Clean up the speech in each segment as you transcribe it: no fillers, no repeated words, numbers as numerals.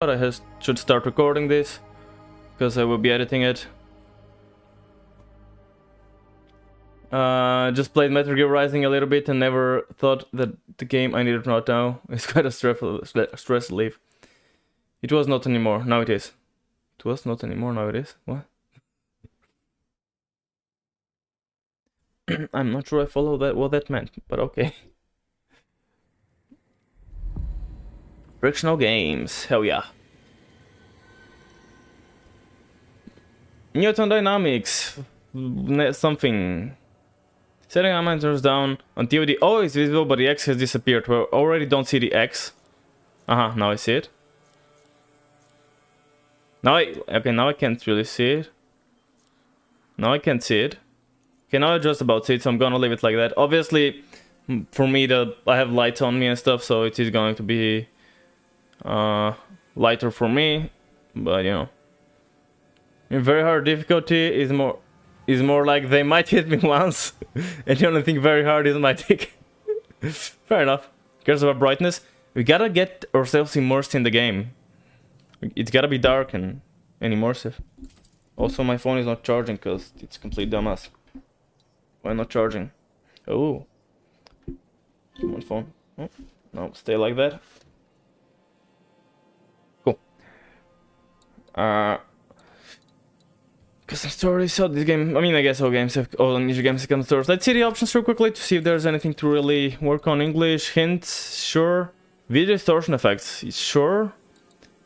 But should start recording this because I will be editing it. Just played Metal Gear Rising a little bit and never thought that the game I needed right now is quite a stress relief. It was not anymore, now it is. It was not anymore, now it is. What? I'm not sure I follow that what that meant, but okay. Frictional games, hell yeah. Newton dynamics, something. Setting parameters down until the O is visible, but the X has disappeared. We already don't see the X. Now I see it. Now I can't really see it. Now I can't see it. Okay, now I just about see it, so I'm gonna leave it like that. Obviously, for me, I have lights on me and stuff, so it is going to be lighter for me, but you know. In very hard difficulty is more like they might hit me once, and the only thing very hard is my tick. Fair enough. Cares about brightness. We gotta get ourselves immersed in the game. It's gotta be dark and immersive. Also, my phone is not charging because it's complete dumbass. Why not charging? Oh. Come on, phone. Oh, no, stay like that. Cool. Custom stories, so this game, I mean, I guess all Amnesia games have custom stories. Let's see the options real quickly to see if there's anything to really work on. English, hints, sure. Video distortion effects, sure.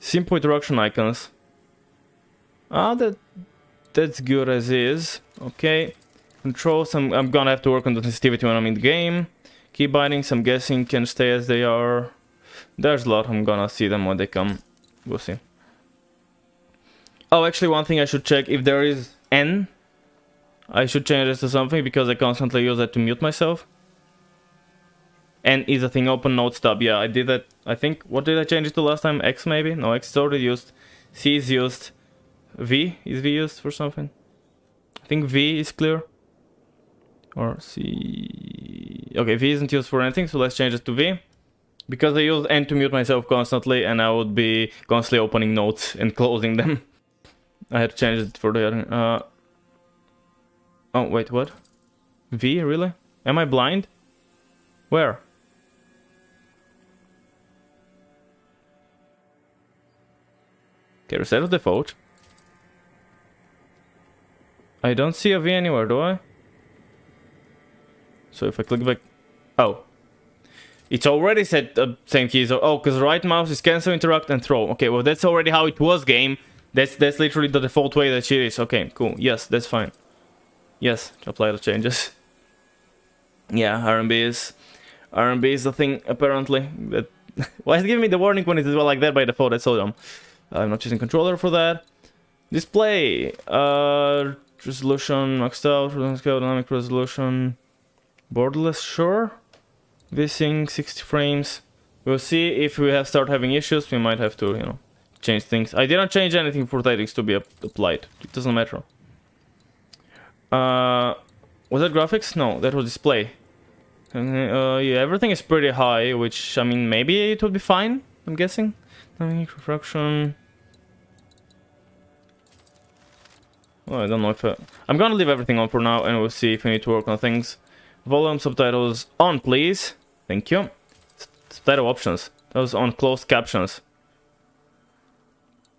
Simple interaction icons. That's good as is. Okay. Controls, I'm gonna have to work on the sensitivity when I'm in the game. Key bindings, I'm guessing can stay as they are. There's a lot, I'm gonna see them when they come. We'll see. Oh, actually, one thing I should check, if there is N, I should change this to something because I constantly use that to mute myself. N is a thing, open notes tab. Yeah, I did that. I think, what did I change it to last time? X maybe? No, X is already used. C is used. V? Is V used for something? I think V is clear. Or C... Okay, V isn't used for anything, so let's change it to V. Because I use N to mute myself constantly, and I would be constantly opening notes and closing them. I had to change it for the other... Oh, wait, what? V, really? Am I blind? Where? Okay, reset the default. I don't see a V anywhere, do I? So if I click back... Oh. It's already set same keys. Oh, because right mouse is cancel, interact, and throw. Okay, well that's already how it was, game. That's literally the default way that she is. Okay, cool. Yes, that's fine. Yes, apply the changes. Yeah, R&B is the thing, apparently. That why is it giving me the warning when it's like that by default? That's so dumb. I'm not using controller for that. Display. Resolution, maxed out, dynamic resolution. Borderless, sure. VSync, 60 frames. We'll see if we start having issues. We might have to, you know, change things. I didn't change anything for settings to be applied. It doesn't matter. Was that graphics? No, that was display. Yeah, everything is pretty high, which, I mean, maybe it would be fine, I'm guessing. Dynamic refraction. Well, I don't know if I'm gonna leave everything on for now, and we'll see if we need to work on things. Volume subtitles on, please. Thank you. Subtitle options. That was on closed captions.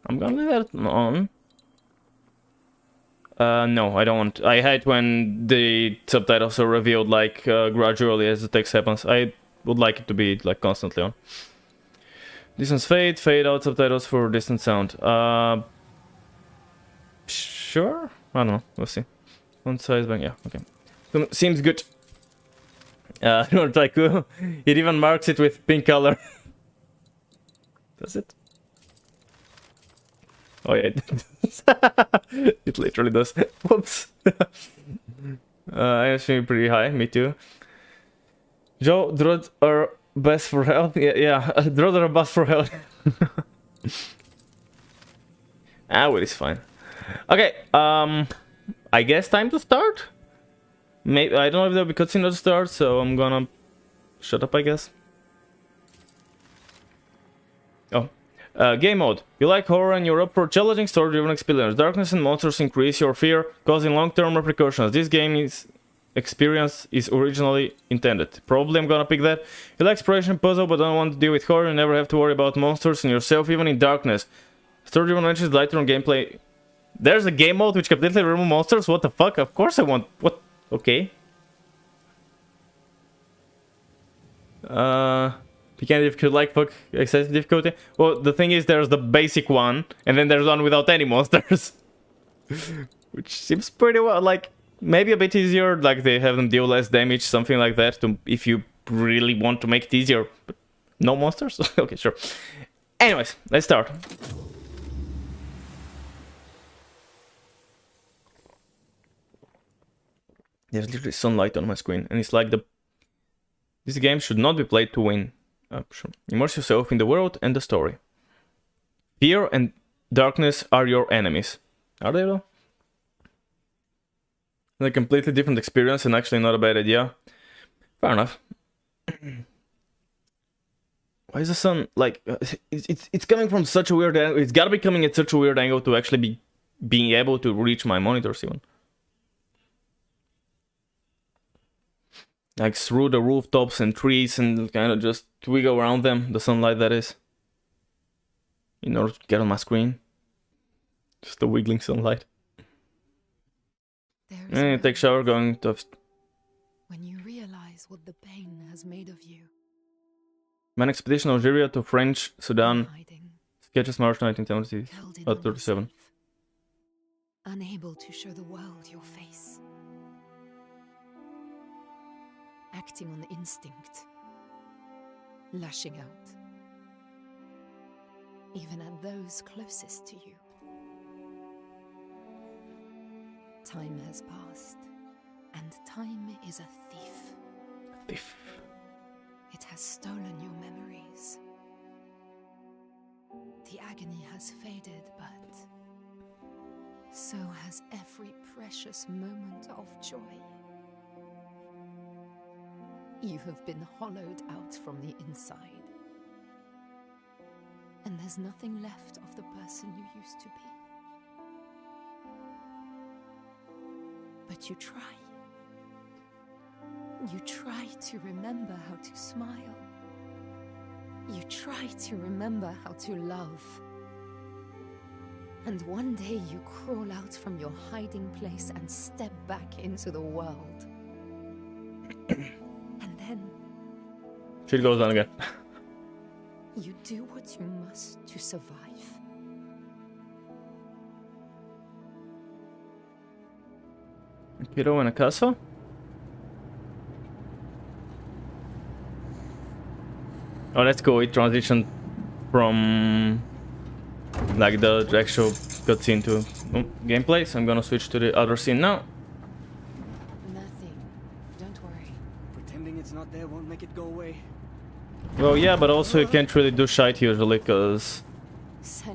I'm gonna leave that on. No, I don't want. I hate when the subtitles are revealed like gradually as the text happens. I would like it to be like constantly on. Distance fade out subtitles for distant sound. Sure? I don't know. We'll see. Font size bang. Yeah, okay. Seems good. Tycoon. It even marks it with pink color. Does it? Oh yeah, it literally does. Whoops. I assume pretty high. Me too. Joe, Drod are best for health. Yeah. Drod are best for health. Well, it's fine. Okay. I guess time to start. Maybe I don't know if there'll be cutscene at the start, so I'm gonna shut up, I guess. Oh, Game mode. You like horror and you're up for challenging story-driven experience. Darkness and monsters increase your fear, causing long-term repercussions. This game's experience is originally intended. Probably I'm gonna pick that. You like exploration puzzle but don't want to deal with horror. You never have to worry about monsters and yourself even in darkness. Story-driven adventures, lighter on gameplay. There's a game mode which completely removes monsters? What the fuck? Of course I want... What? Okay. You can't if you like fuck excessive difficulty. Well, the thing is, there's the basic one, and then there's one without any monsters. Which seems pretty well, like, maybe a bit easier, like they have them deal less damage, something like that, to, if you really want to make it easier. But no monsters? Okay, sure. Anyways, let's start. There's literally sunlight on my screen, and it's like the... This game should not be played to win. Sure. Immerse yourself in the world and the story. Fear and darkness are your enemies. Are they though? A completely different experience and actually not a bad idea. Fair enough. Why is the sun like... it's coming from such a weird angle. It's gotta be coming at such a weird angle to actually be being able to reach my monitors even. Like through the rooftops and trees and kind of just wiggle around them, the sunlight that is. In order to get on my screen. Just the wiggling sunlight. And take shower going to... When you realize what the pain has made of you. Man expedition Algeria to French Sudan. Sketches March 1970. 37. Unable to show the world your face. Acting on instinct, lashing out, even at those closest to you. Time has passed, and time is a thief. Thief. It has stolen your memories. The agony has faded, but so has every precious moment of joy. You have been hollowed out from the inside. And there's nothing left of the person you used to be. But you try. You try to remember how to smile. You try to remember how to love. And one day you crawl out from your hiding place and step back into the world. Shit goes on again. You do what you must to survive. A kiddo in a castle? Oh, that's cool. It transitioned from like the actual cutscene to gameplay, so I'm gonna switch to the other scene now. Nothing. Don't worry. Pretending it's not there won't make it go away. Well, yeah, but also you can't really do shite usually, because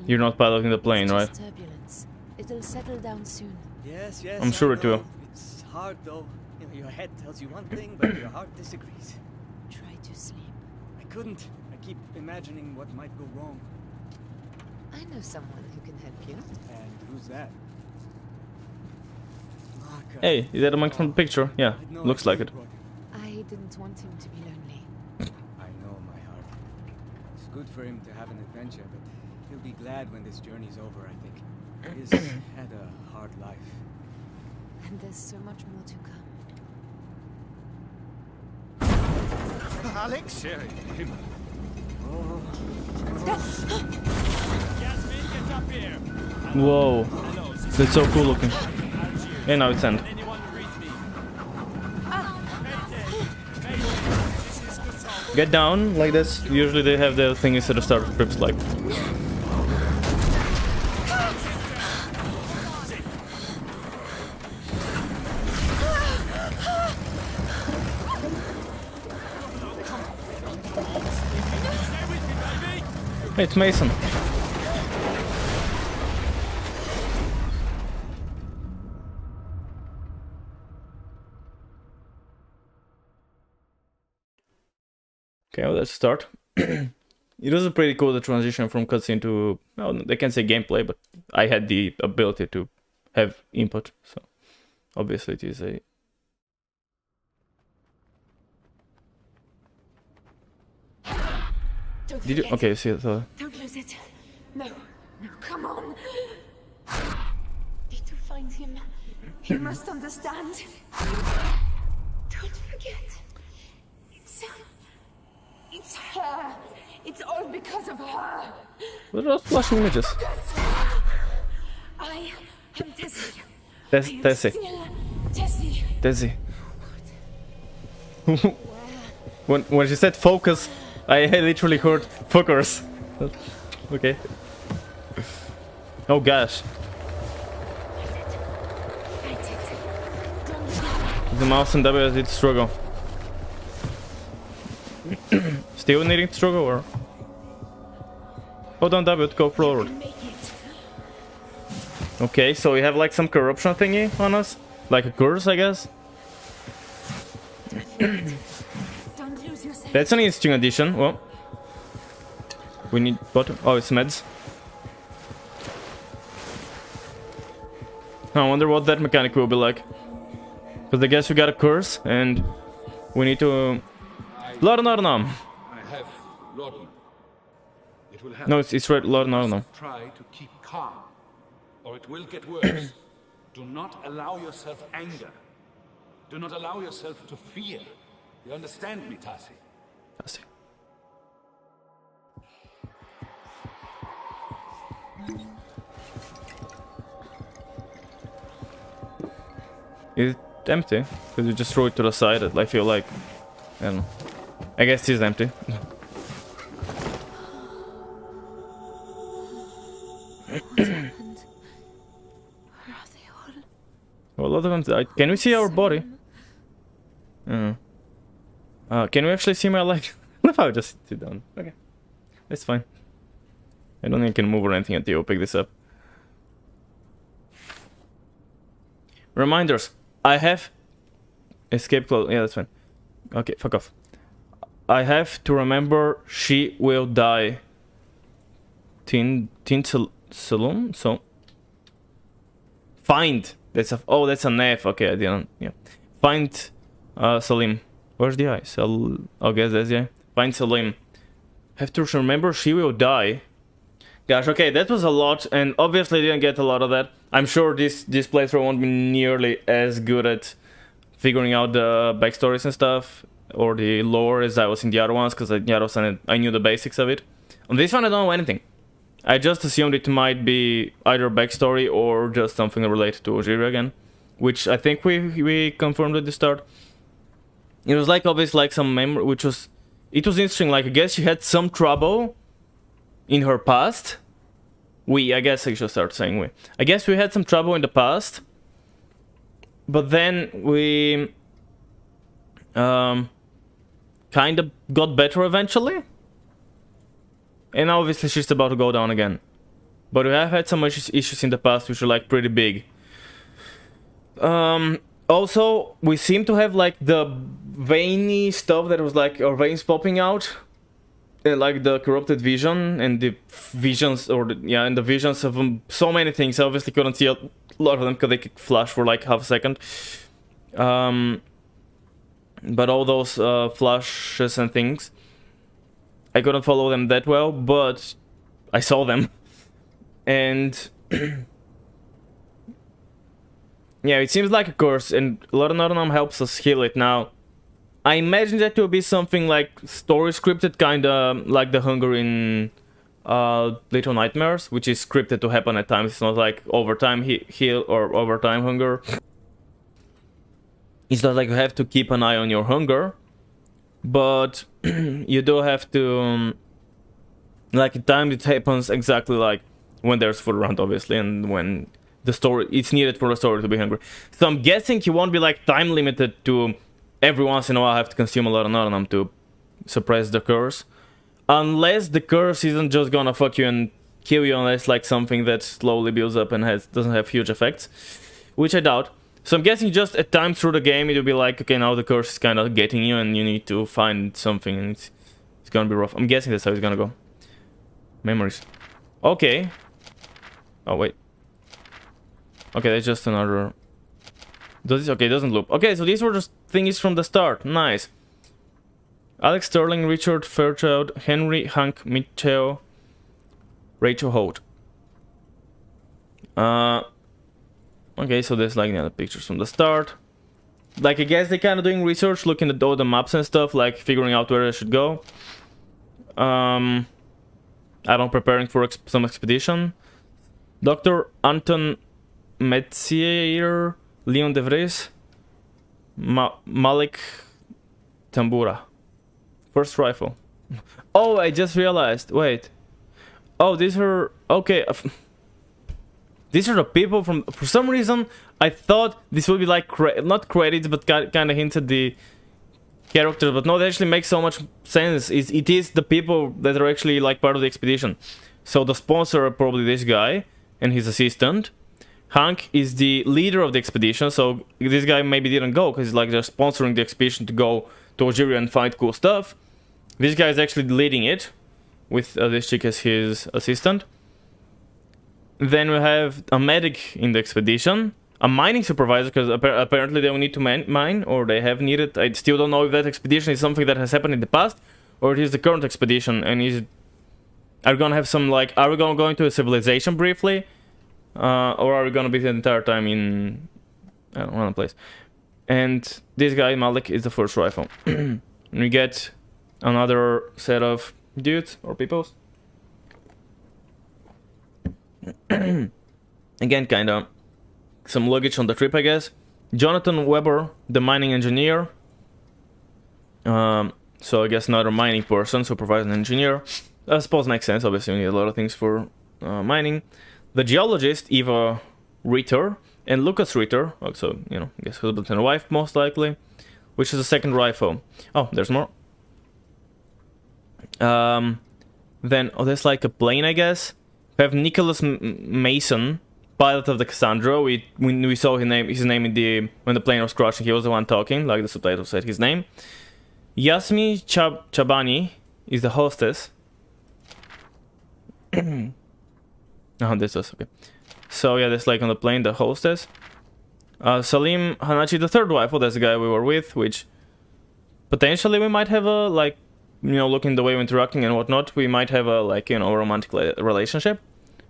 you're not piloting the plane, right? Turbulence. It'll settle down soon. Yes, yes. I'm sure it will. It's hard though. You know, your head tells you one thing, but your heart disagrees. Try to sleep. I couldn't. I keep imagining what might go wrong. I know someone who can help you. And who's that? Marka. Hey, is that a monk from the picture? Yeah, looks like it. I didn't want him to be lonely. I know, my heart. It's good for him to have an adventure, but he'll be glad when this journey's over, I think. He's had a hard life. And there's so much more to come. Alex? Oh. Yasmin, get up here. Whoa, that's so cool looking. And now it's end. Anyone read me? Get down, like this. Usually they have the thing instead of start scripts, like. Hey, it's Mason. Okay, well, let's start. It was a pretty cool the transition from cutscene to, well, they can say gameplay, but I had the ability to have input, so obviously it is a... Don't Did you? forget. Okay, see, so... Don't lose it. No, no, come on. Need to find him. He must understand. Don't forget. It's her. It's all because of her. What are those flashing images? I am Tessie. Tessie. Tessie. Tessie. when she said focus, I literally heard fuckers. Okay. Oh gosh. Fight it. Don't stop. The mouse and W did struggle. Still needing to struggle or? Hold on W to go forward. Make it. Okay, so we have like some corruption thingy on us? Like a curse, I guess? Don't lose yourself. That's an interesting addition. Well, we need what? Oh, it's meds. I wonder what that mechanic will be like. Because I guess we got a curse and we need to... Laudanum! I have laudanum. It will help. No, it's right, Laudanum. Try to keep calm, or it will get worse. Do not allow yourself anger. Do not allow yourself to fear. You understand me, Tassi? Is it empty? Because you just throw it to the side, I feel like... I don't know. I guess it's empty. What happened? Where are they all? Well, a lot of them died. Can we see our body? Can we actually see my leg? What if I just sit down? Okay. That's fine. I don't think I can move or anything until you pick this up. Reminders. I have... Escape close. Yeah, that's fine. Okay, fuck off. I have to remember she will die. Salum? So... Find. That's a... Oh, that's an F. Okay, I didn't... Yeah. Find... Salim. Where's the eye? I guess that's the eye. Find Salim. Have to remember she will die. Gosh, okay, that was a lot, and obviously I didn't get a lot of that. I'm sure this playthrough won't be nearly as good at figuring out the backstories and stuff, or the lore as I was in the other ones, because I knew the basics of it. On this one, I don't know anything. I just assumed it might be either backstory or just something related to Ojiri again, which I think we confirmed at the start. It was like obviously like some memory, which was... It was interesting, like I guess she had some trouble in her past. I guess I should start saying we. I guess we had some trouble in the past. But then we... kind of got better eventually. And obviously she's about to go down again. But we have had some issues in the past which are like pretty big. Also, we seem to have like the veiny stuff that was like our veins popping out. Like the corrupted vision and the visions, or and the visions of so many things. I obviously couldn't see a lot of them because they could flash for like half a second. But all those flashes and things, I couldn't follow them that well, but I saw them. And yeah, it seems like a curse, and Laudanum helps us heal it now. I imagine that will be something like story scripted, kinda like the hunger in Little Nightmares, which is scripted to happen at times. It's not like overtime heal or overtime hunger. It's not like you have to keep an eye on your hunger, but you do have to... like at times it happens exactly like when there's food around, obviously, and when the story... it's needed for the story to be hungry. So I'm guessing you won't be like time limited to... every once in a while I have to consume a lot of Laudanum to suppress the curse. Unless the curse isn't just gonna fuck you and kill you, unless like something that slowly builds up and doesn't have huge effects. Which I doubt. So I'm guessing just at times through the game it'll be like, okay, now the curse is kind of getting you and you need to find something and it's gonna be rough. I'm guessing that's how it's gonna go. Memories. Okay. Oh, wait. Okay, that's just another... Does this... Okay, it doesn't loop. Okay, so these were just thingies from the start. Nice. Alex Sterling, Richard Fairchild, Henry, Hank, Mitchell, Rachel Holt. Okay, so there's like the pictures from the start. Like, I guess they're kind of doing research, looking at all the maps and stuff, like figuring out where I should go. I don't know, preparing for some expedition. Dr. Anton Metzier, Leon De Vries, Malik Tambura. First rifle. Oh, I just realized. Wait. Oh, these are... Okay. These are the people from... For some reason, I thought this would be like... not credits, but kind of hints at the characters. But no, that actually makes so much sense. It is the people that are actually like part of the expedition. So the sponsor are probably this guy and his assistant. Hank is the leader of the expedition. So this guy maybe didn't go because he's like just sponsoring the expedition to go to Algeria and find cool stuff. This guy is actually leading it with this chick as his assistant. Then we have a medic in the expedition, a mining supervisor, because apparently they will need to mine, or they have needed. I still don't know if that expedition is something that has happened in the past, or it is the current expedition. And are we gonna have some like? Are we gonna go into a civilization briefly, or are we gonna be the entire time in I don't know, one place? And this guy Malik is the first rifle. And we get another set of dudes or peoples. Again, kind of some luggage on the trip, I guess. Jonathan Weber, the mining engineer. So I guess another mining person, supervisor and engineer. I suppose makes sense. Obviously, we need a lot of things for mining. The geologist, Eva Ritter, and Lucas Ritter. Also, you know, I guess husband and wife, most likely. Which is the second rifle. Oh, there's more. Then, oh, there's like a plane, I guess. We have Nicholas Mason, pilot of the Cassandra. We saw his name in the when the plane was crashing. He was the one talking, like the subtitle said his name. Yasmi Chabani is the hostess. Oh, this was okay. So yeah, that's like on the plane, the hostess. Salim Hanachi, the third rifle. That's the guy we were with, which potentially we might have a like, you know, looking the way we're interacting and whatnot, we might have a like, you know, romantic relationship,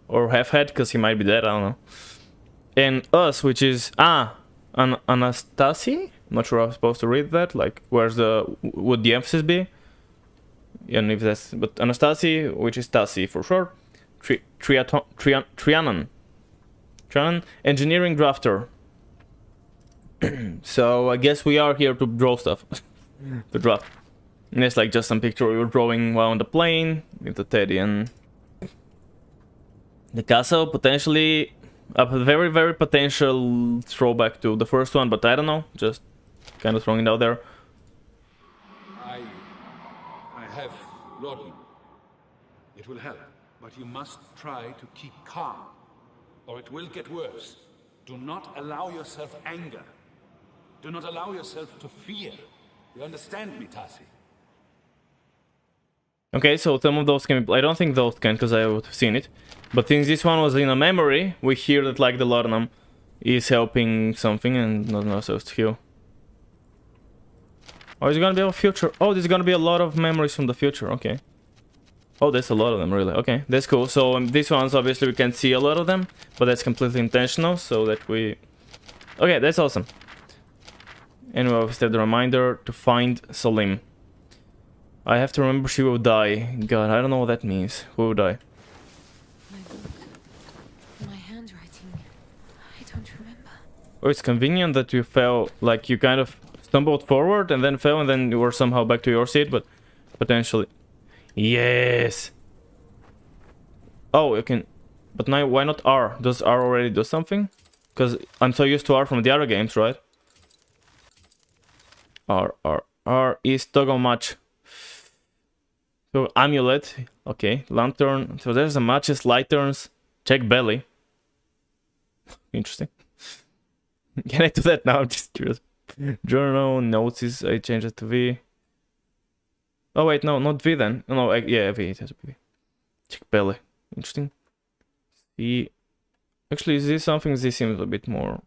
or have had, because he might be dead. I don't know. And us, which is Anastasi. I'm not sure I'm supposed to read that. Like, would the emphasis be? And if that's, but Anastasi, which is Tasi for sure. Trianon, engineering drafter. So I guess we are here to draw stuff, to draft. And it's like just some picture we were drawing while on the plane with the Teddy and the castle. Potentially a very, very potential throwback to the first one, but I don't know. Just kind of throwing it out there. I have laudanum. It will help, but you must try to keep calm, or it will get worse. Do not allow yourself anger. Do not allow yourself to fear. You understand me, Tasi? Okay, so some of those can be... I don't think those can, because I would have seen it. But since this one was in a memory, we hear that like the laudanum is helping something, and not know, so it's heal. Oh, is it gonna be a future? Oh, there's gonna be a lot of memories from the future, okay. Oh, there's a lot of them, really. Okay, that's cool. So these ones, obviously, we can't see a lot of them, but that's completely intentional, so that we... Okay, that's awesome. And we obviously have the reminder to find Salim. I have to remember she will die. God, I don't know what that means. Who will die? My book. My handwriting. I don't remember. Oh, it's convenient that you fell, like you kind of stumbled forward and then fell and then you were somehow back to your seat, but potentially... Yes! Oh, you can... But now, why not R? Does R already do something? Because I'm so used to R from the other games, right? R is toggle match. So, amulet. Okay, lantern. So there's a matches, light turns. Check belly. Interesting. Can I do that now? I'm just curious. Journal, notes is... I changed it to V. Oh wait, no, not V then. No, yeah, V, it has to be V. Check belly. Interesting. See, actually, is this something? This seems a bit more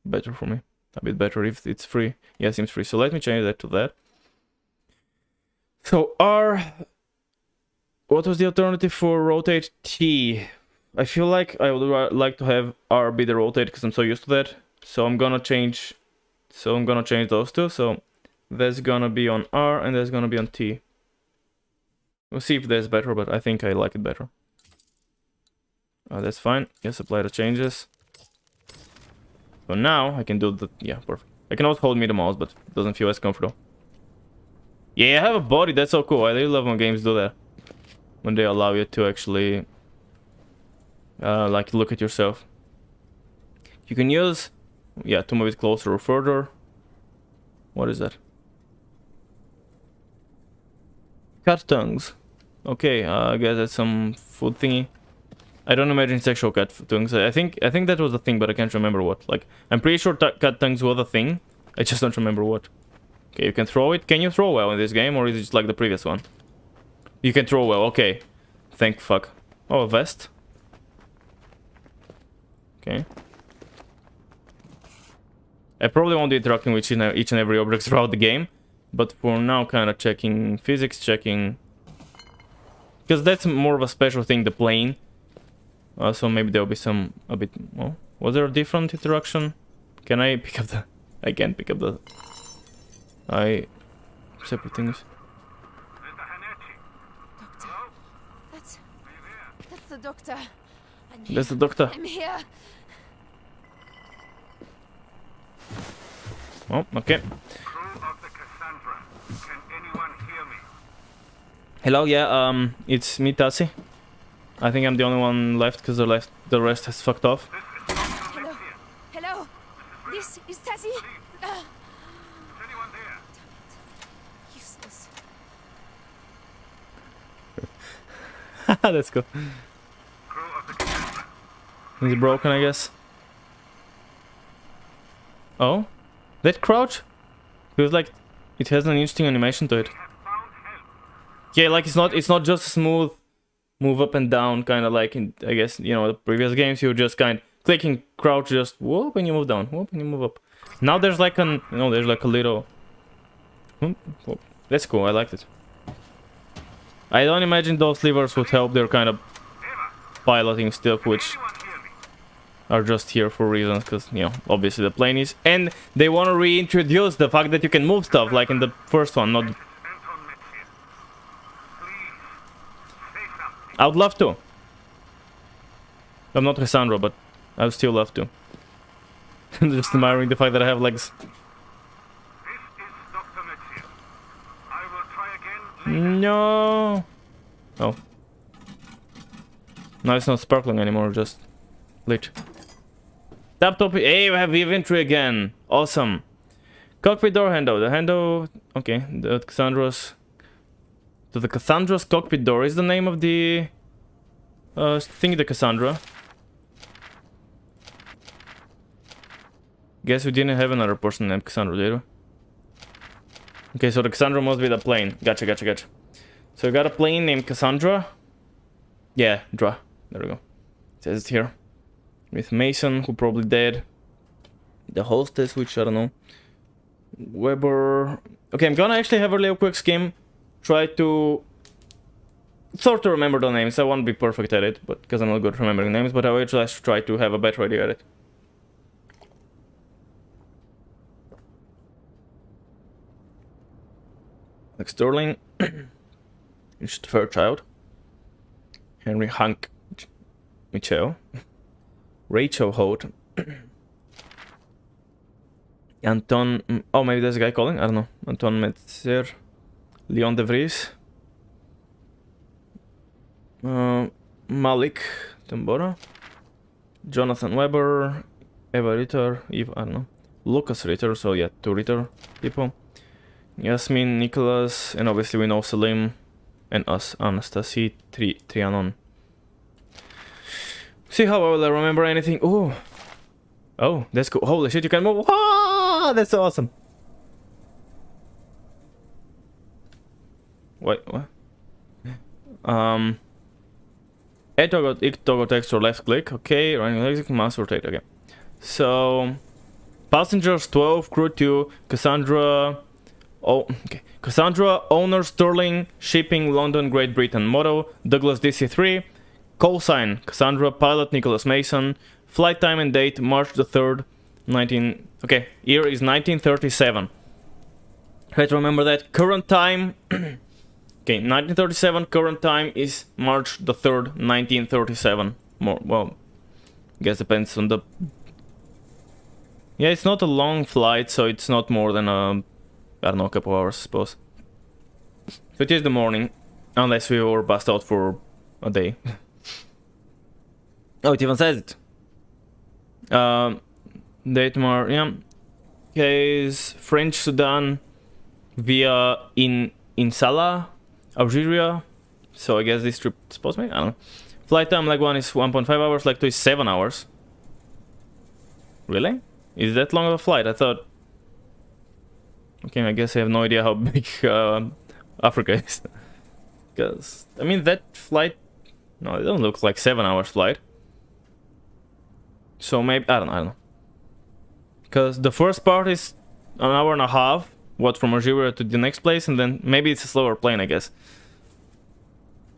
better for me. A bit better if it's free. Yeah, it seems free. So let me change that to that. So R. What was the alternative for rotate? T. I feel like I would like to have R be the rotate because I'm so used to that. So I'm gonna change. So I'm gonna change those two. So that's gonna be on R and that's gonna be on T. We'll see if that's better, but I think I like it better. That's fine. Yes, apply the changes. So now I can do the... Yeah, perfect. I can also hold me the mouse, but it doesn't feel as comfortable. Yeah, I have a body. That's so cool. I really love when games do that. When they allow you to actually... like, look at yourself. You can use... Yeah, to move it closer or further. What is that? Cat tongues. Okay, I guess that's some food thingy. I don't imagine it's actual cat tongues. I think that was a thing, but I can't remember what. Like, I'm pretty sure cat tongues was a thing. I just don't remember what. Okay, you can throw it. Can you throw well in this game, or is it just like the previous one? You can throw well. Okay. Thank fuck. Oh, a vest. Okay. I probably won't be interacting with each and every object throughout the game, but for now, kind of checking physics, checking... Because that's more of a special thing, the plane. So maybe there'll be some a bit. Oh, was there a different interaction? Can I pick up the? I can't pick up the. Separate things. Doctor, that's the doctor. That's the doctor. I'm here. Oh, okay. Crew of the Cassandra, can anyone hear me? Hello, yeah, it's me, Tassi. I think I'm the only one left because the rest has fucked off. Hello, hello. This is Tassie. Is anyone there? Useless. Let's go. Crew of the Cassandra. It's broken, I guess. Oh, that crouch feels like it has an interesting animation to it. Have found help. Yeah, like it's not just smooth move up and down, kind of like in, I guess, you know, the previous games you just kind of clicking crouch, just whoop and you move down, whoop and you move up. Now there's like an, you know, there's like a little. Whoop. That's cool. I liked it. I don't imagine those levers would help their kind of piloting stuff, which Anyone hear me? are just here for reasons, because, you know, obviously the plane is, and they want to reintroduce the fact that you can move stuff like in the first one. Not, Anton Metzger. Please, say something. I would love to. I'm not Cassandra, but I would still love to. Just admiring the fact that I have legs. This is Dr. Metzger. I will try again later. No. Oh. No, it's not sparkling anymore, just lit. Tap top. Hey, we have inventory again. Awesome. Cockpit door handle. The handle. Okay. The Cassandra's. So the Cassandra's cockpit door is the name of the thing. The Cassandra. Guess we didn't have another person named Cassandra, did we? Okay, so the Cassandra must be the plane. Gotcha. So we got a plane named Cassandra. Yeah, Dra. There we go. It says it here. With Mason, who probably dead. The hostess, which I don't know. Weber. Okay, I'm gonna actually have a little quick skim. Try to sort of remember the names. I won't be perfect at it, but because I'm not good at remembering names, but I will just try to have a better idea at it. Like Sterling. It's the third child. Henry Hank Michel. Rachel Holt. Anton. Oh, maybe there's a guy calling? I don't know. Anton Metzer. Leon De Vries. Malik Tambora. Jonathan Weber. Eva Ritter. Eve, I don't know. Lucas Ritter. So, yeah, 2 Ritter people. Yasmin, Nicholas, and obviously we know Salim and us, Anastasia, Trianon. See how well I remember anything. Oh, that's cool. Holy shit, you can move. Ah, that's so awesome. Wait, what? A toggle text or left click. Okay, running exit, mouse rotate. Okay. So passengers 12, crew 2, Cassandra. Oh, okay. Cassandra, owner Sterling, shipping London, Great Britain. Motto Douglas DC3. Call sign Cassandra, pilot Nicholas Mason. Flight time and date March the 3rd, 19. Okay, year is 1937. Try to remember that. Current time. Okay, 1937. Current time is March the 3rd, 1937. More well, I guess depends on the. Yeah, it's not a long flight, so it's not more than a. I don't know, a couple hours, I suppose. So it is the morning, unless we were passed out for a day. Oh, it even says it. Date more, yeah. Case French Sudan via in Salah, Algeria. So I guess this trip is supposed to be, I don't know. Flight time leg 1 is 1.5 hours, leg 2 is 7 hours. Really? Is that long of a flight? I thought. Okay, I guess I have no idea how big Africa is. Because, I mean, that flight. No, it doesn't look like 7 hours flight. So maybe, I don't know. Because the first part is an hour and a half. What, from Algeria to the next place, and then maybe it's a slower plane, I guess.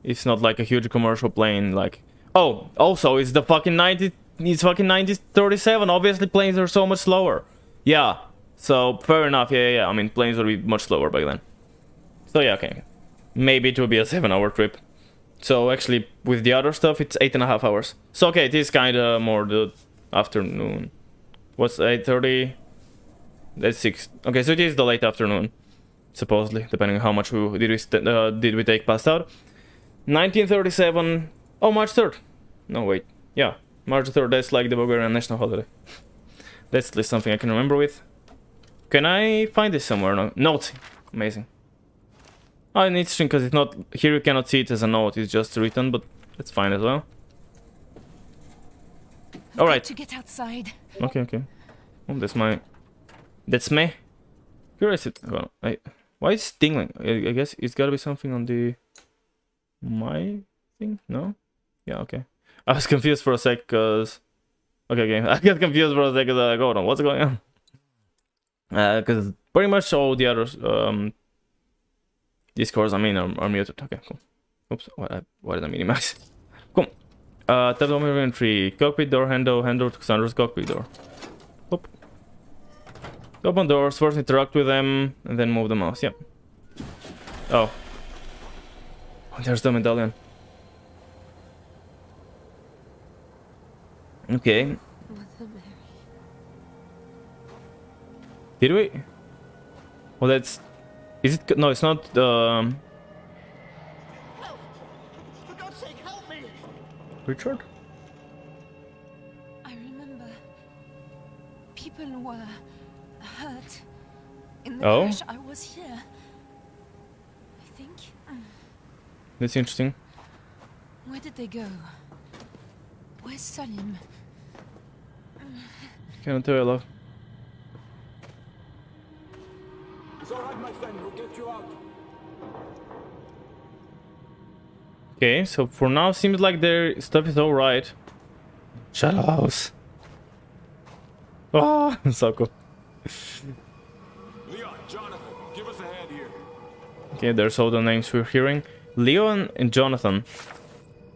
It's not like a huge commercial plane, like. Oh, also, it's the fucking 90. It's fucking 1937. Obviously, planes are so much slower. Yeah. So fair enough. Yeah. I mean, planes would be much slower back then. So yeah, okay. Maybe it will be a 7-hour trip. So actually, with the other stuff, it's 8.5 hours. So okay, it is kind of more the afternoon. What's 8:30? That's 6. Okay, so it is the late afternoon, supposedly, depending on how much did we take past out. 1937. Oh, March 3rd. No, wait. Yeah, March 3rd. That's like the Bulgarian national holiday. That's at least something I can remember with. Can I find this somewhere? No. Notes. Amazing. Oh, and it's interesting because it's not here. You cannot see it as a note. It's just written, but that's fine as well. All right. To get outside. Okay. Oh, that's me. Curiosity. Oh, why is it tingling? I guess it's gotta be something on the my thing. No. Yeah. Okay. I was confused for a sec because. Okay. I got confused for a second. Like, hold on, what's going on? Because pretty much all the others Discords are muted. Okay, cool. Oops, why did I minimize? Cool. Tap the inventory, cockpit door, handle to Cassandra's cockpit door. Oop. Open doors, first interact with them, and then move the mouse. Yep. Oh, there's the medallion. Okay. Did we? Well, that's. Is it? No, it's not. Help! For God's sake, help me! Richard? I remember people were hurt in the crash. I was here. I think. That's interesting. Where did they go? Where's Salim? Cannot tell you, love. It's all right, my friend. We'll get you out. Okay, so for now, seems like their stuff is all right. Shadows. Oh, so cool. Leon, Jonathan, give us a hand here. Okay, there's all the names we're hearing. Leon and Jonathan.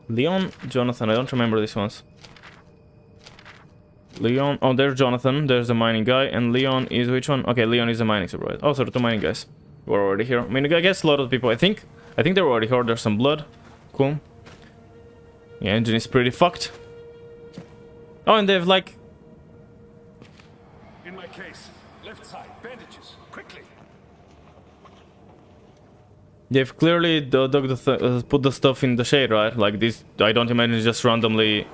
Leon, Jonathan. I don't remember these ones. Leon. Oh, there's Jonathan. There's the mining guy. And Leon is which one? Okay, Leon is the mining supervisor. Oh, so the two mining guys were already here. I mean, I guess a lot of people. I think they were already here. There's some blood. Cool. Yeah, engine is pretty fucked. Oh, and they've like. In my case, left side, bandages, quickly. They've clearly dug put the stuff in the shade, right? Like this. I don't imagine it's just randomly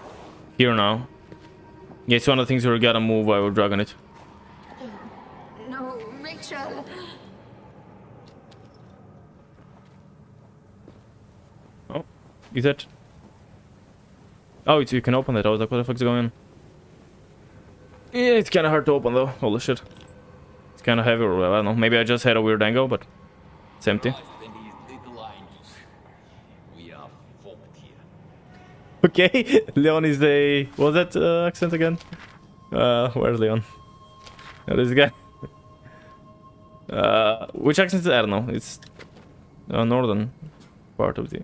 here now. Yeah, it's one of the things we gotta move while we're dragging it. No, Rachel. Oh, is that? Oh, you can open that. I was like, what the fuck's going on? Yeah, it's kind of hard to open though. Holy shit. It's kind of heavy, or I don't know. Maybe I just had a weird angle, but it's empty. We are fucked here. Okay, Leon is a... What's that accent again? Where's Leon? Oh, this guy. Which accent is it? I don't know. It's northern part of the...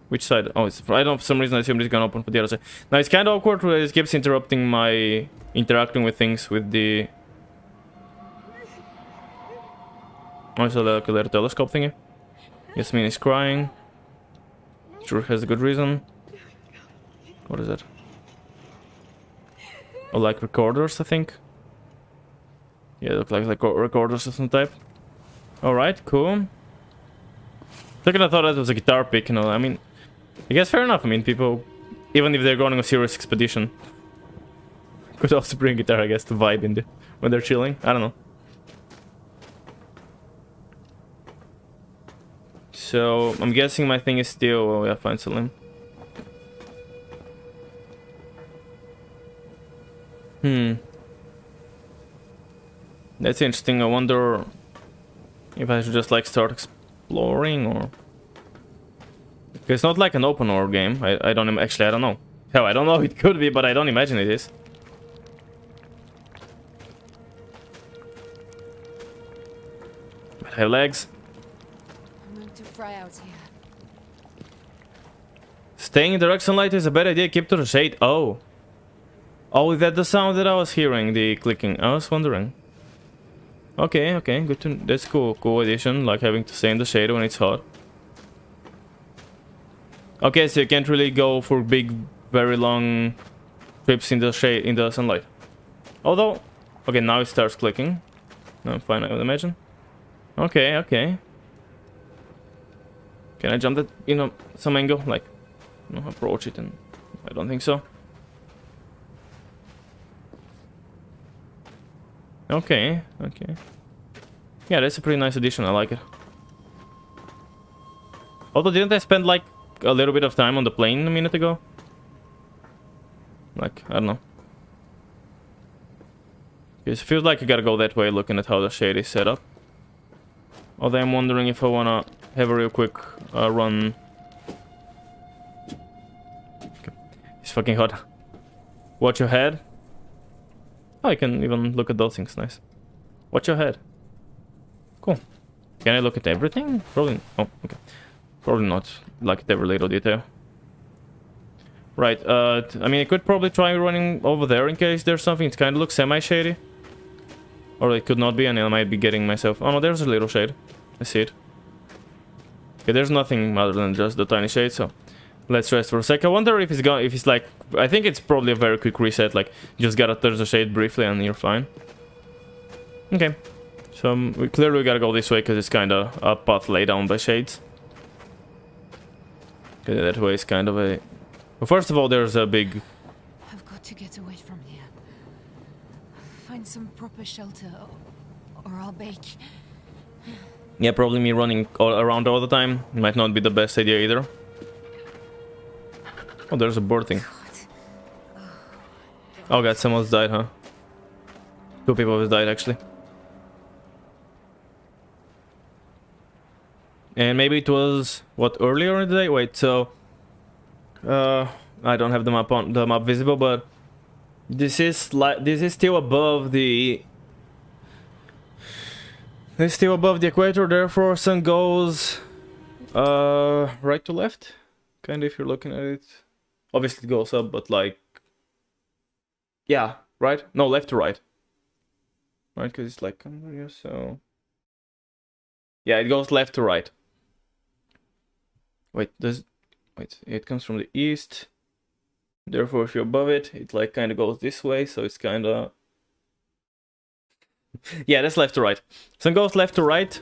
Which side? Oh, it's... I don't know, for some reason I assumed it's gonna open for the other side. Now, it's kind of awkward because it keeps interrupting my... interacting with things with the... Oh, it's a little telescope thingy. Yasmin is crying. Sure has a good reason. What is that? Oh, like recorders, I think. Yeah, look like recorders of some type. Alright, cool. Second, I thought that was a guitar pick, you know. I mean, I guess fair enough. I mean, people, even if they're going on a serious expedition, could also bring guitar, I guess, to vibe in the, when they're chilling. I don't know. So, I'm guessing my thing is still... Oh, yeah, fine, Salim. That's interesting. I wonder if I should just like start exploring or... It's not like an open world game. I don't actually, I don't know. Hell, I don't know. It could be, but I don't imagine it is. But I have legs. I'm going to fry out here. Staying in direct sunlight is a bad idea. Keep to the shade. Oh. Oh, is that the sound that I was hearing? The clicking. I was wondering. Okay, okay, good to... That's cool. Cool addition, like having to stay in the shade when it's hot. Okay, so you can't really go for big, very long trips in the shade, in the sunlight. Although... Okay, now it starts clicking. No, I'm fine, I would imagine. Okay, okay. Can I jump that, you know, some angle? Like, you know, approach it, and... I don't think so. Okay, okay. Yeah, that's a pretty nice addition, I like it. Although, didn't I spend like a little bit of time on the plane a minute ago? Like, I don't know. It feels like I gotta go that way looking at how the shade is set up. Although I'm wondering if I wanna have a real quick run. Okay. It's fucking hot. Watch your head. Oh, I can even look at those things, nice. Watch your head. Cool. Can I look at everything? Probably... Oh, okay. Probably not. Like at every little detail. Right, I mean, I could probably try running over there in case there's something. It kind of looks semi-shady. Or it could not be, and I might be getting myself... Oh no, there's a little shade. I see it. Okay, there's nothing other than just the tiny shade, so... Let's rest for a sec. I wonder if it's like... I think it's probably a very quick reset, like... Just gotta touch the shade briefly and you're fine. Okay. So, we clearly gotta go this way, because it's kinda a path laid down by shades. Okay, that way is kind of a... Well, first of all, there's a big... I've got to get away from here. Find some proper shelter, or I'll bake. Yeah, probably me running around all the time might not be the best idea either. Oh, there's a bird thing. Oh god, someone's died, huh? 2 people have died, actually. And maybe it was, what, earlier in the day? Wait, so... I don't have the map visible, but... This is still above the... It's still above the equator, therefore sun goes... right to left? Kinda, if you're looking at it. Obviously it goes up, but like... Yeah, right? No, left to right. Right, because it's like... So... Yeah, it goes left to right. Wait, wait, it comes from the east. Therefore, if you're above it, it like kind of goes this way, so it's kind of... Yeah, that's left to right. Sun goes left to right.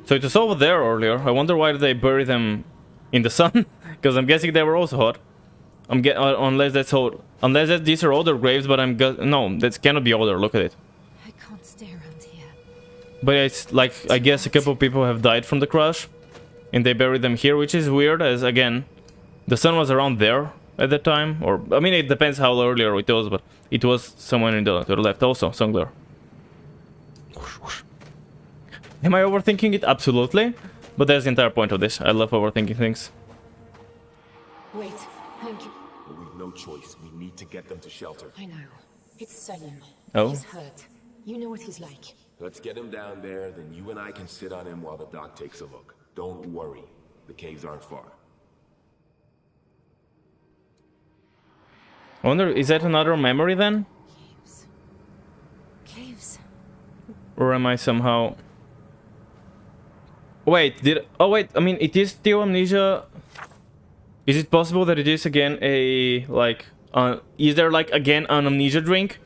So it was over there earlier. I wonder why did they bury them in the sun? Because I'm guessing they were also hot. Unless that's hot. Unless these are older graves, but no, that cannot be older. Look at it. I can't stay around here. But it's like, I guess a couple of people have died from the crash. And they buried them here, which is weird, as again, the sun was around there at that time. Or, I mean, it depends how earlier it was, but it was somewhere to the left also, sun glare. Am I overthinking it? Absolutely. But that's the entire point of this. I love overthinking things. Wait, I no choice. We need to get them to shelter. I know. It's Salim. Oh. He's hurt. You know what he's like. Let's get him down there, then you and I can sit on him while the doc takes a look. Don't worry. The caves aren't far. I wonder, is that another memory then? Caves. Caves. Or am I somehow... Wait, oh wait, I mean, it is still Amnesia. Is it possible that it is again a, like... is there, like, again an Amnesia drink?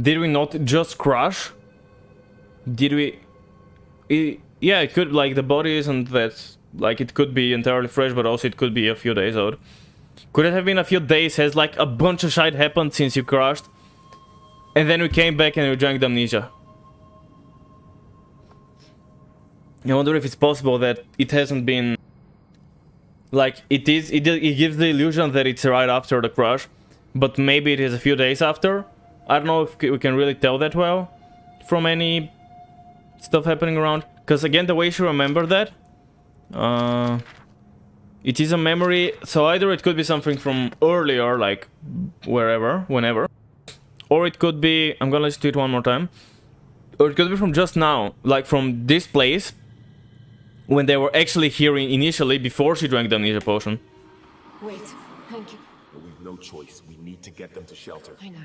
Did we not just crash? Did we... yeah, it could, like, the body isn't that... Like, it could be entirely fresh, but also it could be a few days old. Could it have been a few days, has, like, a bunch of shit happened since you crashed? And then we came back and we drank the Amnesia. I wonder if it's possible that it hasn't been... Like, it gives the illusion that it's right after the crash, but maybe it is a few days after. I don't know if we can really tell that well from any stuff happening around. Because again, the way she remembered that, it is a memory, so either it could be something from earlier, like wherever, whenever, or it could be, I'm gonna listen to it one more time, or it could be from just now, like from this place, when they were actually here initially, before she drank the Amnesia potion. Wait, Hank. But we've no choice. We need to get them to shelter. I know.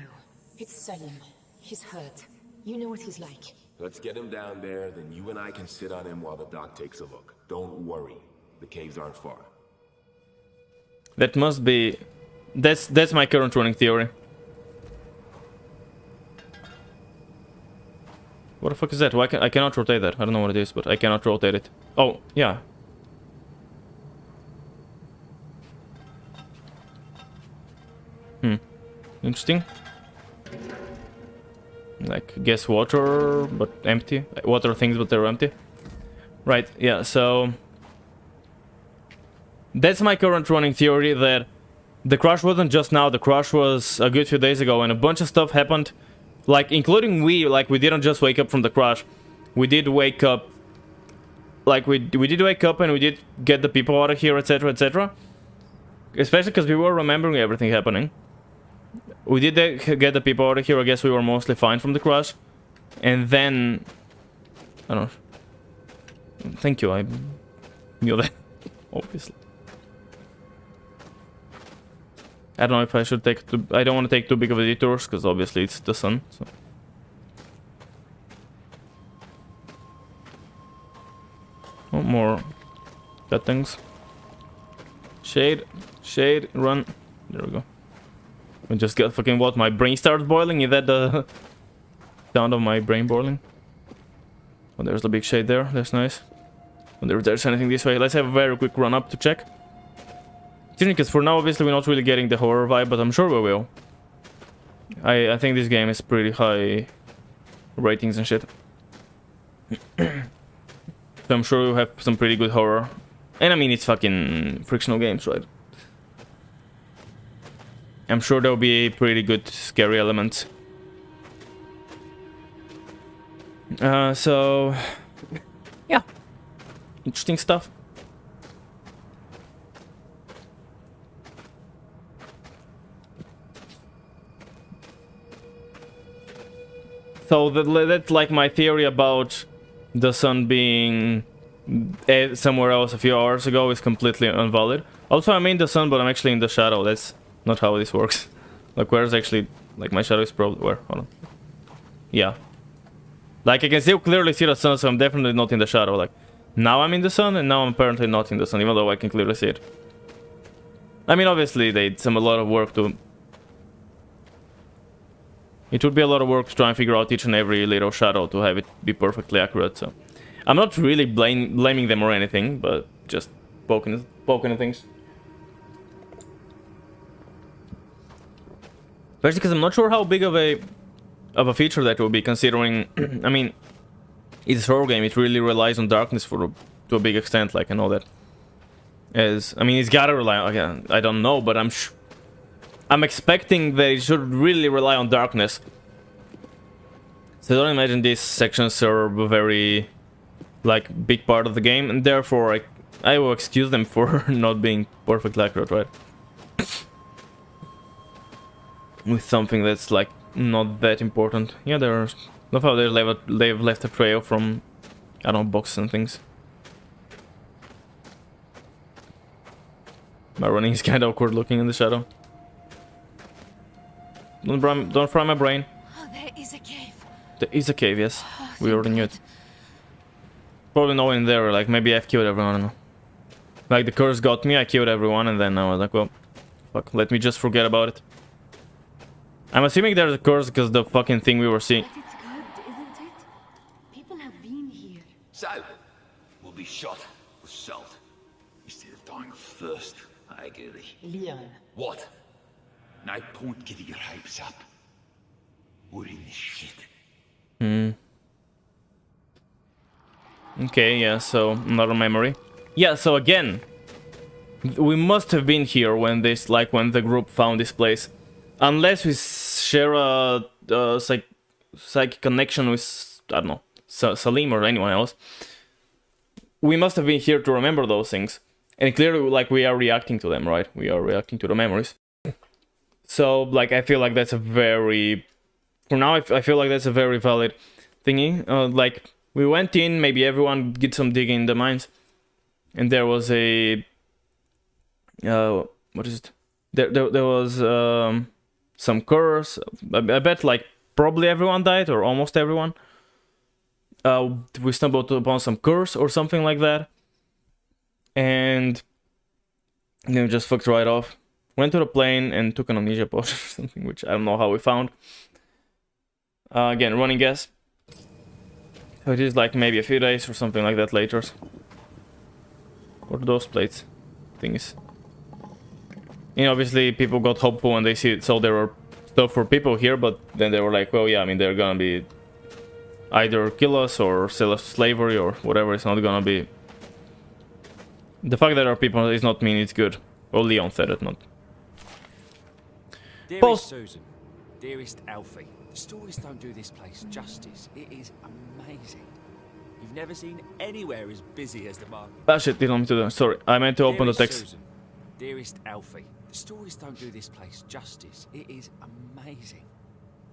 It's Salim. He's hurt. You know what he's like. Let's get him down there, then you and I can sit on him while the doc takes a look. Don't worry. The caves aren't far. That must be... That's my current running theory. What the fuck is that? Why I cannot rotate that. I don't know what it is, but I cannot rotate it. Oh, yeah. Interesting. Like, guess water, but empty. Water things, but they're empty. Right, yeah, so... That's my current running theory, that the crash wasn't just now, the crash was a good few days ago, and a bunch of stuff happened. Like, including we didn't just wake up from the crash. We did wake up... Like, we did wake up and we did get the people out of here, etc, etc. Especially because we were remembering everything happening. We did get the people out of here, I guess we were mostly fine from the crash. And then... I don't know. Thank you, I knew that, obviously. I don't know if I should take... I don't want to take too big of a detours, because obviously it's the sun, so... Oh, more cut things. Shade, shade, run. There we go. I just got fucking what? My brain started boiling? Is that the sound of my brain boiling? Oh, there's the big shade there. That's nice. I wonder if there's anything this way. Let's have a very quick run up to check. Because for now, obviously, we're not really getting the horror vibe, but I'm sure we will. I think this game is pretty high ratings and shit. So I'm sure we'll have some pretty good horror. And I mean, it's fucking frictional games, right? I'm sure there'll be pretty good scary elements. So... yeah. Interesting stuff. So that's like my theory about the sun being somewhere else a few hours ago is completely invalid. Also, I'm in the sun, but I'm actually in the shadow. That's not how this works. Like, where's actually... Like, my shadow is probably... Where? Hold on. Yeah. Like, I can still clearly see the sun, so I'm definitely not in the shadow. Like, now I'm in the sun, and now I'm apparently not in the sun, even though I can clearly see it. I mean, obviously, they did a lot of work to... It would be a lot of work to try and figure out each and every little shadow to have it be perfectly accurate, so... I'm not really blaming them or anything, but just poking at things. Especially because I'm not sure how big of a feature that will be, considering... I mean, it's a horror game, it really relies on darkness to a big extent, like, I know that. I mean, it's gotta rely on... Okay, I don't know, but I'm expecting that it should really rely on darkness. So I don't imagine these sections are a very, like, big part of the game, and therefore I will excuse them for not being perfectly accurate, right? with something that's like not that important. Yeah, there's... Love how they've left a trail from, I don't know, boxes and things. My running is kind of awkward looking in the shadow. Don't fry my brain. Oh, there is a cave. There is a cave, yes. Oh, We already knew God. it. Probably no one in there, like maybe I've killed everyone, I don't know. Like the curse got me, I killed everyone, and then I was like, well, fuck, let me just forget about it. I'm assuming there's a curse because the fucking thing we were seeing. But it's good, isn't it? People have been here. So, we'll be shot with salt instead of dying of thirst. I agree. Leon. What? No point getting your hopes up. We're in this shit. Okay, yeah, so another memory. Yeah, so again, we must have been here when this, like, when the group found this place. Unless we share a psychic connection with, I don't know, Salim or anyone else. We must have been here to remember those things. And clearly, like, we are reacting to them, right? We are reacting to the memories. So, like, I feel like that's a very... For now, I feel like that's a very valid thingy. Like, we went in, maybe everyone did some digging in the mines. And there was a... what is it? There was some curse. I bet, like, probably everyone died, or almost everyone. We stumbled upon some curse or something like that. And then we just fucked right off. Went to the plane and took an amnesia potion or something, which I don't know how we found. Again, running guess. So it is like maybe a few days or something like that later. What are those plates? Things. You know, obviously people got hopeful when they saw there were stuff for people here, but then they were like, well, yeah, I mean, they're gonna be either kill us or sell us slavery or whatever. It's not gonna be... The fact that there are people is not mean it's good. Well, Leon said it, not... Dearest Susan, dearest Alfie, the stories don't do this place justice. It is amazing. You've never seen anywhere as busy as the market. Ah shit, didn't want me to do. Sorry, I meant to open the text. Susan, dearest Alfie, the stories don't do this place justice. It is amazing.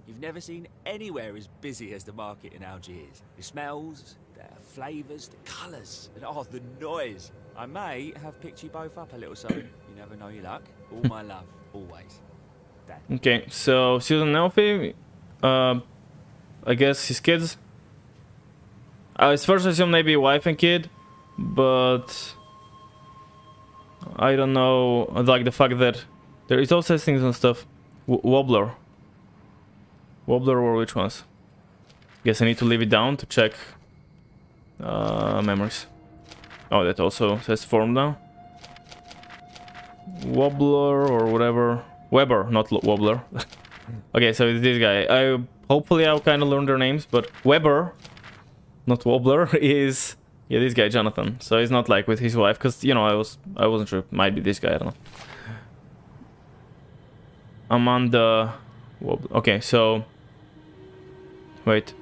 You've never seen anywhere as busy as the market in Algiers. The smells, the flavours, the colours, and oh, the noise. I may have picked you both up a little something. You never know your luck. All my love, always. Dad. Okay, so Susan and Alfie, I guess his kids. I was first assume maybe wife and kid, but I don't know, like the fact that there is also things and stuff. Wobbler or which ones? Guess I need to leave it down to check memories. Oh, that also says form now. Wobbler or whatever. Weber, not Wobbler. Okay, so it's this guy. Hopefully I'll kind of learn their names, but Weber, not Wobbler, is... Yeah, this guy, Jonathan. So he's not like with his wife, because, you know, I wasn't sure. Might be this guy, I don't know. Amanda... Wobbler. Okay, so... Wait.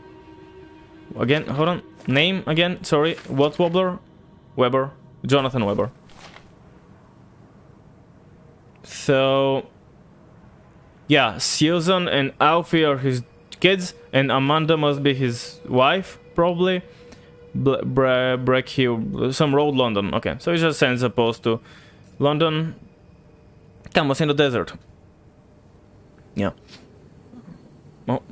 Again, hold on. Name again, sorry. What Wobbler? Weber. Jonathan Weber. So... Yeah, Susan and Alfie are his kids, and Amanda must be his wife, probably. Breckhill, some road, London. Okay, so he just sends opposed to London. Camus in the desert. Yeah. Oh.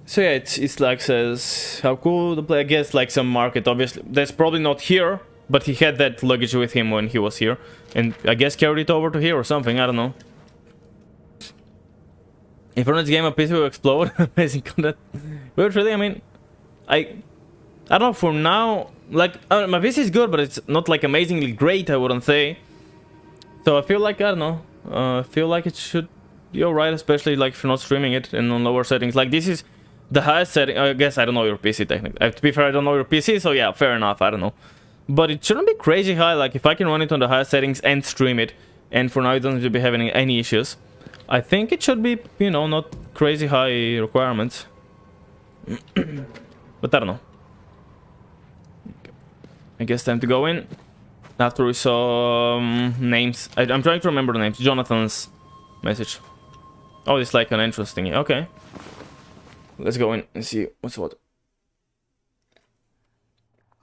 So yeah, it's like says how cool the play. I guess like some market. Obviously, that's probably not here, but he had that luggage with him when he was here, and I guess carried it over to here or something. I don't know. If on this game a PC will explode, amazing content. But really, I mean, I don't know. For now, like my PC is good, but it's not like amazingly great. I wouldn't say. So I feel like I don't know. I feel like it should be alright, especially like if you're not streaming it and on lower settings. Like this is the highest setting. I guess I don't know your PC technically. To be fair, I don't know your PC, so yeah, fair enough. I don't know, but it shouldn't be crazy high. Like if I can run it on the highest settings and stream it, and for now it doesn't seem to be having any issues. I think it should be, you know, not crazy high requirements. But I don't know. I guess time to go in. After we saw names. I'm trying to remember the names. Jonathan's message. Oh, it's like an entrance thingy. Okay. Let's go in and see what's what.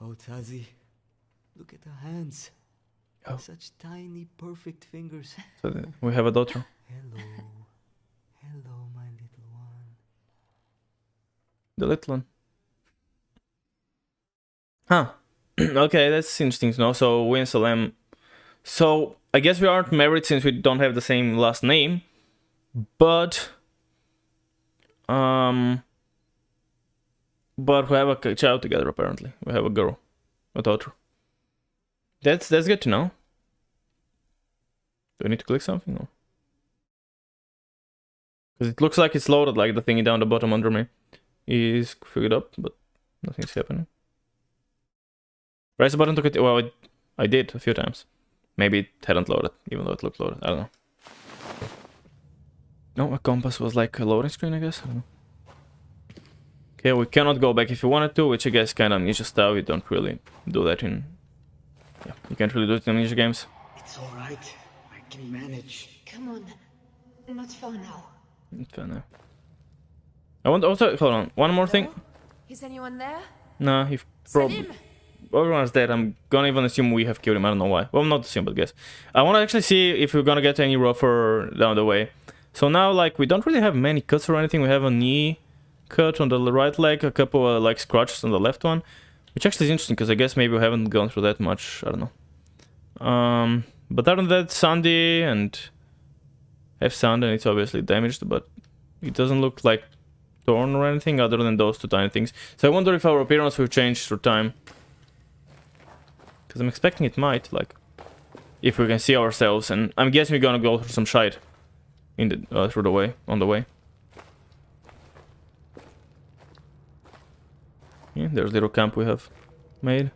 Oh, Tazi, look at the hands. Oh. Such tiny, perfect fingers. So we have a daughter. Hello. Hello, my little one. The little one. Huh. Okay, that's interesting to know. So we and Salem. So I guess we aren't married since we don't have the same last name. But we have a child together apparently. We have a girl. A daughter. That's good to know. Do I need to click something? Or? Because it looks like it's loaded, like the thingy down the bottom under me is figured up, but nothing's happening. Press the button to continue. Well, I did a few times. Maybe it hadn't loaded, even though it looked loaded. I don't know. No, a compass was like a loading screen, I guess. I don't know. Okay, we cannot go back if you wanted to, which I guess kind of Amnesia style. You don't really do that in... Yeah, you can't really do it in Amnesia games. It's alright. I can manage. Come on. Not for now. Not for now. I want also... Hold on. One more thing. Is anyone there? Nah, he probably... Everyone's dead. I'm gonna even assume we have killed him. I don't know why. Well, not assume, but guess. I want to actually see if we're gonna get any rougher down the way. So now, like, we don't really have many cuts or anything. We have a knee cut on the right leg, a couple of, like, scratches on the left one. Which actually is interesting, because I guess maybe we haven't gone through that much. I don't know. But other than that, Sandy and... have Sandy, and it's obviously damaged, but it doesn't look like torn or anything other than those two tiny things. So I wonder if our appearance will change through time. Because I'm expecting it might, like, if we can see ourselves, and I'm guessing we're gonna go through some shite in the through the way, on the way. Yeah, there's a little camp we have made.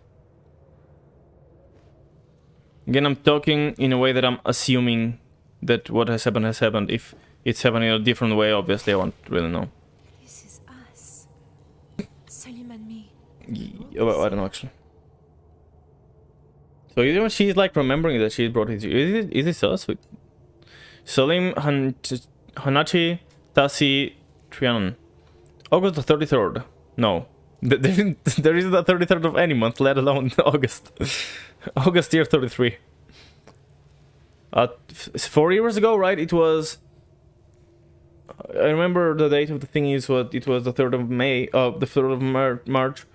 Again, I'm talking in a way that I'm assuming that what has happened has happened. If it's happening in a different way, obviously I won't really know. This is us. Salim and me. Yeah, well, I don't know actually. So even she's like remembering that she brought his... Is this us? Wait. Salim, Hanachi, Tasi, Trianon. August the 33rd. No. There isn't the 33rd of any month, let alone August. August year 33. 4 years ago, right? It was... I remember the date of the thing is what it was the 3rd of May, the 3rd of March.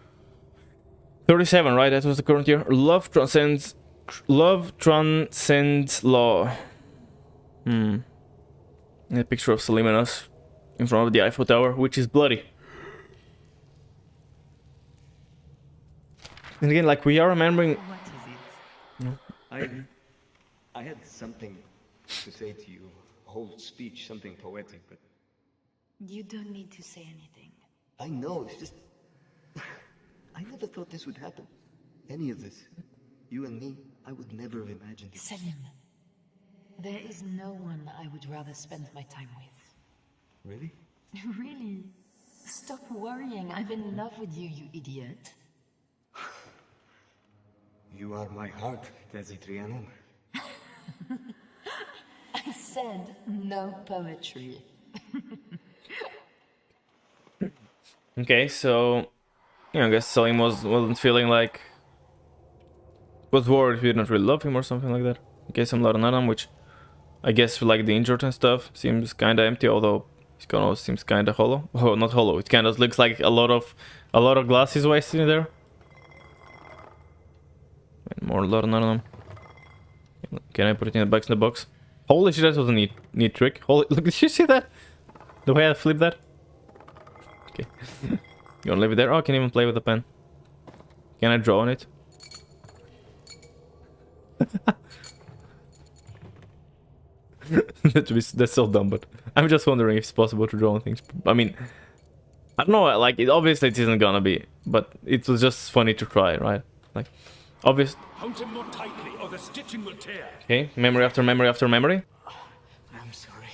37, right? That was the current year. Love transcends law. A picture of Salim and us in front of the Eiffel Tower, which is bloody. And again, like, we are remembering... What is it? No. I had something to say to you. A whole speech, something poetic, but... You don't need to say anything. I know, it's just... I never thought this would happen. Any of this. You and me, I would never have imagined it. Salim, there is no one I would rather spend my time with. Really? Really? Stop worrying. I'm in love with you, you idiot. You are my heart, Tasi Trianon. I said no poetry. Okay, so... Yeah, I guess Salim wasn't feeling like... Was worried we didn't really love him or something like that. In case I'm Larananam, which... I guess like the injured and stuff seems kinda empty, although his gun seems kinda hollow. Oh, not hollow, it kinda looks like a lot of glass is wasted in there. And more Larananam. Can I put it in the box? Holy shit, that was a neat trick. Holy, look, did you see that? The way I flipped that? Okay. You wanna leave it there? Oh, I can even play with the pen. Can I draw on it? That's so dumb, but I'm just wondering if it's possible to draw on things. I mean, I don't know, like, obviously it isn't gonna be, but it was just funny to try, right? Like, obvious. Hold him more tightly, or the stitching will tear. Okay, memory after memory after memory. I'm sorry.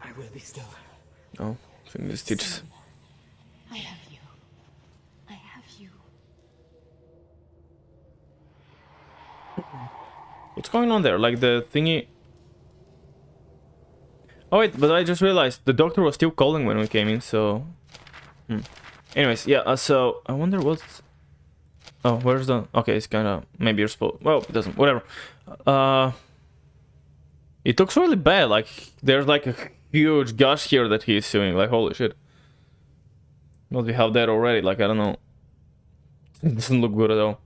I will be still. Oh, finger stitches. I have you. I have you. What's going on there? Like the thingy... Oh wait, but I just realized the doctor was still calling when we came in, so... Anyways, yeah, so I wonder what's... Oh, where's the... Okay, it's kinda... Maybe you're supposed... Well, it doesn't... Whatever. It looks really bad, like, there's like a huge gush here that he's doing, like, holy shit. Must we have that already, like, I don't know. It doesn't look good at all.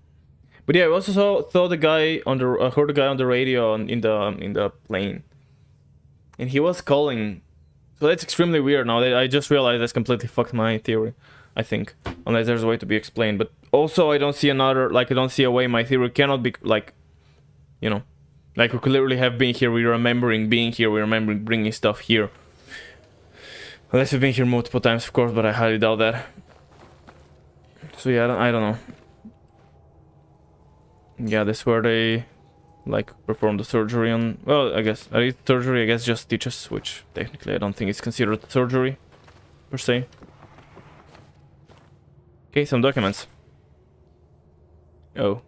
But yeah, I also saw the guy on the... I heard the guy on the radio in the plane. And he was calling... So that's extremely weird now. I just realized that's completely fucked my theory, I think. Unless there's a way to be explained. But also I don't see another... Like, I don't see a way my theory cannot be, like... You know... Like, we could literally have been here, we're remembering being here, we're remembering bringing stuff here. Unless we've been here multiple times, of course, but I highly doubt that. So yeah, I don't know. Yeah, that's where they, like, perform the surgery on... Well, I guess, surgery, I guess, just stitches, which technically I don't think it's considered surgery, per se. Okay, some documents. Oh.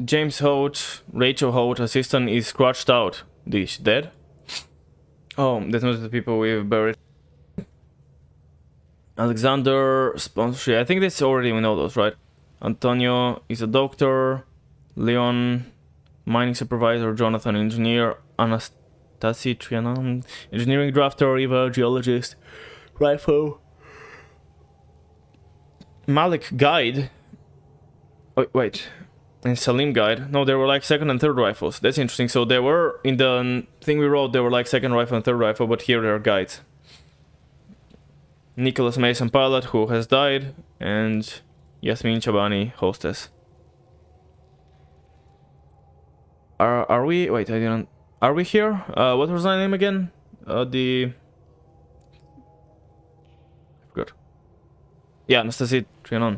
James Holt, Rachel Holt, assistant, is scratched out. Is she dead? Oh, that's not the people we've buried. Alexander, sponsorship. I think that's already, we know those, right? Antonio is a doctor. Leon, mining supervisor. Jonathan, engineer. Anastasi, Trianon, engineering drafter. Eva, geologist. Rifle. Malik, guide. Oh, wait. And Salim guide. No, there were like second and third rifles. That's interesting. So there were, in the thing we wrote, there were like second rifle and third rifle, but here there are guides. Nicholas Mason, pilot, who has died, and Yasmin Chabani, hostess. Are we... Wait, I didn't... Are we here? What was my name again? I forgot. Yeah, Anastasia Trianon.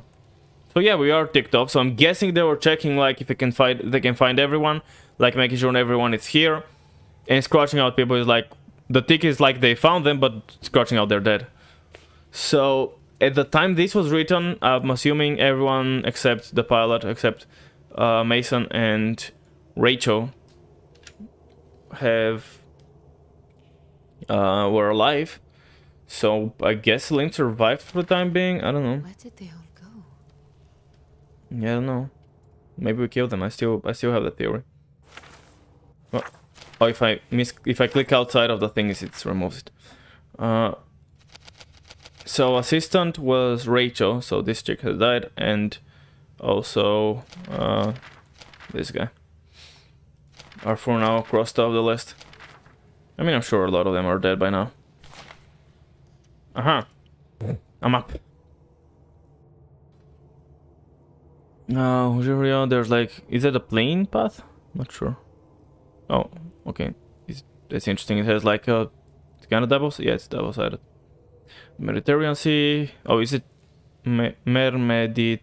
So yeah, we are ticked off. So I'm guessing they were checking, like, if they can find everyone, like making sure everyone is here, and scratching out people is like the tick is like they found them, but scratching out they're dead. So at the time this was written, I'm assuming everyone except the pilot, except Mason and Rachel, were alive. So I guess Lynn survived for the time being. I don't know. Where did they all go? Yeah, I don't know. Maybe we killed them. I still have that theory. Well, oh, if I click outside of the thing, it removes it. So assistant was Rachel. So this chick has died, and also this guy are for now crossed off the list. I mean, I'm sure a lot of them are dead by now. I'm up. No, there's like... Is that a plane path? Not sure. Oh, okay. That's interesting. It has like a... It's kind of double... Yeah, it's double-sided. Mediterranean Sea... Oh, is it... Mer Mediterranee?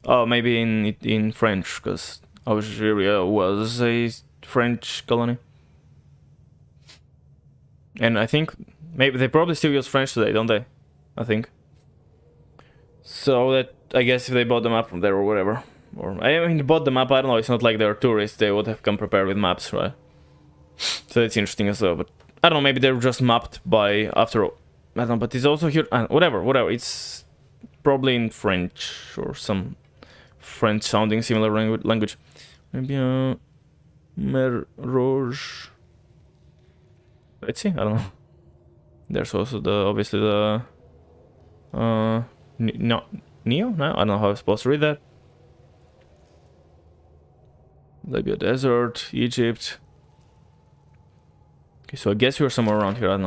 Oh, maybe in French, because Algeria was a French colony. And I think... Maybe they probably still use French today, don't they? I think. So that... I guess if they bought the map from there or whatever. Or I mean, they bought the map, I don't know, it's not like they're tourists, they would have come prepared with maps, right? So that's interesting as well, but I don't know, maybe they're just mapped by after all. I don't know, but it's also here, whatever, it's probably in French or some French sounding similar language. Maybe Mer Rouge. Let's see, I don't know. There's also obviously the Neo? No, I don't know how I'm supposed to read that. Libya Desert, Egypt. Okay, so I guess you're somewhere around here, I don't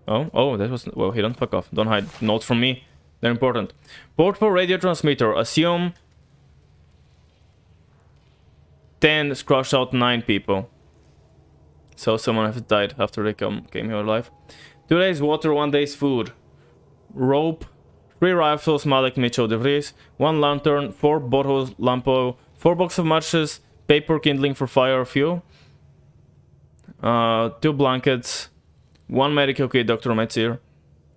know. Oh, that was well hidden. Fuck off. Don't hide notes from me. They're important. Portable radio transmitter. Assume 10 scratched out 9 people. So someone has died after they came here alive. 2 days water, 1 day's food. Rope. 3 rifles, Malik Mitchell DeVries, 1 lantern, 4 bottles, lamp oil, 4 boxes of matches, paper kindling for fire fuel, 2 blankets, 1 medical kit, Dr. Metzir,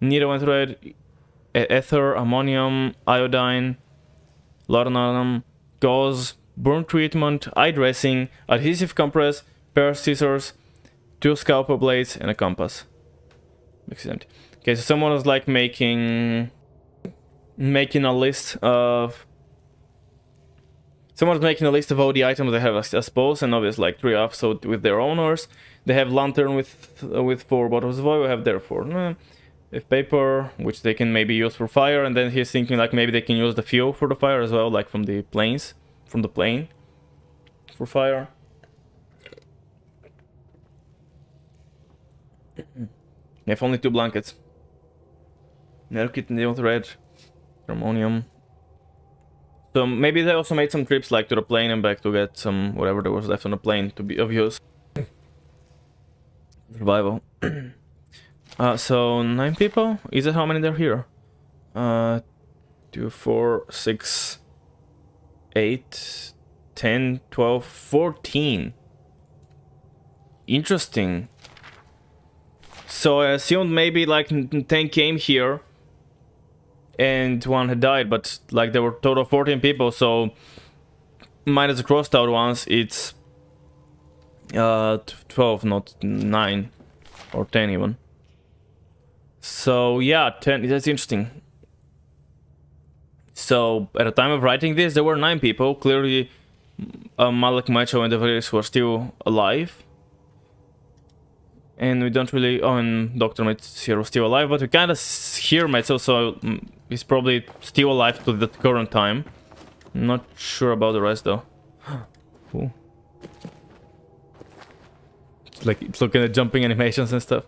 needle and thread, ether, ammonium, iodine, laudanum, gauze, burn treatment, eye dressing, adhesive compress, pair of scissors, 2 scalpel blades, and a compass. Makes it empty. Okay, so someone was like making a list of. Someone's making a list of all the items they have, I suppose, and obviously like 3 up. So with their owners, they have lantern with 4 bottles of oil. We have therefore if paper, which they can maybe use for fire, and then he's thinking like maybe they can use the fuel for the fire as well, like from the plane for fire. They have only 2 blankets. Nail kit and the red, harmonium. So maybe they also made some trips like to the plane and back to get some whatever there was left on the plane to be of use. Survival. So 9 people? Is that how many there here? 2, 4, 6, 8, 10, 12, 14. Interesting. So I assumed maybe like 10 came here and 1 had died, but like there were total 14 people, so minus the crossed out ones, it's 12, not 9 or 10 even. So yeah, 10, that's interesting. So at the time of writing this, there were 9 people. Clearly Malak, Macho and the Varys were still alive. And we don't really... Oh, and Dr. Metz here was still alive, but we kind of hear Metzel, so he's probably still alive to the current time. Not sure about the rest, though. Cool. It's looking at jumping animations and stuff.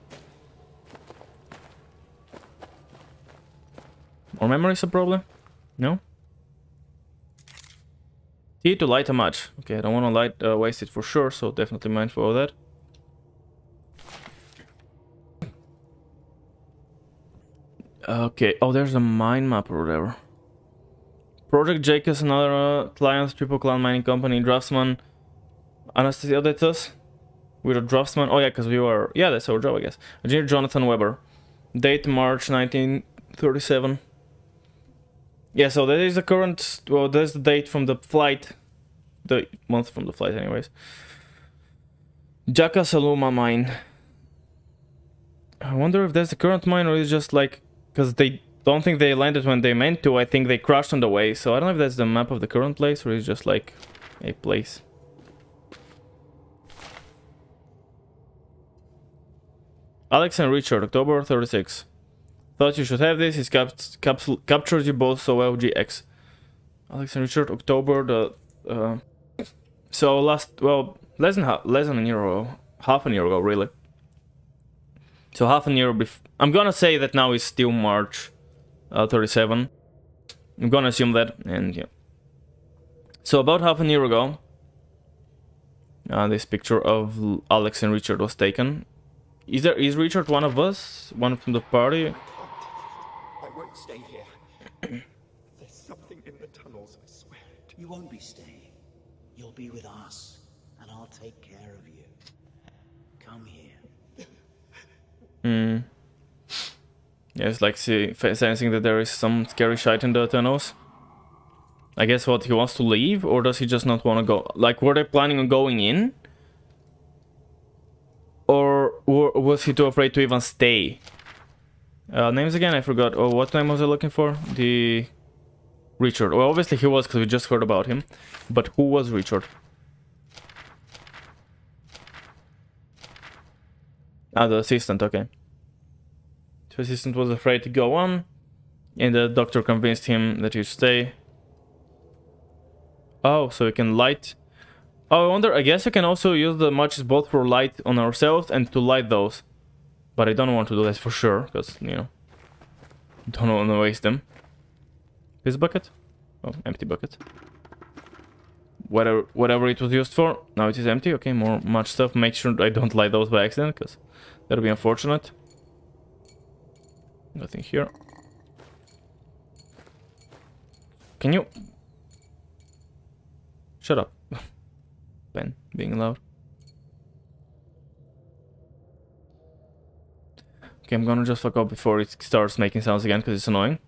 More memories, a problem? No? T to light a match. Okay, I don't want to waste it for sure, so definitely mindful of that. Okay, oh, there's a mine map or whatever. Project Jake is another client, Triple Clan Mining Company, Draftsman. Anastasia, that's us. We're a draftsman. Oh yeah, because we were... Yeah, that's our job, I guess. Engineer Jonathan Weber. Date March 1937. Yeah, so that is the current... Well, that's the date from the flight. The month from the flight, anyways. Jaka Saluma mine. I wonder if that's the current mine or is just like... Because they don't think they landed when they meant to. I think they crashed on the way. So I don't know if that's the map of the current place or it's just like a place. Alex and Richard, October 36. Thought you should have this. He's captured you both so well, GX. Alex and Richard, October the... so last... Well, less than a year ago. Half a year ago, really. So half a year before... I'm gonna say that now is still March 37. I'm gonna assume that, and yeah. So about half a year ago, this picture of Alex and Richard was taken. Is Richard one of us? One from the party? I won't stay here. There's something in the tunnels, I swear it. You won't be staying. You'll be with us, and I'll take care of you. Come here. Yeah, it's like sensing that there is some scary shit in the tunnels. I guess what, he wants to leave? Or does he just not want to go? Like, were they planning on going in? Or was he too afraid to even stay? Names again? I forgot. Oh, what name was I looking for? The... Richard. Well, obviously he was, because we just heard about him. But who was Richard? Ah, the assistant, okay. The assistant was afraid to go on, and the doctor convinced him that he should stay. Oh, so we can light... Oh, I wonder, I guess we can also use the matches both for light on ourselves and to light those. But I don't want to do that for sure, because, you know, don't want to waste them. This bucket? Oh, empty bucket. Whatever it was used for, now it is empty. Okay, more match stuff. Make sure I don't light those by accident, because that'll be unfortunate. Nothing here. Can you... Shut up. Pen being loud. Okay, I'm gonna just fuck up before it starts making sounds again, because it's annoying.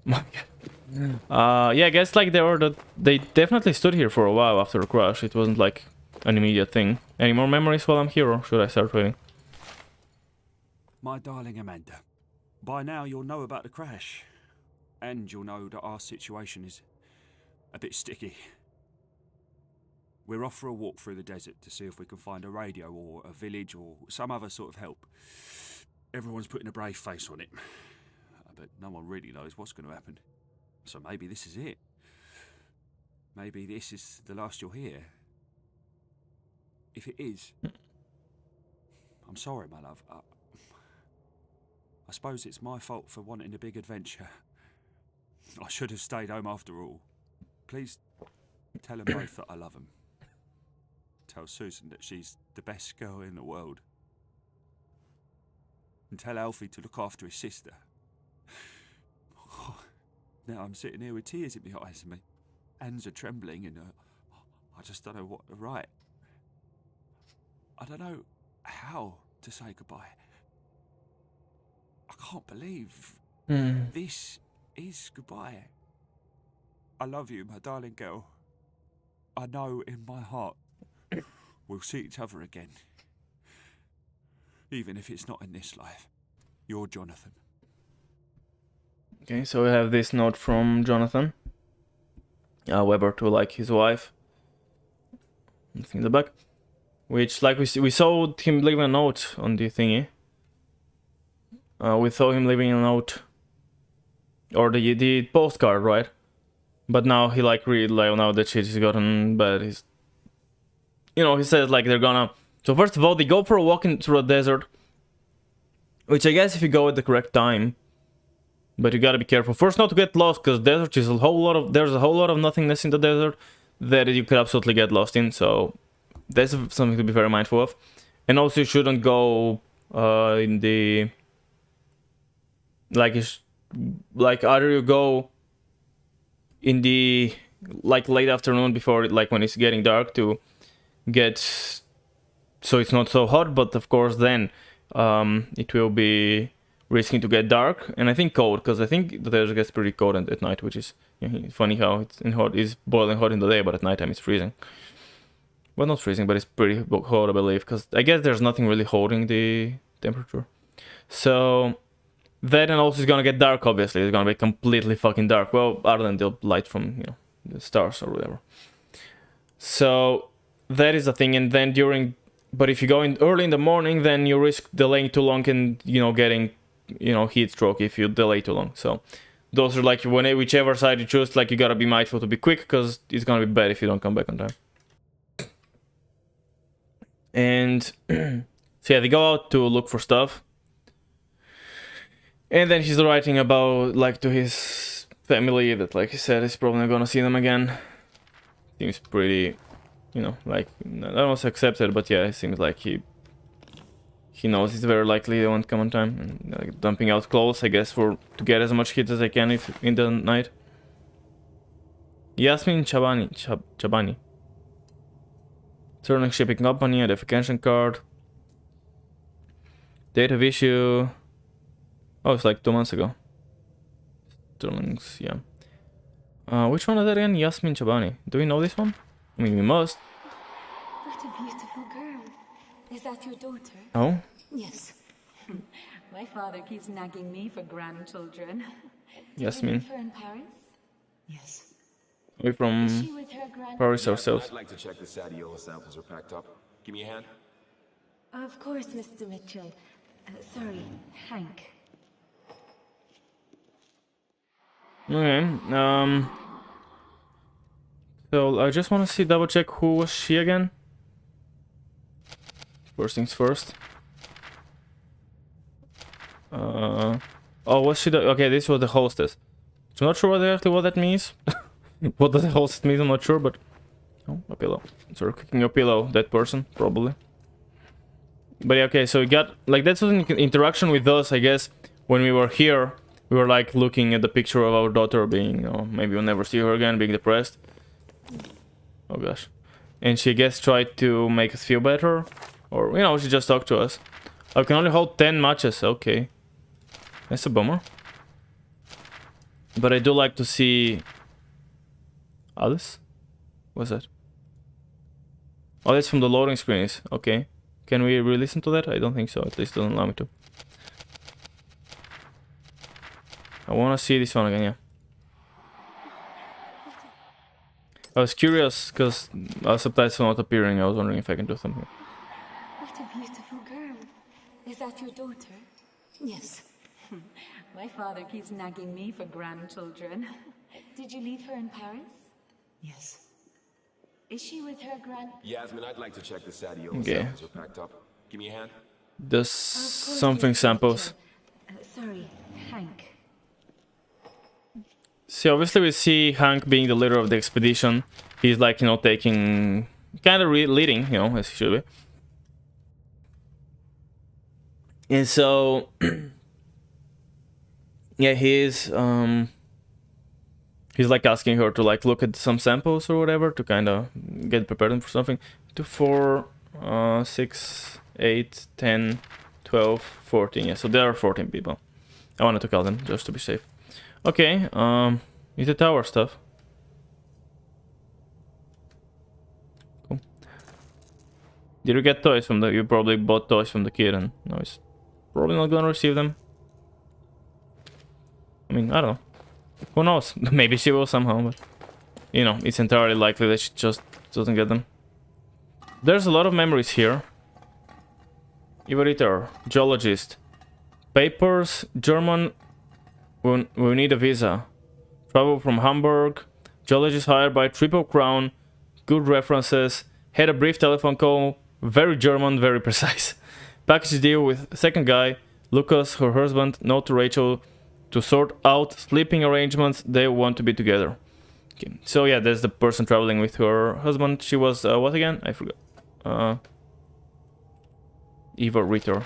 My God. Yeah, I guess like they definitely stood here for a while after the crash. It wasn't like an immediate thing. Any more memories while I'm here, or should I start waiting? My darling Amanda, by now you'll know about the crash. And you'll know that our situation is a bit sticky. We're off for a walk through the desert to see if we can find a radio or a village or some other sort of help. Everyone's putting a brave face on it, but no one really knows what's going to happen. So maybe this is it. Maybe this is the last you'll hear. If it is, I'm sorry, my love. I suppose it's my fault for wanting a big adventure. I should have stayed home after all. Please tell them both that I love them. Tell Susan that she's the best girl in the world. And tell Alfie to look after his sister. Now I'm sitting here with tears in my eyes and my hands are trembling and I just don't know what to write. I don't know how to say goodbye. I can't believe this is goodbye. I love you, my darling girl. I know in my heart we'll see each other again. Even if it's not in this life. You're Jonathan. Okay, so we have this note from Jonathan Weber to like his wife. Nothing in the back. Which, like we saw him leaving a note on the thingy. We saw him leaving a note, or the postcard, right? But now he like read like now that shit has gotten bad. He's, you know, he says like they're gonna. So first of all, they go for a walk through a desert, which I guess if you go at the correct time, but you gotta be careful. First, not to get lost, because desert is there's a whole lot of nothingness in the desert that you could absolutely get lost in. So that's something to be very mindful of. And also, you shouldn't go in the like either you go in the like late afternoon before like when it's getting dark to get so it's not so hot, but of course then it will be risking to get dark and I think cold, because I think the desert gets pretty cold at night, which is, you know, funny how it's boiling hot in the day, but at nighttime it's freezing. Well, not freezing, but it's pretty hot, I believe, because I guess there's nothing really holding the temperature. So that, and also it's gonna get dark, obviously. It's gonna be completely fucking dark. Well, other than the light from, you know, the stars or whatever. So that is the thing, and then but if you go in early in the morning, then you risk delaying too long and, you know, getting, you know, heat stroke if you delay too long. So those are like, whichever side you choose, like you gotta be mindful to be quick, because it's gonna be bad if you don't come back on time. And so yeah, they go out to look for stuff. And then he's writing about, like, to his family that, like he said, he's probably not gonna see them again. Seems pretty, you know, like, I don't know if accepted, but yeah, it seems like he knows it's very likely they won't come on time. And like, dumping out clothes, I guess, to get as much heat as I can in the night. Yasmin Chabani. Turning shipping company, identification card. Date of issue. Oh, it's like 2 months ago. Sterling's, yeah. Which one is that again? Yasmin Chabani. Do we know this one? I mean, we must. What a beautiful girl. Is that your daughter? Oh? Yes. My father keeps nagging me for grandchildren. Yasmin. Did you leave her in Paris? Yes. We're from Paris ourselves. I'd like to check the Sadiola samples are packed up. Give me a hand. Of course, Mr. Mitchell. Sorry, Hank. Okay, so I just want to double check who was she again. First things first. Oh, was she okay, this was the hostess. I'm not sure exactly what that means. What does the hostess mean, I'm not sure, but... Oh, a pillow. Sort of kicking a pillow, that person, probably. But yeah, okay, so we got... Like, that's an interaction with us, I guess, when we were here. We were like looking at the picture of our daughter being, you know, maybe we'll never see her again, being depressed. Oh gosh. And she, I guess, tried to make us feel better. Or, you know, she just talked to us. I can only hold 10 matches, okay. That's a bummer. But I do like to see... Alice? What's that? Oh, that's from the loading screens. Okay. Can we re-listen to that? I don't think so. At least it doesn't allow me to. I want to see this one again, yeah. I was curious because our subtitles are not appearing. I was wondering if I can do something. What a beautiful girl. Is that your daughter? Yes. My father keeps nagging me for grandchildren. Did you leave her in Paris? Yes. Is she with her Yasmin, I'd like to check the Sadio Okay. samples are packed up. Give me a hand. There's something samples. Sorry, Hank. See, obviously we see Hank being the leader of the expedition. He's like, you know, taking... kind of leading, you know, as he should be. And so... yeah, he's like asking her to like look at some samples or whatever to kind of get prepared for something. 2, 4, 6, 8, 10, 12, 14. Yeah, so there are 14 people. I wanted to count them just to be safe. Okay, it's the tower stuff. Cool. Did you get toys from the... You probably bought toys from the kid and now he's probably not gonna receive them. I mean, I don't know. Who knows? Maybe she will somehow, but... You know, it's entirely likely that she just doesn't get them. There's a lot of memories here. Evaluator, geologist. Papers, German... We need a visa. Travel from Hamburg. Geologist hired by Triple Crown. Good references. Had a brief telephone call. Very German, very precise. Package deal with second guy. Lucas, her husband. Note to Rachel. To sort out sleeping arrangements. They want to be together. Okay. So yeah, that's the person traveling with her husband. She was, what again? I forgot. Eva Ritter.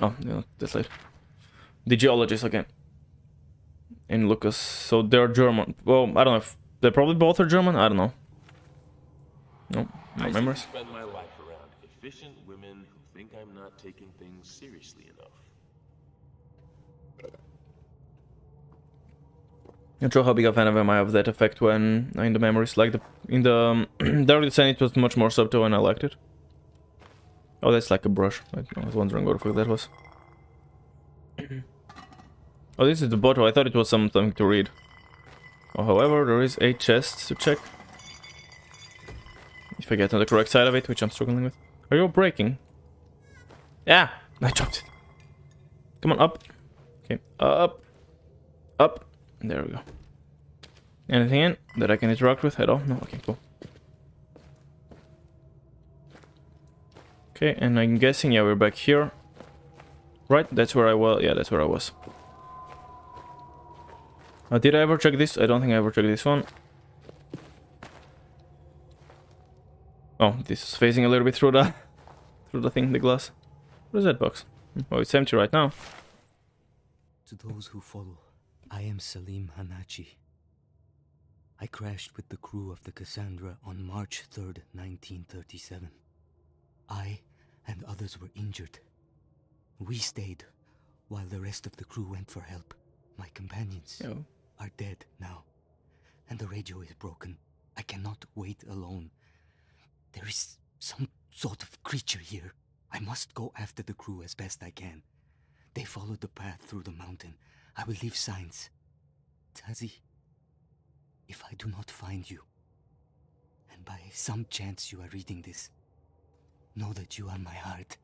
Oh, no, that's late. The geologist again. And Lucas. So they're German. Well, I don't know if they probably both are German. I don't know. No, no memories. I spend my life around efficient women who think I'm not taking things seriously enough. Not sure how big a fan am I of that effect when in the memories. Like in the Dark Descent, it was much more subtle and I liked it. Oh, that's like a brush. I was wondering what the fuck that was. Oh, this is the bottle. I thought it was something to read. Oh, however, there is a chest to check. If I get on the correct side of it, which I'm struggling with. Are you breaking? Yeah, I dropped it. Come on, up. Okay, up. Up. There we go. Anything in that I can interact with at all? No? Okay, cool. Okay, and I'm guessing, yeah, we're back here. Right, that's where I was. Yeah, that's where I was. Did I ever check this? I don't think I ever checked this one. Oh, this is facing a little bit through the thing, the glass. What is that box? Oh, it's empty right now. To those who follow, I am Salim Hanachi. I crashed with the crew of the Cassandra on March 3rd, 1937. I and others were injured. We stayed while the rest of the crew went for help. My companions are dead now, and the radio is broken. I cannot wait alone. There is some sort of creature here. I must go after the crew as best I can. They followed the path through the mountain. I will leave signs. Tazi, if I do not find you, and by some chance you are reading this, know that you are my heart.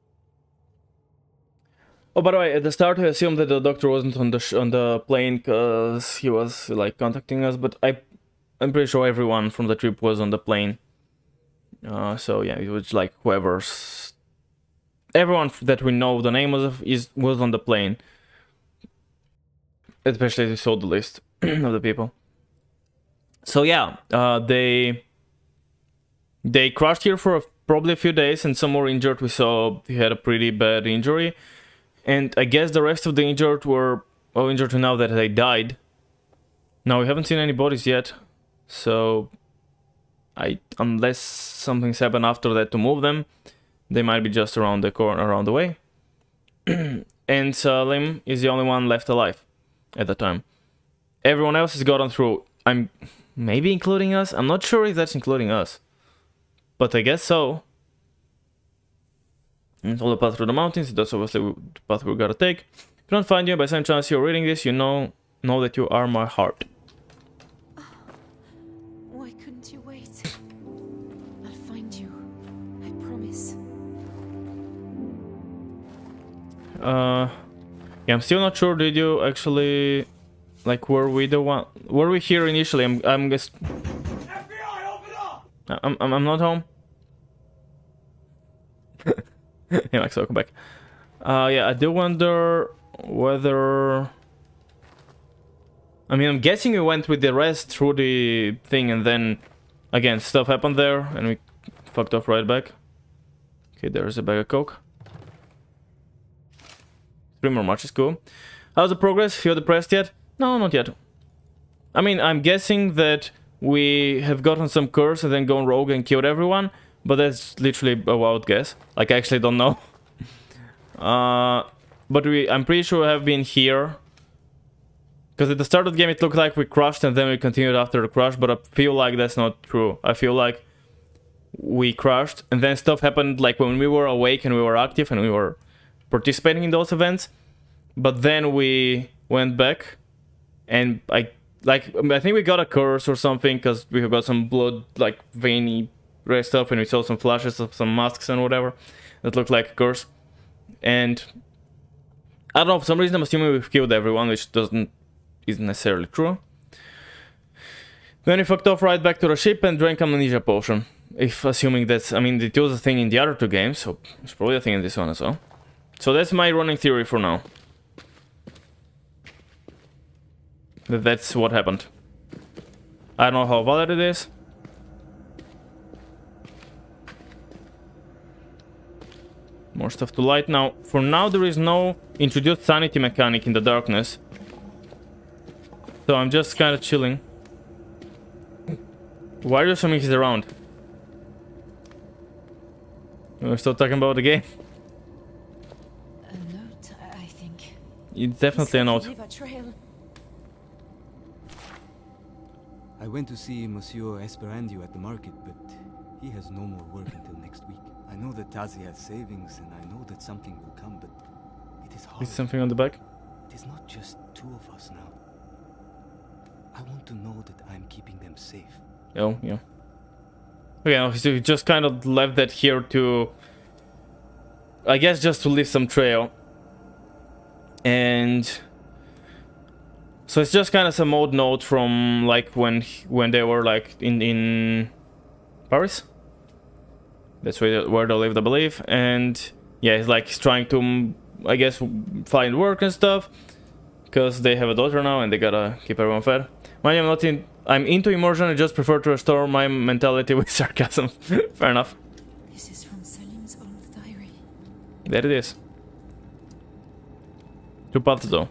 Oh, by the way, at the start I assumed that the doctor wasn't on the plane because he was like contacting us, but I'm pretty sure everyone from the trip was on the plane. So yeah, it was like everyone that we know the name of was on the plane. Especially as we saw the list of the people. So yeah, they crashed here for probably a few days, and some were injured. We saw he had a pretty bad injury, and I guess the rest of the injured were injured now that they died. Now we haven't seen any bodies yet, so unless something's happened after that to move them, they might be just around the corner, around the way. and Salim is the only one left alive at the time. Everyone else has gotten through. I'm maybe including us. I'm not sure if that's including us, but I guess so. It's all the path through the mountains. That's obviously the path we gotta take. If I don't find you by some chance you're reading this, you know that you are my heart. Why couldn't you wait? I'll find you. I promise. Yeah, I'm still not sure. Did you actually, like, were we the one? Were we here initially? I'm guess. FBI, open up! I'm not home. Yeah, Max, welcome back. Yeah, I do wonder whether. I mean, I'm guessing we went with the rest through the thing, and then again stuff happened there, and we fucked off right back. Okay, there's a bag of coke. 3 more marches, cool. How's the progress? Feel depressed yet? No, not yet. I mean, I'm guessing that we have gotten some curse and then gone rogue and killed everyone, but that's literally a wild guess. Like, I actually don't know. But I'm pretty sure we have been here. Because at the start of the game it looked like we crushed and then we continued after the crush, but I feel like that's not true. I feel like we crushed and then stuff happened like when we were awake and we were active and we were participating in those events. But then we went back and I think we got a curse or something because we have got some blood, like veiny red stuff, and we saw some flashes of some masks and whatever that looked like a curse. And I don't know, for some reason I'm assuming we've killed everyone, which isn't necessarily true. Then we fucked off right back to the ship and drank Amnesia potion. If assuming that's, I mean, it was a thing in the other 2 games, so it's probably a thing in this one as well. So that's my running theory for now. That's what happened. I don't know how valid it is. More stuff to light now. For now, there is no introduced sanity mechanic in the darkness. So I'm just kind of chilling. Why are you assuming he's around? We're still talking about the game. A note, I think. It's definitely a note. Leave a trail. I went to see Monsieur Esperandio at the market, but he has no more work until next week. I know that Tazi has savings, and I know that something will come, but it is hard. Is something on the back? It is not just 2 of us now. I want to know that I'm keeping them safe. Oh, yeah. Okay, no, so he just kind of left that here to, I guess, just to leave some trail. And so it's just kind of some old note from like when they were like in Paris. That's where they lived, I believe. And yeah, he's trying to, I guess, find work and stuff, because they have a daughter now and they gotta keep everyone fed. I'm into immersion. I just prefer to restore my mentality with sarcasm. Fair enough. This is from Salim's old diary. There it is. 2 paths though.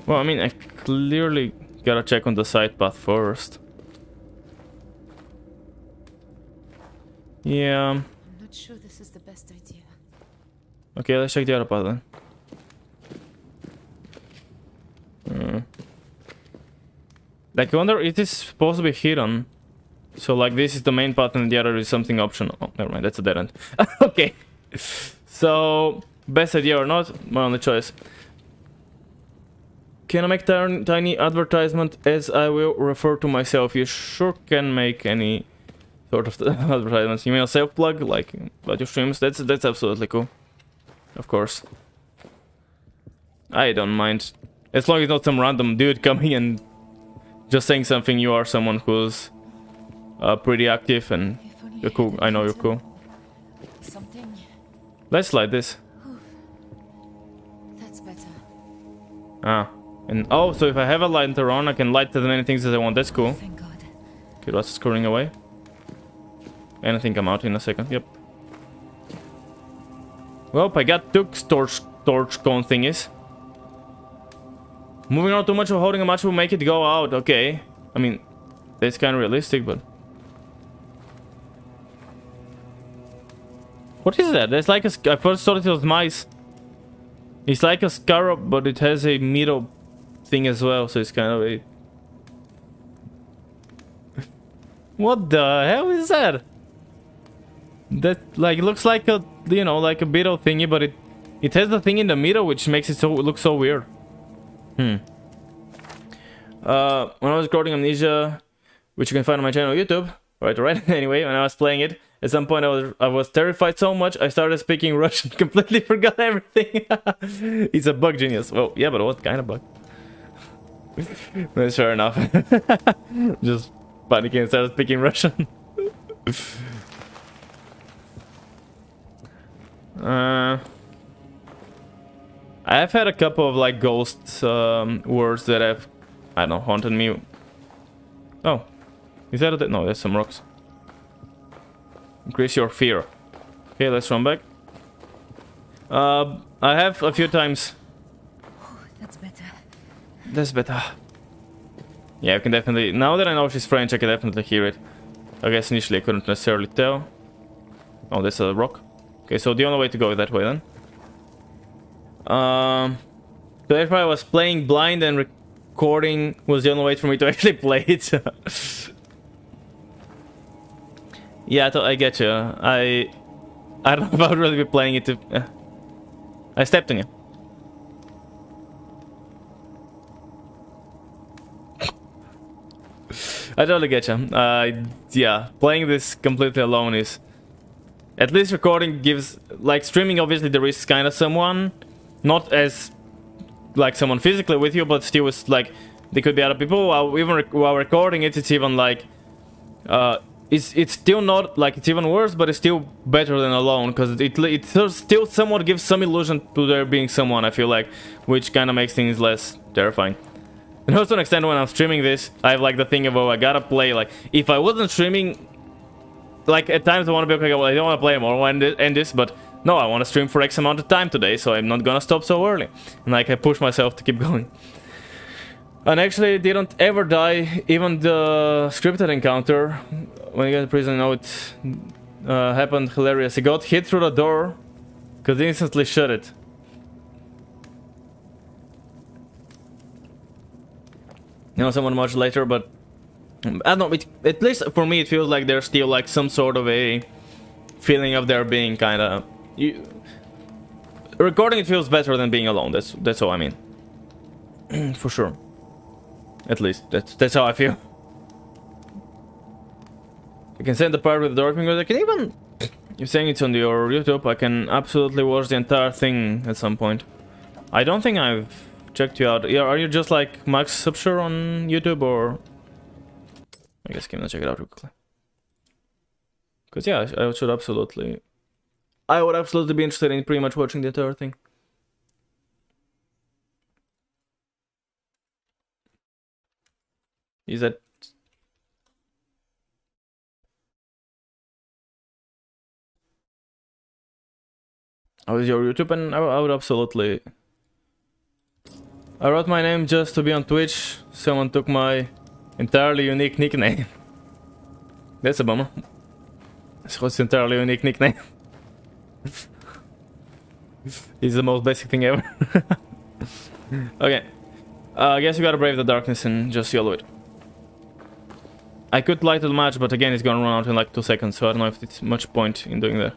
Well, I mean, I clearly gotta check on the side path first. Yeah. I'm not sure this is the best idea. Okay, let's check the other path then. Like, I wonder if this is supposed to be hidden. So, like, this is the main path and the other is something optional. Oh, never mind, that's a dead end. Okay. So, best idea or not, my only choice. Can I make tiny advertisement as I will refer to myself? You sure can make any sort of advertisements. You mean a self-plug, like about your streams? That's absolutely cool. Of course. I don't mind. As long as not some random dude coming and just saying something. You are someone who's pretty active and you're cool. I know you're cool. Something. Let's light this. That's better. Ah. And oh, so if I have a lighter on, I can light as many things as I want. That's cool. Thank God. Okay, that's screwing away. And I think I'm out in a second. Yep. Well, I got 2 torch cone thingies. Moving on too much of holding a match will make it go out. Okay. I mean, that's kind of realistic, but... What is that? There's like a... I first thought it was mice. It's like a scarab, but it has a middle thing as well, so it's kind of a... What the hell is that? That like looks like a, you know, like a beetle thingy, but it has the thing in the middle, which makes it so look so weird. When I was recording Amnesia, which you can find on my channel on YouTube, right. Anyway, when I was playing it, at some point I was terrified so much I started speaking Russian, completely forgot everything. He's a bug genius. Well, yeah, but what kind of bug? That's fair enough. Just panicking and started speaking Russian. I've had a couple of like ghost words that have, I don't know, haunted me. Oh, is that a... No, that's some rocks. Increase your fear. Okay, let's run back. I have a few times. Oh, that's better. That's better. Yeah, I can definitely... Now that I know she's French, I can definitely hear it. I guess initially I couldn't necessarily tell. Oh, that's a rock. Okay, so the only way to go is that way then. So if I was playing blind and recording was the only way for me to actually play it. Yeah, I get you. I don't know if I would really be playing it to... I stepped on you. I totally get you. Yeah, playing this completely alone is... At least recording gives... Like, streaming, obviously, there is kind of someone. Not as... Like, someone physically with you, but still it's like... There could be other people. While recording it, it's even like... It's still not... Like, it's even worse, but it's still better than alone. Because it still somewhat gives some illusion to there being someone, I feel like. Which kind of makes things less terrifying. And also to an extent, when I'm streaming this, I have like the thing of, oh, I gotta play. Like, if I wasn't streaming, like at times I want to be okay, well, I don't want to play anymore, I want to end this, but no, I want to stream for X amount of time today, so I'm not gonna stop so early. And like, I push myself to keep going. And actually, it didn't ever die, even the scripted encounter, when you get to prison, no, it happened hilarious. He got hit through the door, because he instantly shut it. You know, someone much later, but I don't know, at least for me it feels like there's still like some sort of a feeling of there being kind of... Recording it feels better than being alone, that's all I mean. For sure. At least, that's how I feel. I can send the part with the door fingers, I can even... You're saying it's on your YouTube, I can absolutely watch the entire thing at some point. I don't think I've checked you out. Are you just like Max Subsure on YouTube, or... I guess I'm gonna check it out real quickly. Because yeah, I should absolutely... I would absolutely be interested in pretty much watching the entire thing. Is that... How is your YouTube? And I would absolutely... I wrote my name just to be on Twitch. Someone took my entirely unique nickname. That's a bummer. It's an entirely unique nickname. It's the most basic thing ever. Okay. I guess you gotta brave the darkness and just yellow it. I could light the match, but again it's gonna run out in like 2 seconds, so I don't know if it's much point in doing that.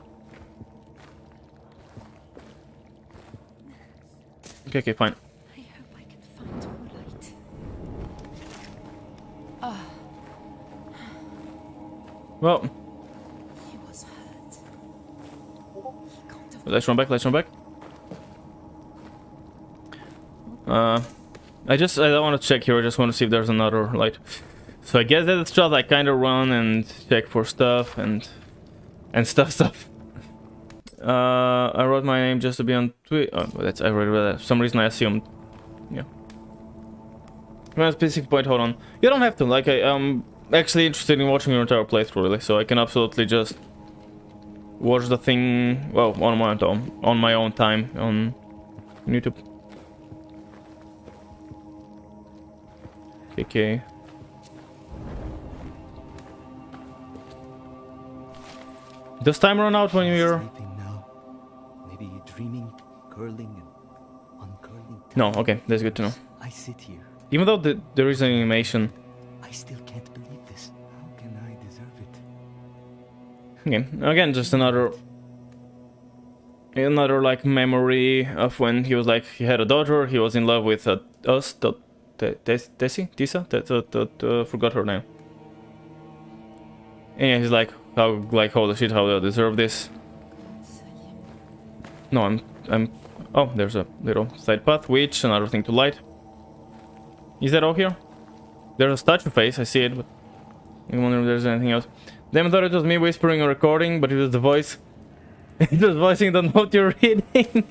Okay, fine. Well, he was hurt. let's run back. I don't want to check here. I just want to see if there's another light. So I guess that's just I kind of run and check for stuff and stuff. I wrote my name just to be on Twitter. Oh, that's I read that. For some reason I assumed. Yeah. One specific point. Hold on. You don't have to. Like I'm actually interested in watching your entire playthrough, really. So I can absolutely just watch the thing. Well, on my own time on YouTube. Okay. Does time run out when you're No, okay, that's good to know. I sit here. Even though there is an animation. I still can't believe this. How can I deserve it? Okay, again, just another like memory of when he was like, he had a daughter, he was in love with us, Tessa? Forgot her name. And yeah, he's like, holy shit, how do I deserve this? No, I'm, oh, there's a little side path, which, another thing to light. Is that all here? There's a statue face, I see it, but I wonder if there's anything else. Damn, I thought it was me whispering or recording, but it was the voice. It was voicing the note you're reading.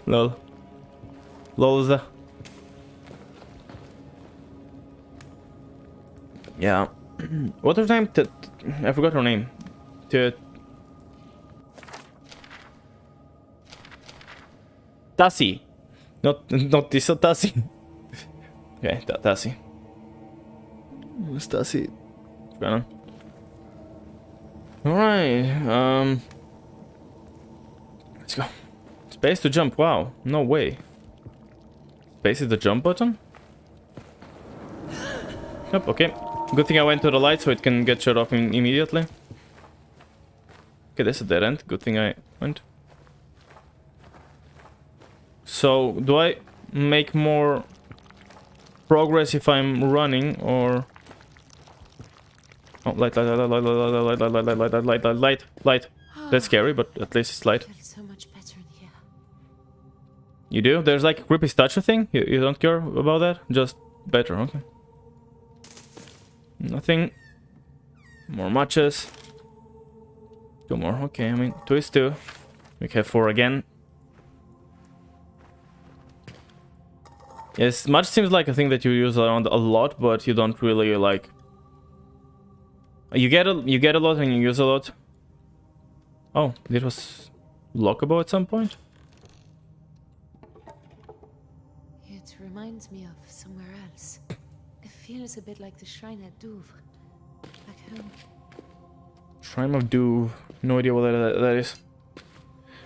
Lol. Lolza. Yeah. What's her name? I forgot her name. Tassie. Not Tissa, Tassie. Okay, Tassie. Who's Tassie? What's going on? Alright, let's go. Space to jump, wow. No way. Space is the jump button? Yep, okay. Good thing I went to the light so it can get shut off immediately. Okay, that's a dead end. Good thing I went. So, do I make more progress if I'm running, or... Oh, light. That's scary, but at least it's light. So much better in here. You do? There's like a creepy statue thing? You don't care about that? Just better, okay. Nothing. More matches. 2 more, okay, I mean, 2 is 2. We have 4 again. Yes, match seems like a thing that you use around a lot, but you don't really like... You get a lot and you use a lot. Oh, it was lockable at some point? It reminds me of somewhere else. It feels a bit like the shrine at Douvre. Back home. Shrine of Douvre. No idea what that is.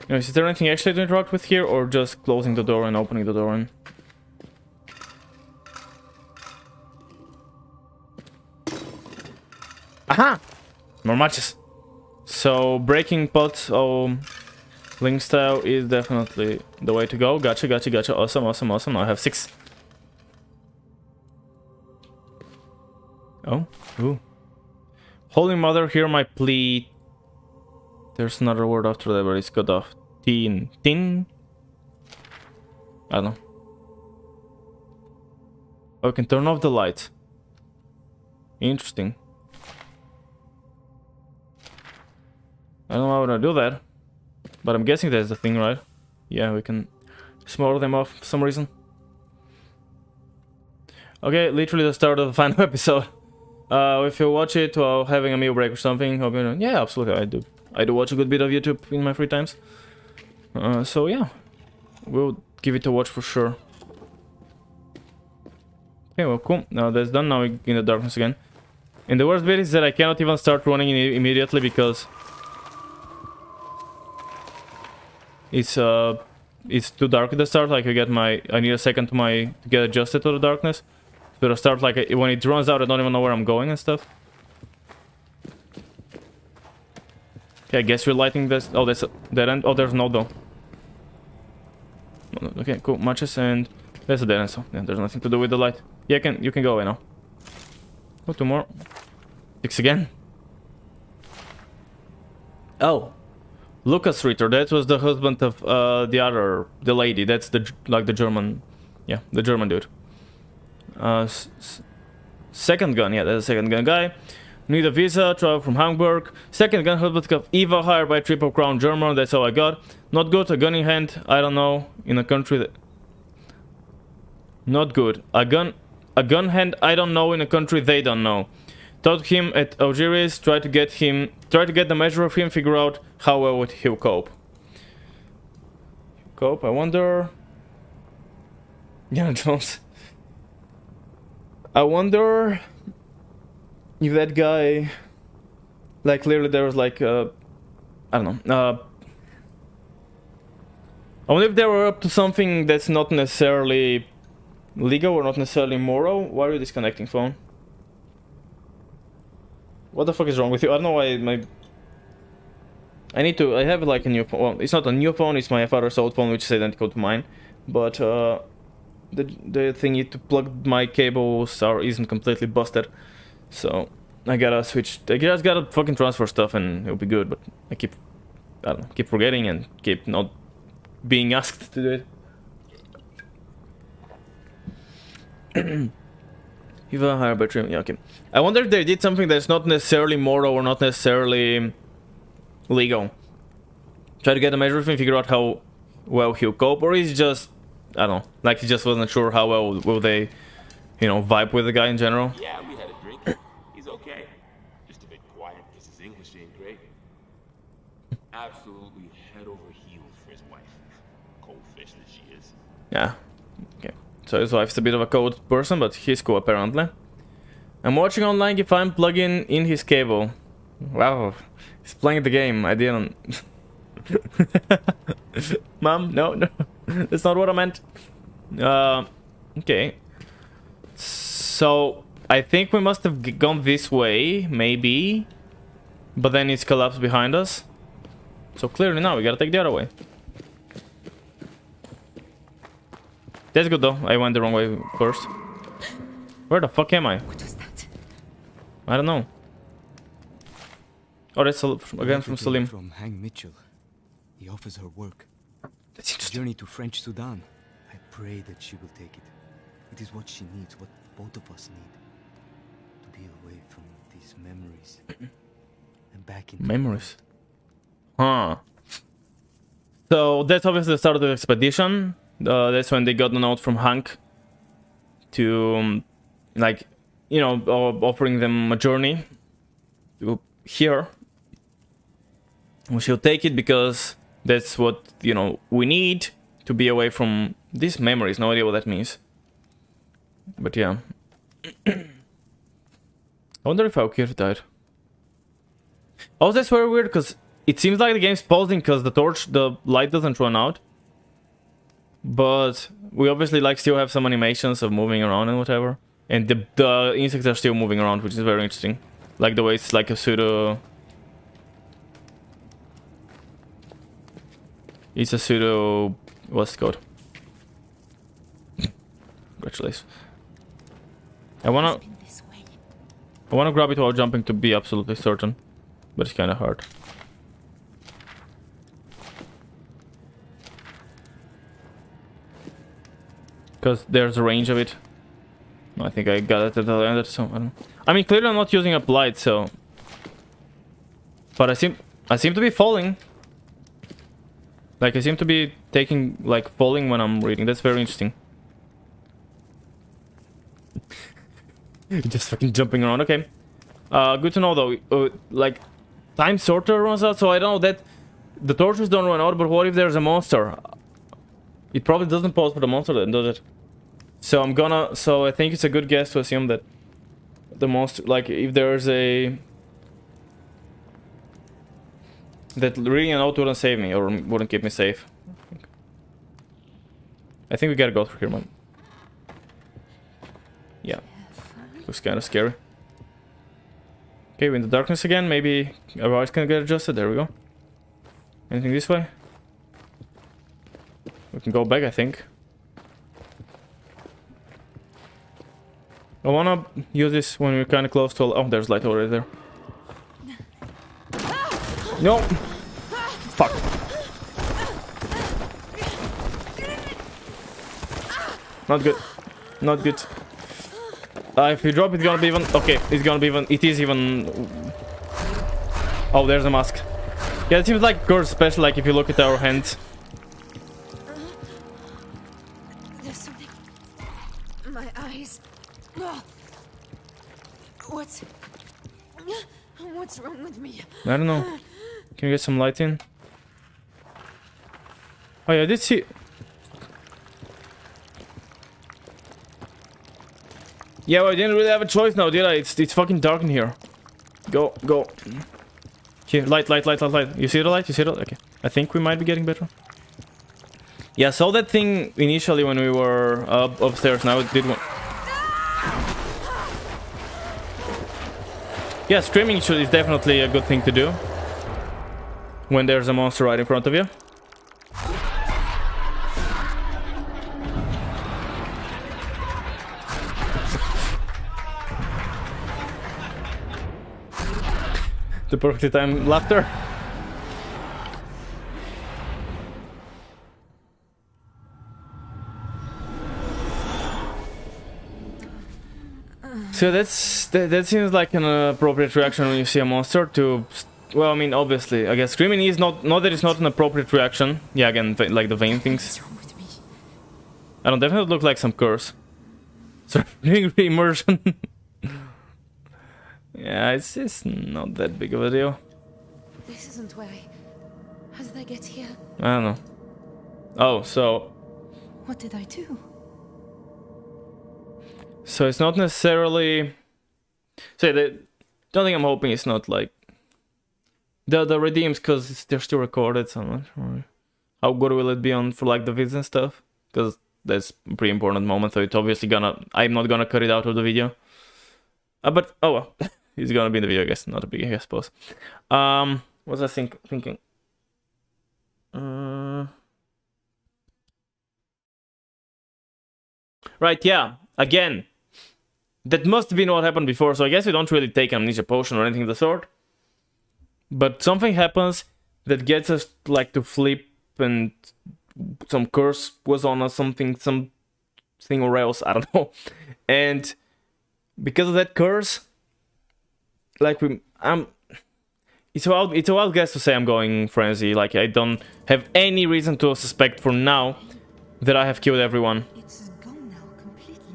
Anyways, is there anything actually to interact with here, or just closing the door and opening the door and... Aha! More matches. So, breaking pots, link style is definitely the way to go. Gotcha. Awesome. Now I have 6. Oh, ooh. Holy Mother, hear my plea. There's another word after that, but it's cut off. Tin. I don't know. Oh, I can turn off the lights. Interesting. I don't know how to do that, but I'm guessing that's the thing, right? Yeah, we can smother them off for some reason. Okay, literally the start of the final episode. If you watch it while having a meal break or something, yeah, absolutely, I do. I do watch a good bit of YouTube in my free times. So yeah, we'll give it a watch for sure. Okay, well, cool. Now that's done. Now we're in the darkness again. And the worst bit is that I cannot even start running immediately because it's too dark at the start. Like I need a second to get adjusted to the darkness. So to start, like when it runs out, I don't even know where I'm going and stuff. Okay, I guess we're lighting this. Oh, that's a dead end. Oh, there's no though. Okay, cool. Matches and there's a dead end. So yeah, there's nothing to do with the light. Yeah, you can go away now. Oh, 2 more. 6 again. Oh. Lucas Ritter, that was the husband of the lady. That's the German, yeah, the German dude. Second gun, yeah, that's a second gun guy. Need a visa, travel from Hamburg. Second gun husband of Eva, hired by Triple Crown German. That's all I got. Not good. A gun in hand. I don't know. In a country that. Not good. A gun hand. I don't know. In a country they don't know. Taught him at Algiers. Try to get the measure of him. Figure out how well would he'll cope. I wonder. Yeah, Jones. I wonder if that guy, like, clearly there was like I don't know, I wonder if they were up to something that's not necessarily legal or not necessarily moral. Why are you disconnecting, phone? What the fuck is wrong with you? I don't know why my... I have like a new phone. Well, it's not a new phone, it's my father's old phone, which is identical to mine. But the thingy to plug my cables isn't completely busted. So I gotta switch. I just gotta fucking transfer stuff and it'll be good. But I keep forgetting and keep not being asked to do it. You've a higher battery. Yeah, okay. I wonder if they did something that's not necessarily moral or not necessarily legal. Try to get a measure of him, figure out how well he'll cope, or he's just, I don't know, like he just wasn't sure how well will they, you know, vibe with the guy in general. Yeah, we had a drink. He's okay. Just a bit quiet because his English ain't great. Absolutely head over heels for his wife. Cold fish that she is. Yeah. Okay. So his wife's a bit of a cold person, but he's cool apparently. I'm watching online if I'm plugging in his cable. Wow. He's playing the game. I didn't. Mom, no. That's not what I meant. Okay. So, I think we must have gone this way, maybe. But then it's collapsed behind us. So clearly now we gotta take the other way. That's good though. I went the wrong way first. Where the fuck am I? What was that? I don't know. Oh, that's again from Salim. From Hang Mitchell. He offers her work. That's a journey to French Sudan. I pray that she will take it. It is what she needs, what both of us need. To be away from these memories. And back in memories. Huh. So that's obviously the start of the expedition. That's when they got the note from Hank to, like, you know, offering them a journey to here. We should take it because that's what, you know, we need to be away from these memories. No idea what that means. But yeah. I wonder if Aukir died. Oh, that's very weird because it seems like the game's pausing because the light doesn't run out. But we obviously like still have some animations of moving around and whatever. And the insects are still moving around, which is very interesting. Like the way it's like a pseudo... It's a pseudo... What's it called? Congratulations. I wanna grab it while jumping to be absolutely certain. But it's kinda hard. Because there's a range of it. I think I got it at the end, so I don't know. I mean, clearly I'm not using up light, so... But I seem to be falling. Like, I seem to be taking, like, falling when I'm reading. That's very interesting. Just fucking jumping around, okay. Good to know, though. Like, time sorter runs out, so I don't know that... The torches don't run out, but what if there's a monster? It probably doesn't pause for the monster then, does it? So I'm gonna... So I think it's a good guess to assume that the monster... Like, if there's a... That reading a note wouldn't save me, or wouldn't keep me safe. I think we gotta go through here, man. Yeah. Looks kinda scary. Okay, we're in the darkness again. Maybe our eyes can get adjusted. There we go. Anything this way? We can go back, I think. I wanna use this when we're kinda close to... Oh, there's light already there. No! Fuck. Not good. Not good. If we drop, it's gonna be even... Okay, it's gonna be even... It is even... Oh, there's a mask. Yeah, it seems like girls, especially like if you look at our hands. There's something... My eyes... Oh. What's wrong with me? I don't know. Can you get some light in? Oh yeah, I did see... Yeah, well, I didn't really have a choice now, did I? It's fucking dark in here. Go. Here, light. You see the light? You see the light? Okay. I think we might be getting better. Yeah, saw that thing initially when we were upstairs. Now it did one. Yeah, streaming is definitely a good thing to do when there's a monster right in front of you. The perfectly timed laughter. So that seems like an appropriate reaction when you see a monster to... Well, I mean, obviously, I guess screaming is not that it's not an appropriate reaction. Yeah, again, like the vein things. I don't definitely look like some curse. Sorry, doing re-immersion. Yeah, it's not that big of a deal. This isn't where How did I get here? I don't know. Oh, so... What did I do? So it's not necessarily... So the only thing I'm hoping is not like... The redeems, because they're still recorded, so I'm not sure how good will it be on for like the vids and stuff. Because that's a pretty important moment, so it's obviously gonna... I'm not gonna cut it out of the video. But, oh well. It's gonna be in the video, I guess. Not a big, I suppose. What was I thinking? Right, yeah. Again. That must have been what happened before, so I guess we don't really take amnesia potion or anything of the sort. But something happens that gets us like to flip, and some curse was on us, something or else, I don't know. And because of that curse, like it's a wild guess to say I'm going frenzy. Like I don't have any reason to suspect for now that I have killed everyone. It's gone now completely.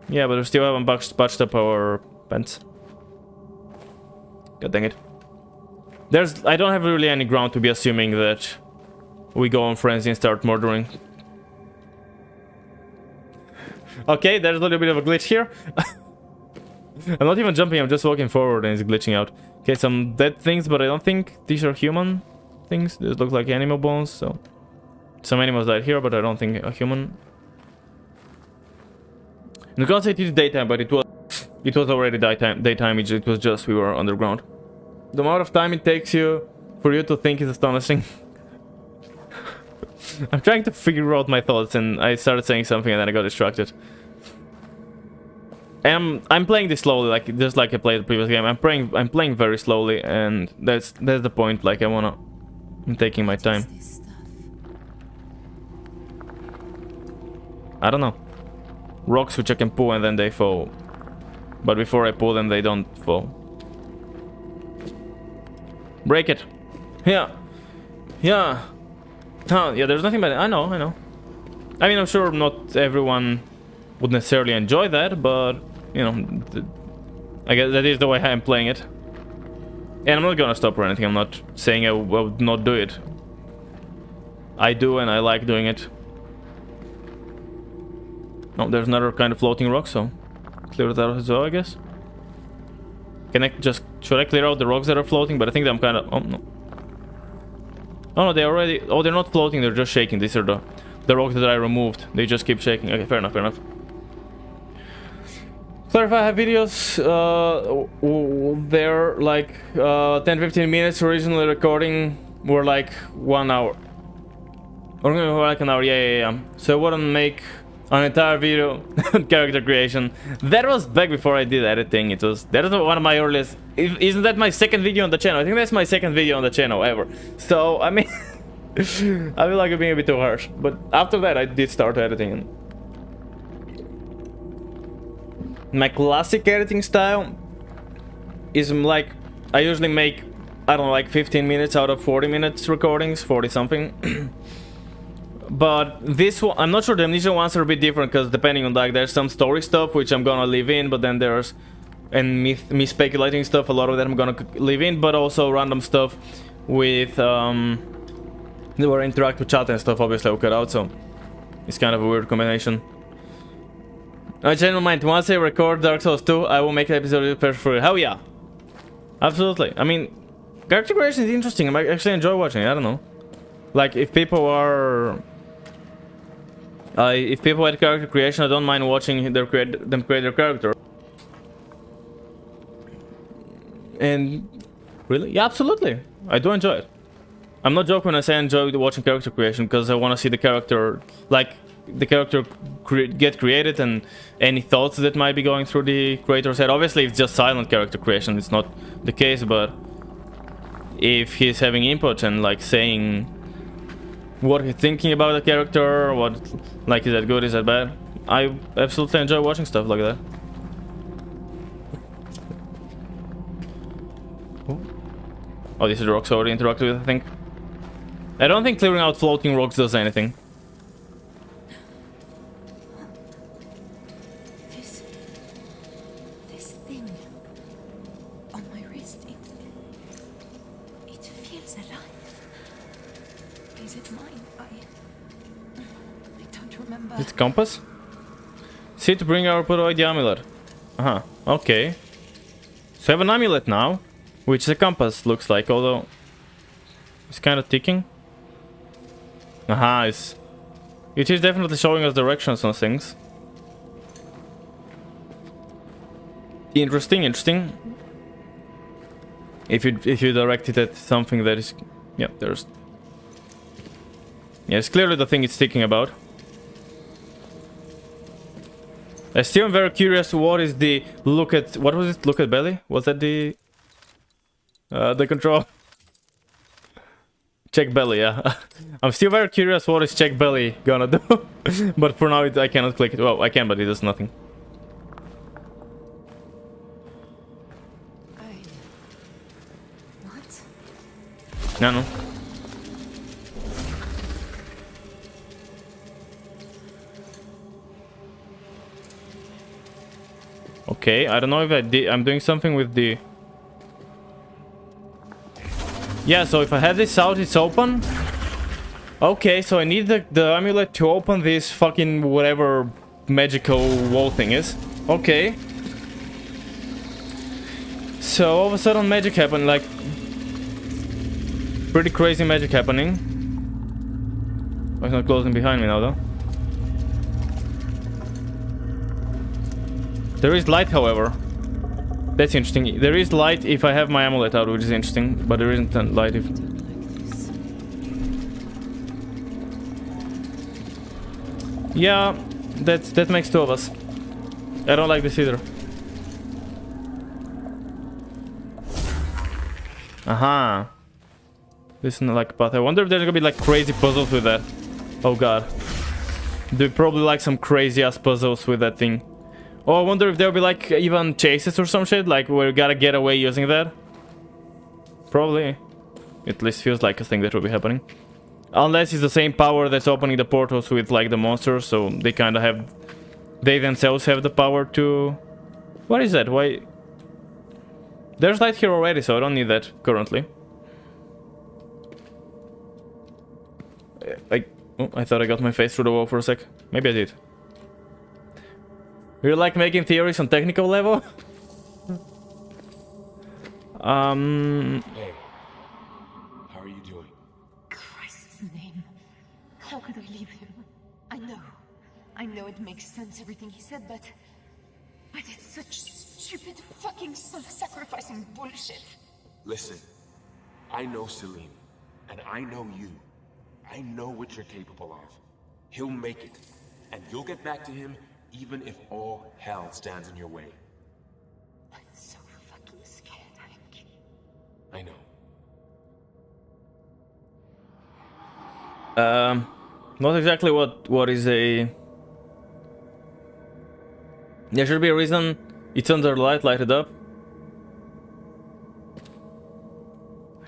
Yeah, but we still haven't patched up our pants. God dang it. I don't have really any ground to be assuming that we go on frenzy and start murdering. Okay, there's a little bit of a glitch here. I'm not even jumping, I'm just walking forward and it's glitching out. Okay, some dead things, but I don't think these are human things. These look like animal bones, so... Some animals died here, but I don't think a human. You can't say it is daytime, but it was already daytime, it was just we were underground. The amount of time it takes for you to think is astonishing. I'm trying to figure out my thoughts and I started saying something and then I got distracted. I'm playing this slowly, like just like I played the previous game. I'm playing very slowly, and that's the point. Like I'm taking my time. I don't know. Rocks which I can pull and then they fall. But before I pull them, they don't fall. Break it. Yeah. Yeah. Huh, yeah, there's nothing bad. I know. I mean, I'm sure not everyone would necessarily enjoy that, but, you know, I guess that is the way I'm playing it. And I'm not gonna stop or anything. I'm not saying I would not do it. I do, and I like doing it. Oh, there's another kind of floating rock, so clear that out as well, I guess. Should I clear out the rocks that are floating? But I think I'm kind of... Oh, no. Oh, no, they already... Oh, they're not floating, they're just shaking. These are the rocks that I removed. They just keep shaking. Okay, fair enough. Clarify, I have videos, they're like 10-15 minutes. Originally recording were like 1 hour. Or like an hour, yeah. So I wouldn't make an entire video on character creation. That was back before I did editing. That was one of my earliest... Isn't that my second video on the channel? I think that's my second video on the channel ever. So, I mean... I feel like I'm being a bit too harsh. But after that, I did start editing. My classic editing style is like... I usually make, I don't know, like 15 minutes out of 40 minutes recordings. 40 something. But this one, I'm not sure, the Amnesia ones are a bit different, because depending on, like, there's some story stuff which I'm gonna leave in, but then there's, and me speculating stuff, a lot of that I'm gonna leave in, but also random stuff with, where I interact with chat and stuff, obviously I'll cut out, so it's kind of a weird combination. Channel mind, once I record Dark Souls 2, I will make an episode for you. Hell yeah! Absolutely. I mean, character creation is interesting, I actually enjoy watching it, I don't know. Like, if people are... if people had character creation, I don't mind watching them create their character. And... Really? Yeah, absolutely. I do enjoy it. I'm not joking when I say I enjoy watching character creation, because I want to see the character... Like, the character get created and any thoughts that might be going through the creator's head. Obviously, it's just silent character creation. It's not the case, but... If he's having input and, like, saying... what he's thinking about the character, what, like, is that good, is that bad? I absolutely enjoy watching stuff like that. Oh, these are the rocks I already interacted with, I think. I don't think clearing out floating rocks does anything. This thing on my wrist, it feels alive. Is it mine? I don't remember. It's compass? See to bring our put away the amulet. Uh-huh. Okay. So I have an amulet now, which is a compass, looks like, although it's kind of ticking. Aha, it is definitely showing us directions on things. Interesting, interesting. If you direct it at something that is, yeah, there's, yeah, it's clearly the thing it's thinking about. I still am very curious. What is the look at? What was it? Look at belly? Was that the control? Check belly, yeah. I'm still very curious what is check belly gonna do. But for now, I cannot click it. Well, I can, but it does nothing. What? No. Okay, I don't know if I'm doing something with the... Yeah, so if I have this out, it's open. Okay, so I need the amulet to open this fucking whatever magical wall thing is. Okay. So all of a sudden magic happened, like... Pretty crazy magic happening. Oh, it's not closing behind me now, though. There is light, however. That's interesting. There is light if I have my amulet out, which is interesting, but there isn't light if... Yeah, that makes two of us. I don't like this either. Aha. This is not like a path. I wonder if there's gonna be like crazy puzzles with that. Oh god. There'll probably like some crazy ass puzzles with that thing. Oh, I wonder if there'll be like even chases or some shit, like we gotta get away using that. Probably. It at least feels like a thing that will be happening. Unless it's the same power that's opening the portals with like the monsters, so they kind of have... They themselves have the power to... What is that? Why... There's light here already, so I don't need that currently. Oh, I thought I got my face through the wall for a sec. Maybe I did. You like making theories on technical level? Hey, how are you doing? Christ's name. How could I leave him? I know it makes sense, everything he said, but it's such stupid fucking self-sacrificing bullshit. Listen, I know Selim, and I know you. I know what you're capable of. He'll make it, and you'll get back to him even if all hell stands in your way. I'm so fucking scared, Hank. I know. Not exactly what is a... There should be a reason it's under light, light it up.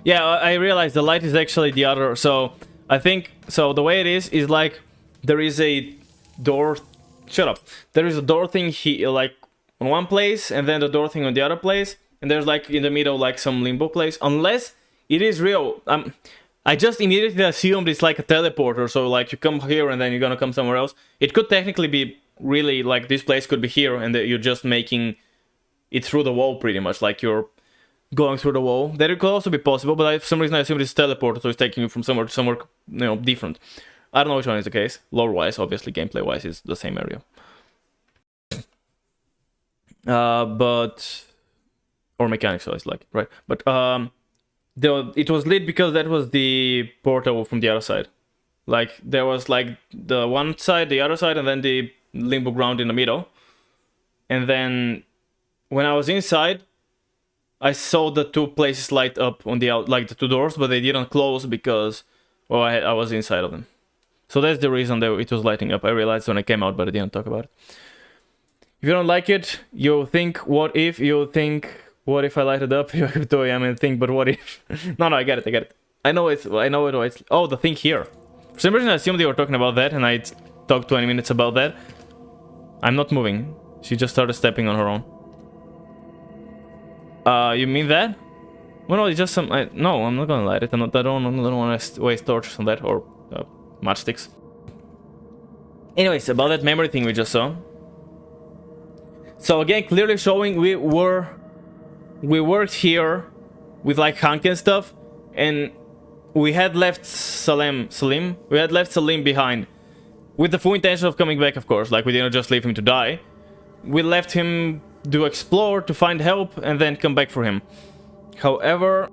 Yeah, I realized the light is actually the other, so I think, so the way it is like there is a door, shut up, there is a door thing here, like on one place, and then the door thing on the other place, and there's like in the middle like some limbo place, unless it is real. I just immediately assumed it's like a teleporter, so like you come here and then you're gonna come somewhere else. It could technically be really like this place could be here and you're just making it through the wall pretty much, like you're going through the wall. That it could also be possible, but for some reason I assume it's teleported, so it's taking you from somewhere to somewhere, you know, different. I don't know which one is the case. Lore-wise, obviously, gameplay-wise, it's the same area. But... Or mechanics-wise, like, right? But, it was lit because that was the portal from the other side. Like, there was, like, the one side, the other side, and then the limbo ground in the middle. And then, when I was inside, I saw the two places light up on the like the two doors, but they didn't close because, well, I was inside of them. So that's the reason that it was lighting up. I realized when I came out, but I didn't talk about it. If you don't like it, you'll think, what if? You'll think, what if I light it up? You have 2 AM and think, but what if? No, I get it. I know it. Oh, the thing here. For some reason, I assumed they were talking about that, and I talked 20 minutes about that. I'm not moving. She just started stepping on her own. You mean that? Well, no, it's just some... no, I'm not gonna light it. I don't want to waste torches on that, or matchsticks. Anyways, about that memory thing we just saw. So again, clearly showing we worked here with like Hank and stuff, and we had left Salim behind with the full intention of coming back, of course. Like, we didn't just leave him to die. We left him to explore, to find help, and then come back for him. However,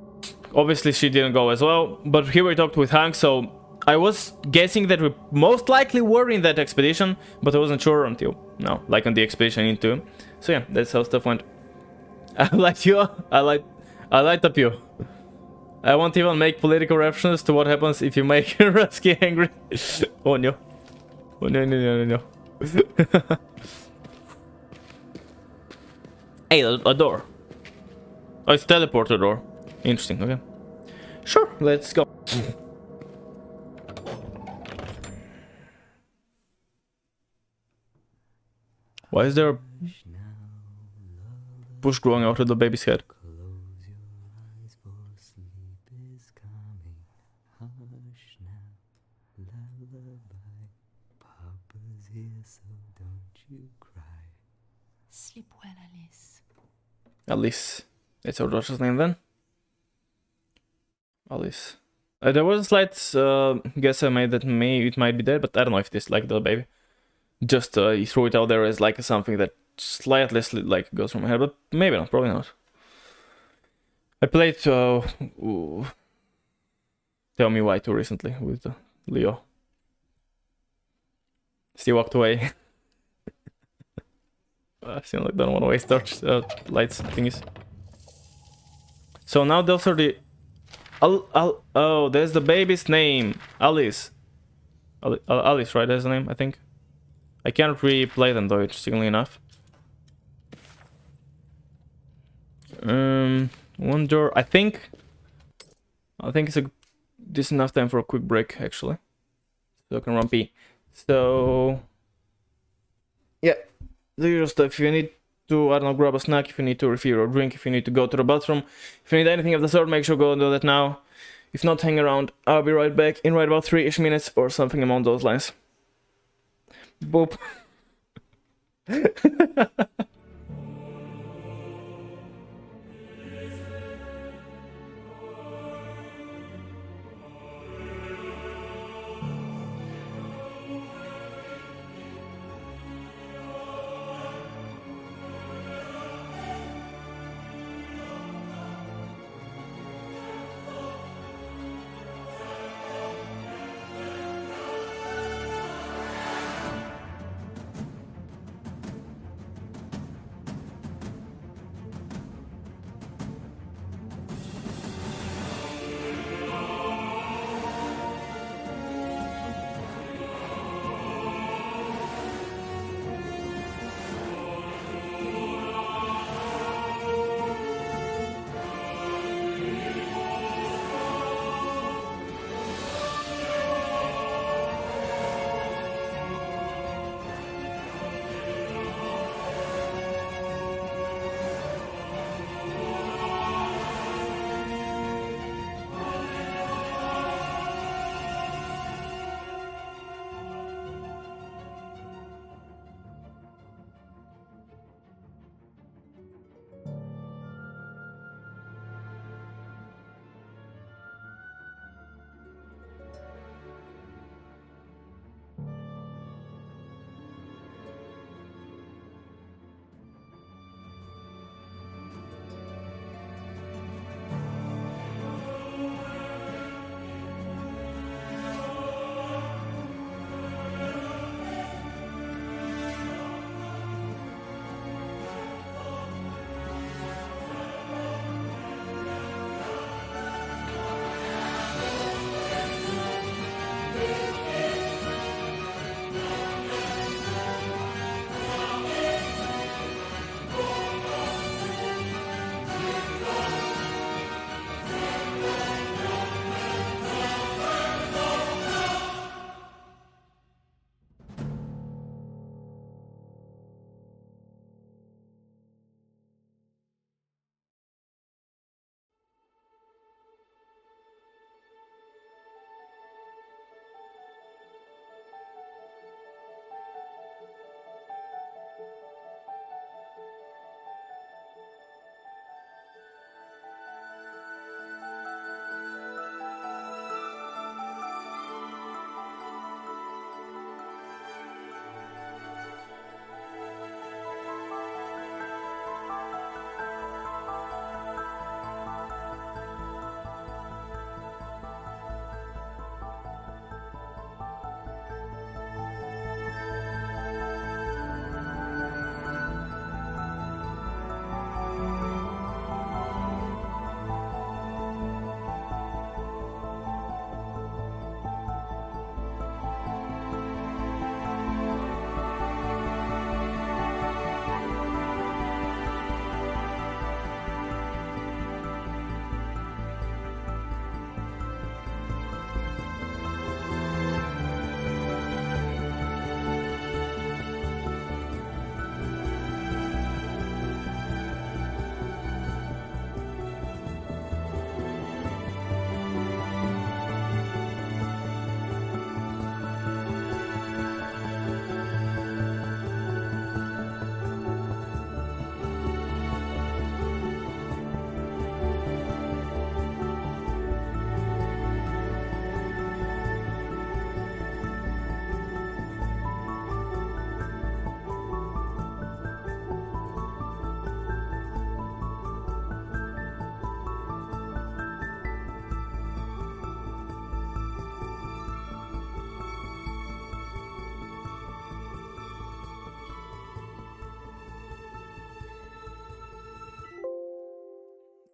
obviously she didn't go as well, but here we talked with Hank, so I was guessing that we most likely were in that expedition, but I wasn't sure until now, like on the expedition into. So yeah, that's how stuff went. I light you. I light up you. I won't even make political references to what happens if you make Rusky angry. Oh no. Oh no. Hey, a door. Oh, it's teleporter door. Interesting, okay. Sure, let's go. Why is there a bush growing out of the baby's head? Sleep well, Alice. Alice. That's our daughter's name then? Alice. There was a slight guess I made that it might be dead, but I don't know if it is like the baby. Just you threw it out there as like something that slightly like goes from my head, but maybe not, probably not. I played Tell Me Why too recently with Leo. She walked away. I still don't want to waste torch lights thingies. So now those are the... oh, there's the baby's name. Alice. Alice, right? That's the name, I think. I can't replay them though, interestingly enough. One door. I think it's a decent enough time for a quick break, actually. So I can run pee. So yeah, the usual stuff. If you need to, I don't know, grab a snack, if you need to refill your drink, if you need to go to the bathroom, if you need anything of the sort, make sure go and do that now. If not, hang around. I'll be right back in right about 3-ish minutes or something along those lines. Boop.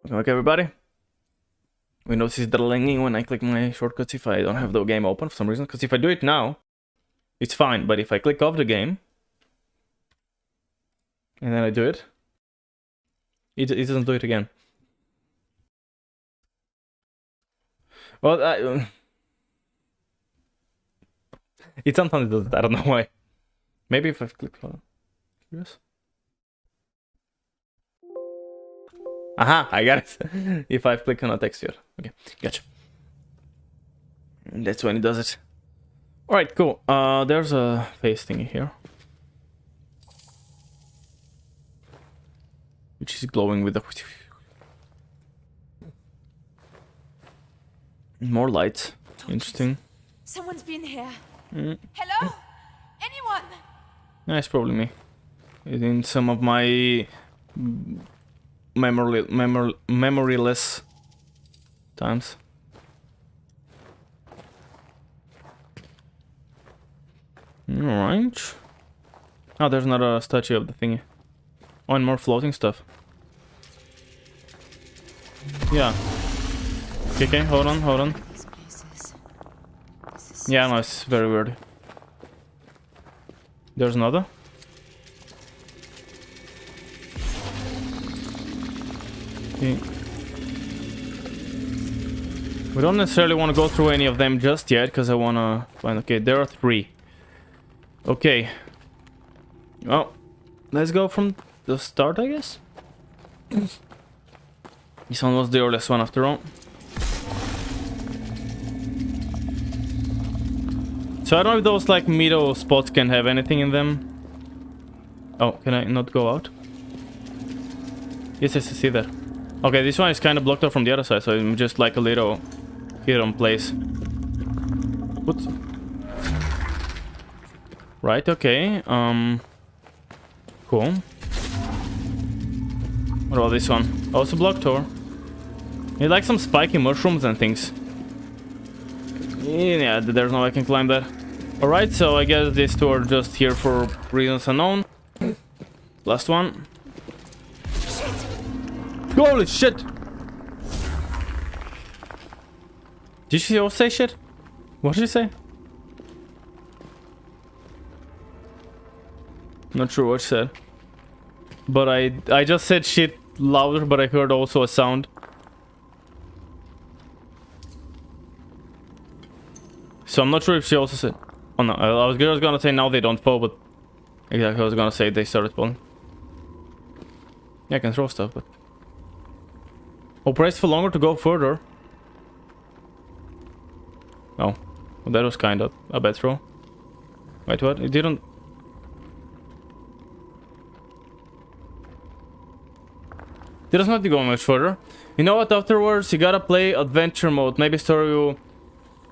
Welcome back, everybody. We notice the lagging when I click my shortcuts if I don't have the game open for some reason. Because if I do it now, it's fine. But if I click off the game, and then I do it, it doesn't do it again. Well, it sometimes does it. I don't know why. Maybe if I click on... Yes. Aha, I got it. If I click on a texture. Okay, gotcha. And that's when it does it. Alright, cool. There's a face thingy here. Which is glowing with the... More lights. Interesting. Someone's been here. Mm. Hello? Anyone? Yeah, it's probably me. In some of my memoryless times. Alright. Oh, there's another statue of the thingy. Oh, and more floating stuff. Yeah. Okay, hold on. Yeah, no, it's very weird. There's another. Okay. We don't necessarily want to go through any of them just yet, because I want to find... Okay, there are 3. Okay. Well, let's go from the start, I guess. This one was the earliest one after all. So I don't know if those like middle spots can have anything in them. Oh, can I not go out? Yes, I see that. Okay, this one is kind of blocked off from the other side, so it's just like a little hidden place. Whoops. Right, okay. Cool. What about this one? Also blocked door. You like some spiky mushrooms and things. Yeah, there's no way I can climb that. Alright, so I guess these 2 are just here for reasons unknown. Last one. Holy shit! Did she also say shit? What did she say? Not sure what she said. But I just said shit louder, but I heard also a sound. So I'm not sure if she also said... Oh no, I was just gonna say now they don't fall, but... Exactly, I was gonna say they started falling. Yeah, I can throw stuff, but... Oh, press for longer to go further. Oh. Well, that was kind of a bad throw. Wait, what? It didn't... It does not go much further. You know what, afterwards you gotta play adventure mode. Maybe story will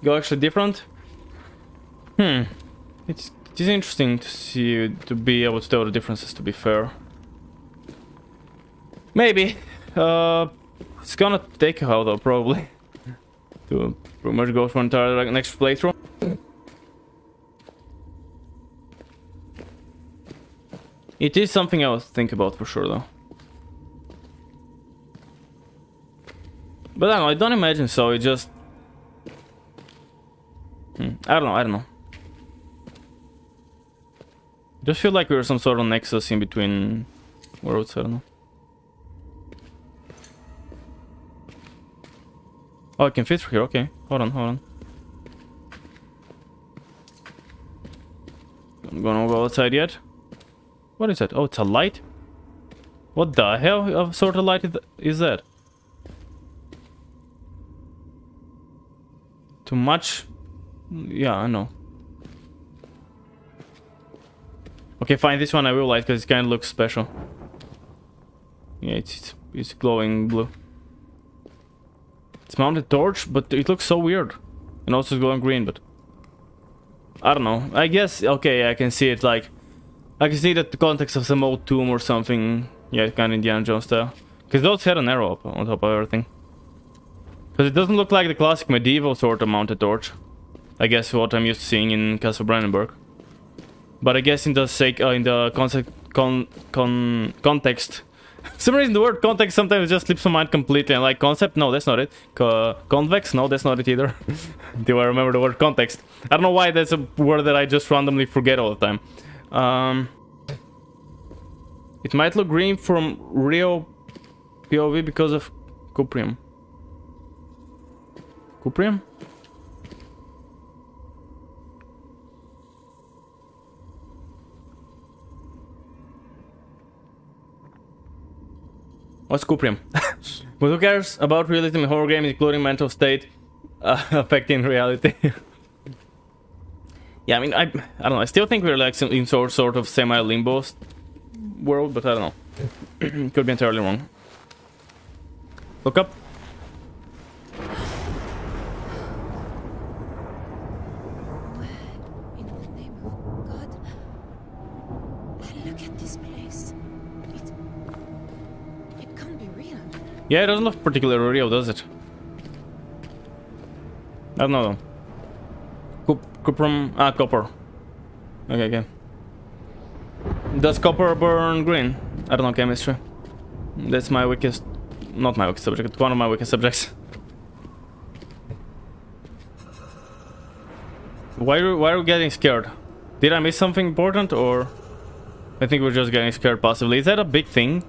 go actually different. It is interesting to see you, to be able to tell the differences, to be fair. Maybe. It's gonna take a while though, probably. To pretty much go for an entire next playthrough. It is something I would think about for sure though. But I don't imagine so, it just... I don't know. I just feel like we're some sort of nexus in between worlds, I don't know. Oh, I can fit through here, okay. Hold on. I'm gonna go outside yet. What is that? Oh, it's a light? What the hell of sort of light is that? Too much? Yeah, I know. Okay, fine, this one I will light because it kind of looks special. Yeah, it's glowing blue. It's mounted torch, but it looks so weird. And also it's glowing green, but... I don't know. I guess, okay, I can see it like... I can see that the context of some old tomb or something. Yeah, kind of Indiana Jones style. Because those had an arrow up on top of everything. Because it doesn't look like the classic medieval sort of mounted torch. I guess what I'm used to seeing in Castle Brandenburg. But I guess in the sake, in the context For some reason the word context sometimes just slips my mind completely, and like concept, no, that's not it. Convex, no, that's not it either. Do I remember the word context? I don't know why that's a word that I just randomly forget all the time. It might look green from Rio POV because of Cuprium. Cuprium? What's Cuprium? But who cares about realism in horror games, including mental state affecting reality? Yeah, I mean, I don't know. I still think we're like in sort of semi-limbo world, but I don't know. Could be entirely wrong. Look up. Where in the name of God? Look at this place. It can't be real. Yeah, it doesn't look particularly real, does it? I don't know. Copper. Okay. Does copper burn green? I don't know chemistry. That's my weakest... Not my weakest subject, it's one of my weakest subjects. Why are we getting scared? Did I miss something important, or... I think we're just getting scared, possibly. Is that a big thing?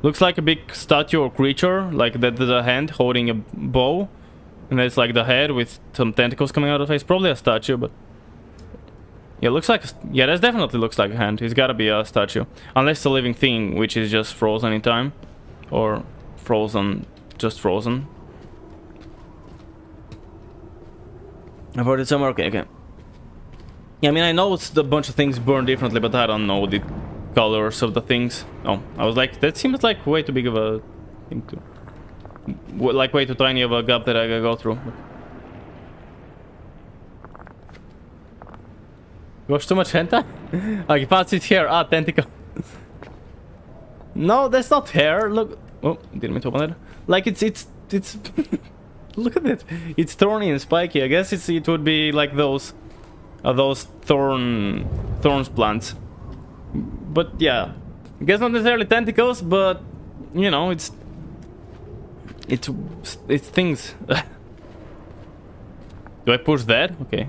Looks like a big statue or creature, like the hand holding a bow. And it's like the head with some tentacles coming out of the face. Probably a statue, but... Yeah, looks like... Yeah, that definitely looks like a hand. It's gotta be a statue. Unless it's a living thing, which is just frozen in time. Or frozen... Just frozen. I've heard it somewhere. Okay. Yeah, I mean, I know it's a bunch of things burn differently, but I don't know the colors of the things. Oh, I was like, that seems like way too big of a thing to... Like way too tiny of a gap that I gotta go through. Watch too much hentai? You found its hair. Ah, tentacle. No, that's not hair. Look. Oh, didn't mean to open it. Like it's look at it. It's thorny and spiky. I guess it would be like those thorns plants. But yeah, I guess not necessarily tentacles, but you know, it's things. Do I push that? Okay.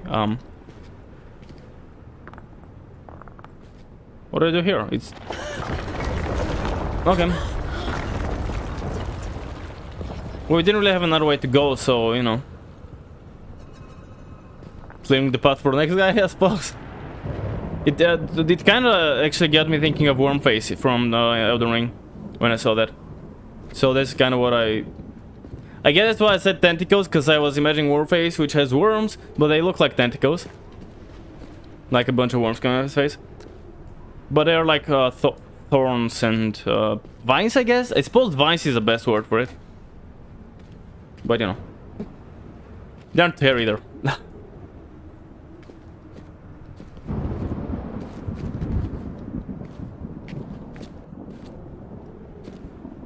What do I do here? It's okay. Well, we didn't really have another way to go, so you know, clearing the path for the next guy, I suppose. It kind of actually got me thinking of Wormface from Elden Ring when I saw that. So that's kind of what I guess that's why I said tentacles, because I was imagining Warface, which has worms, but they look like tentacles. Like a bunch of worms coming out of his face. But they're like thorns and vines, I guess? I suppose vines is the best word for it. But you know. They aren't hair either.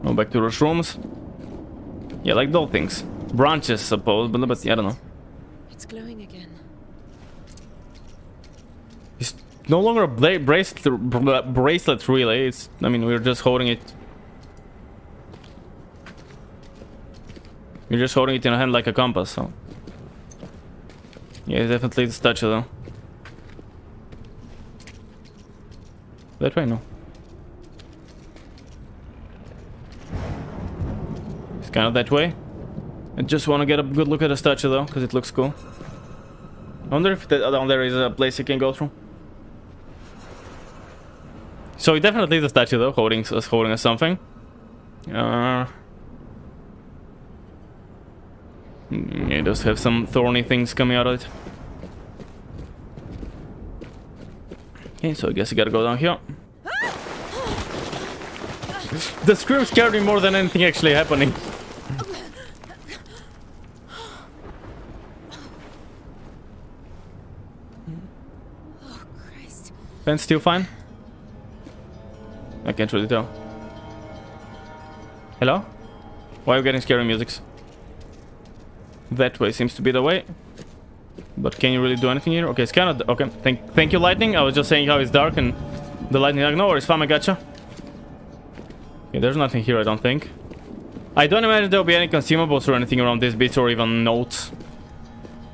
Go back to those rooms. Yeah, like those things. Branches, suppose, but yeah, I don't know. It's glowing again. It's no longer a bracelet, really. It's, I mean, we're just holding it. You're just holding it in a hand like a compass, so. Yeah, it's definitely the statue, though. That way, no. It's kind of that way. I just want to get a good look at the statue, though, because it looks cool. I wonder if down there is a place you can go through. So it definitely is a statue, though, holding us something. It does have some thorny things coming out of it. Okay, so I guess you gotta go down here. The scream scared me more than anything actually happening. Oh, Christ. Ben's still fine? I can't really tell. Hello? Why are you getting scary musics? That way seems to be the way. But can you really do anything here? Okay, it's kind of... Okay, thank you, lightning. I was just saying how it's dark and the lightning... Like, no worries, fam, I gotcha. Okay, there's nothing here, I don't think. I don't imagine there'll be any consumables or anything around this bit, or even notes.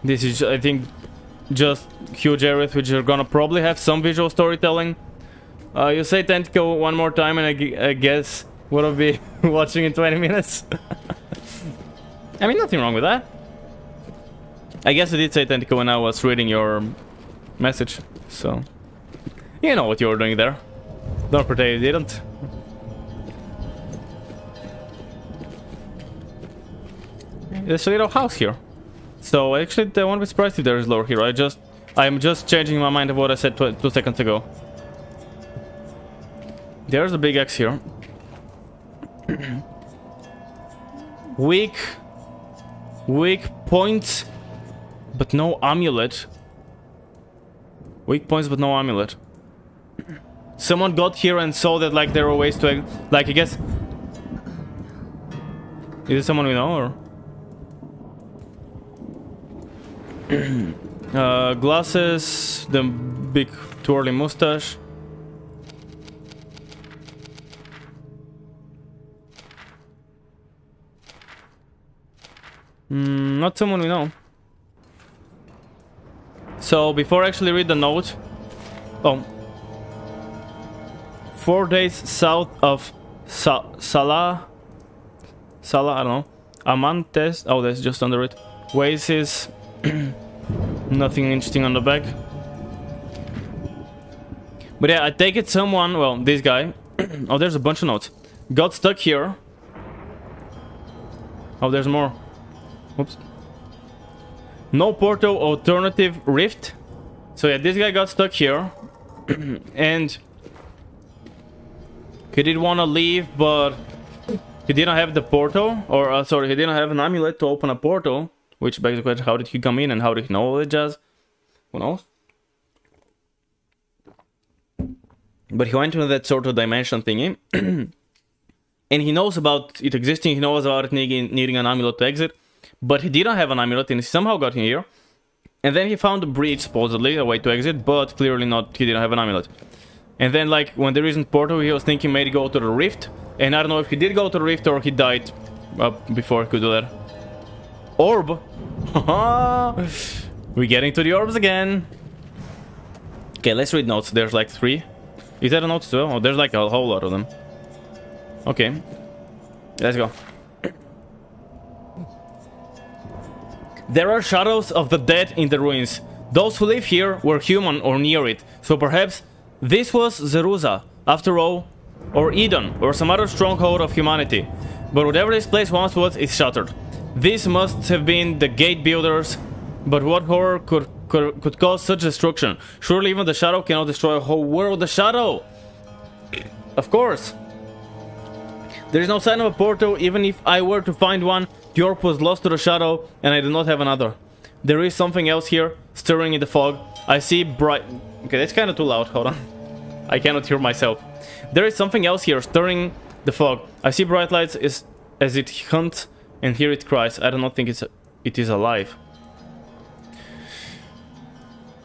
This is, I think, just huge areas which are gonna probably have some visual storytelling. You say Tentacle one more time and I guess what I'll be watching in 20 minutes. I mean, nothing wrong with that. I guess I did say Tentacle when I was reading your message, so... You know what you were doing there. Don't pretend you didn't. There's a little house here. So actually I won't be surprised if there is lore here. I'm just changing my mind of what I said 2 seconds ago. There's a big X here. Weak points, but no amulet. Weak points, but no amulet. Someone got here and saw that like there were ways to, like, I guess. Is it someone we know or? Glasses, the big twirly mustache. Not someone we know. So before I actually read the note, 4 days south of Salah, I don't know, Amantes. Oh, that's just under it. Ways is nothing interesting on the back. But yeah, I take it someone, well, this guy. Oh, there's a bunch of notes. Got stuck here. Oh, there's more. Oops. No portal, alternative rift. So yeah, this guy got stuck here. And he did want to leave, but he didn't have the portal. Or, sorry, he didn't have an amulet to open a portal. Which begs the question, how did he come in and how did he know all the jazz? Who knows? But he went into that sort of dimension thingy. And he knows about it existing, he knows about it needing an amulet to exit. But he didn't have an amulet and he somehow got in here. And then he found a breach, supposedly, a way to exit, but clearly not, he didn't have an amulet. And then, like, when there isn't portal, he was thinking maybe go to the rift. And I don't know if he did go to the rift or he died before he could do that. Orb! We're getting to the orbs again. Okay, let's read notes. There's like 3. Is that a note too? Oh, there's like a whole lot of them. Okay. Let's go. There are shadows of the dead in the ruins. Those who live here were human or near it. So perhaps this was Zeruza, after all, or Eden, or some other stronghold of humanity. But whatever this place once was is shattered. This must have been the gate builders, but what horror could cause such destruction? Surely even the shadow cannot destroy a whole world. The shadow! Of course! There is no sign of a portal. Even if I were to find one, the orb was lost to the shadow, and I do not have another. There is something else here, stirring in the fog. I see bright... Okay, that's kind of too loud. Hold on. I cannot hear myself. There is something else here, stirring the fog. I see bright lights as it hunts, and here it cries. I do not think it is alive.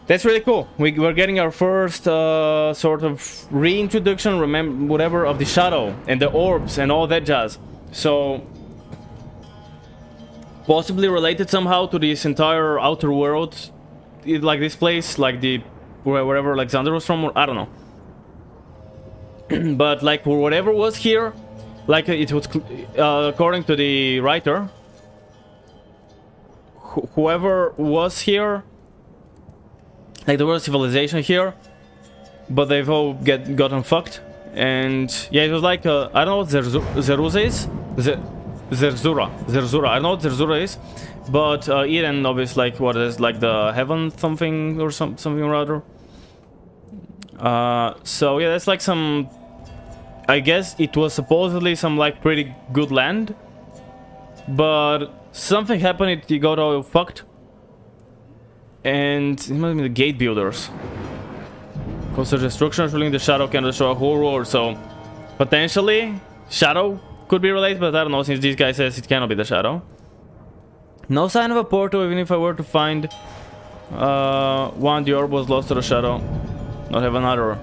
That's really cool. We're getting our first sort of reintroduction, remember, whatever, of the shadow and the orbs and all that jazz. So, possibly related somehow to this entire outer world, like this place, like the wherever Alexander was from, or I don't know. But like whatever was here, like it was according to the writer, whoever was here. Like there was civilization here, but they've all gotten fucked. And yeah, it was like I don't know what Zeruza is. Zerzura. I don't know what Zerzura is, but Eden obviously like what is like the heaven something or something or other. So yeah, that's like some. I guess it was supposedly some like pretty good land, but something happened. It got all fucked. And it must be the gate builders. Cause the destruction surely the shadow can destroy a whole world, so potentially shadow could be related, but I don't know since this guy says it cannot be the shadow. No sign of a portal, even if I were to find one, the orb was lost to the shadow. Not have another.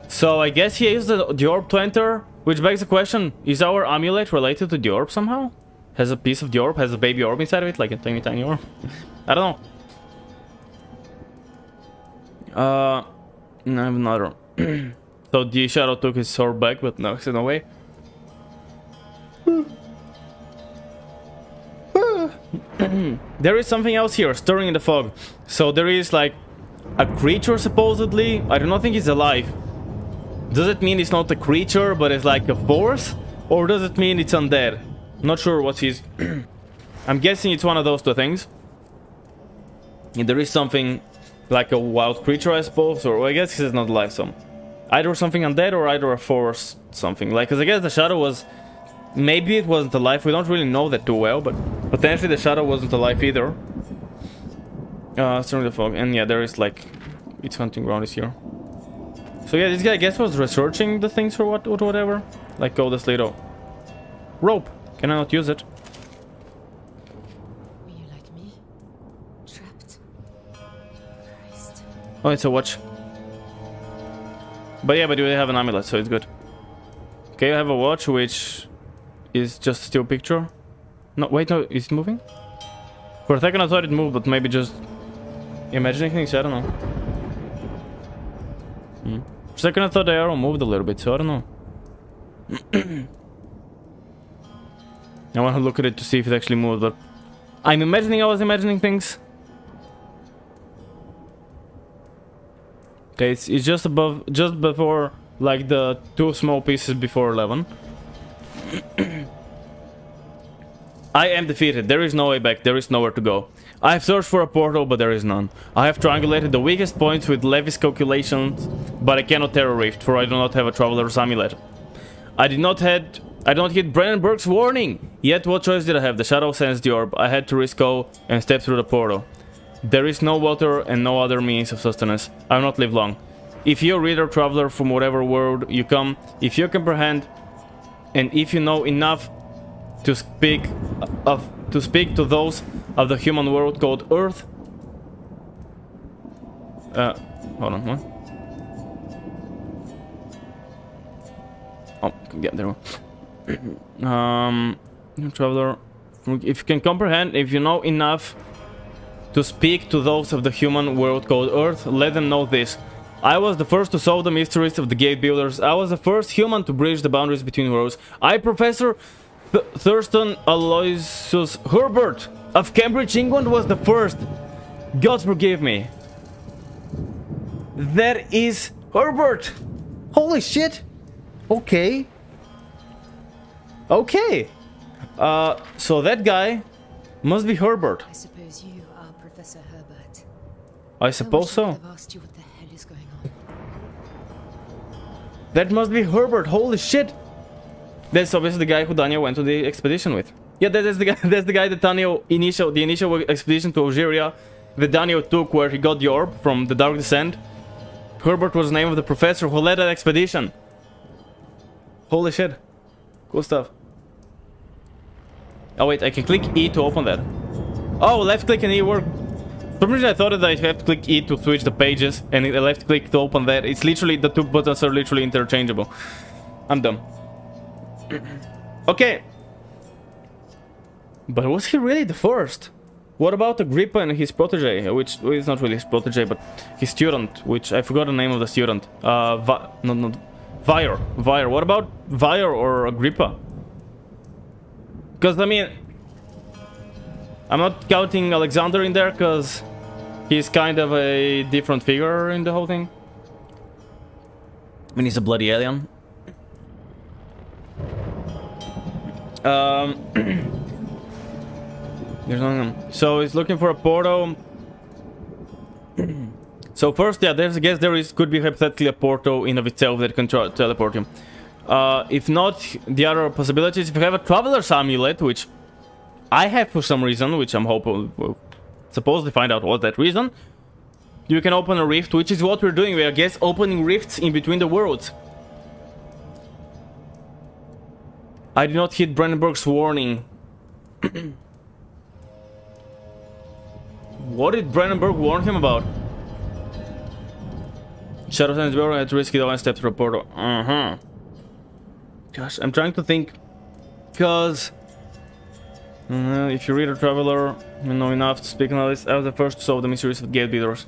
So I guess he used the orb to enter Which begs the question, is our amulet related to the orb somehow? Has a piece of the orb, has a baby orb inside of it, like a tiny, tiny orb? I don't know. I have another. So the shadow took his sword back, but no, no way. There is something else here, stirring in the fog. So there is like a creature supposedly. I do not think it's alive. Does it mean it's not a creature, but it's like a force? Or does it mean it's undead? Not sure what he's... I'm guessing it's one of those two things. And there is something like a wild creature, I suppose. Or I guess it's not alive, so... Either something undead or either a force something. Like, because I guess the shadow was... Maybe it wasn't alive. We don't really know that too well, but... Potentially the shadow wasn't alive either. Stirring the fog. And yeah, there is like... It's hunting ground is here. So yeah, this guy I guess was researching the things or what, or whatever. Like, oh, this little rope. Can I not use it? Were you like me? Trapped? Christ. Oh, it's a watch. But yeah, but we have an amulet, so it's good. Okay, I have a watch which is just a still picture. No, wait, no, is it moving? For a second I thought it moved, but maybe just imagining things, I don't know. For a second I thought the arrow moved a little bit, so I don't know. I want to look at it to see if it actually moved, but I'm imagining I was imagining things. Okay, it's just above, just before, like the two small pieces before 11. I am defeated. There is no way back. There is nowhere to go. I have searched for a portal, but there is none. I have triangulated the weakest points with Levi's calculations, but I cannot tear a rift, for I do not have a traveler's amulet. I did not hit Brennenberg's warning! Yet what choice did I have? The shadow sensed the orb. I had to risk all and step through the portal. There is no water and no other means of sustenance. I will not live long. If you, reader, traveler from whatever world you come, if you comprehend, and if you know enough to speak to those of the human world called Earth. Hold on, what? Oh, yeah, there we go. Traveler, if you can comprehend, if you know enough to speak to those of the human world called Earth, let them know this. I was the first to solve the mysteries of the gate builders. I was the first human to bridge the boundaries between worlds. I, Professor Thurston Aloysius Herbert of Cambridge, England, was the first. God forgive me. That is Herbert. Holy shit. Okay. Okay. So that guy must be Herbert. I suppose you are Professor Herbert. I suppose so. I've asked you what the hell is going on. That must be Herbert. Holy shit. That's obviously the guy who Daniel went to the expedition with. Yeah, that's the guy. That's the guy that Daniel the initial expedition to Algeria that Daniel took, where he got the orb from the Dark Descent. Herbert was the name of the professor who led that expedition. Holy shit. Cool stuff. Oh wait, I can click E to open that. Oh, left click and E work. For some reason I thought that I have to click E to switch the pages and left click to open that. It's literally, the two buttons are literally interchangeable. I'm dumb. Okay. But was he really the first? What about Agrippa and his protege, which is not really his protege, but his student, which I forgot the name of the student. Vire. What about Vire or Agrippa? Because, I mean, I'm not counting Alexander in there, because he's kind of a different figure in the whole thing. I mean, he's a bloody alien. There's nothing. So he's looking for a portal. So first, yeah, there's, I guess there is, could be hypothetically a portal in of itself that can teleport him. If not, the other possibilities, if you have a traveler's amulet, which I have for some reason, which I'm hoping we'll supposedly find out what that reason, you can open a rift, which is what we're doing. We are, I guess, opening rifts in between the worlds. I did not hit Brennenberg's warning. What did Brennenberg warn him about? Shadow Sands Bureau had to risk it all and step through a portal. Okay, Gosh, I'm trying to think. Because... if you read a Traveler, you know enough to speak on this. I was the first to solve the mysteries of gate builders.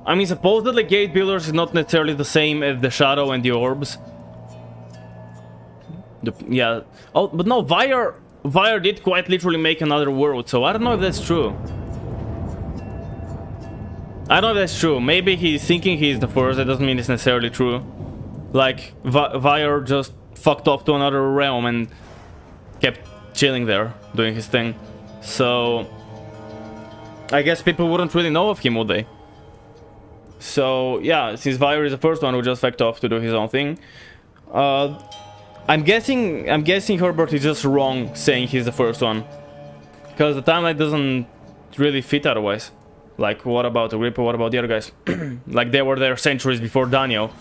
I mean, supposedly gate builders is not necessarily the same as the shadow and the orbs. Yeah. Oh, but no, Vire did quite literally make another world, so I don't know if that's true. I don't know if that's true. Maybe he's thinking he's the first. That doesn't mean it's necessarily true. Like, Vire just fucked off to another realm and kept chilling there, doing his thing. So, I guess people wouldn't really know of him, would they? So, yeah, since Vire is the first one who just fucked off to do his own thing. I'm guessing Herbert is just wrong saying he's the first one. Because the timeline doesn't really fit otherwise. Like, what about Agrippa, what about the other guys? Like, they were there centuries before Daniel.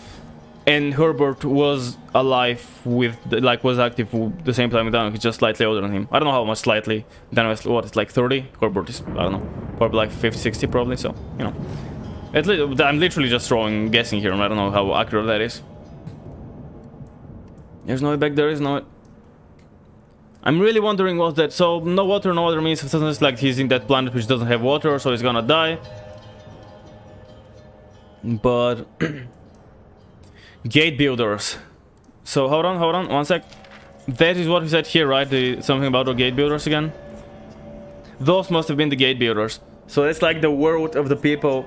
And Herbert was alive with, like, was active the same time with Daniel. He's just slightly older than him. I don't know how much slightly. Daniel is, what, it's like 30? Herbert is, I don't know, probably like 50, 60 probably, so, you know. I'm literally just guessing here, and I don't know how accurate that is. There's no way back there, is no way. I'm really wondering what's that. So, no water, no water means it's like he's in that planet which doesn't have water, so he's gonna die. But... gate builders. So, hold on, one sec. That is what he said here, right? Something about the gate builders again? Those must have been the gate builders. So, that's like the world of the people.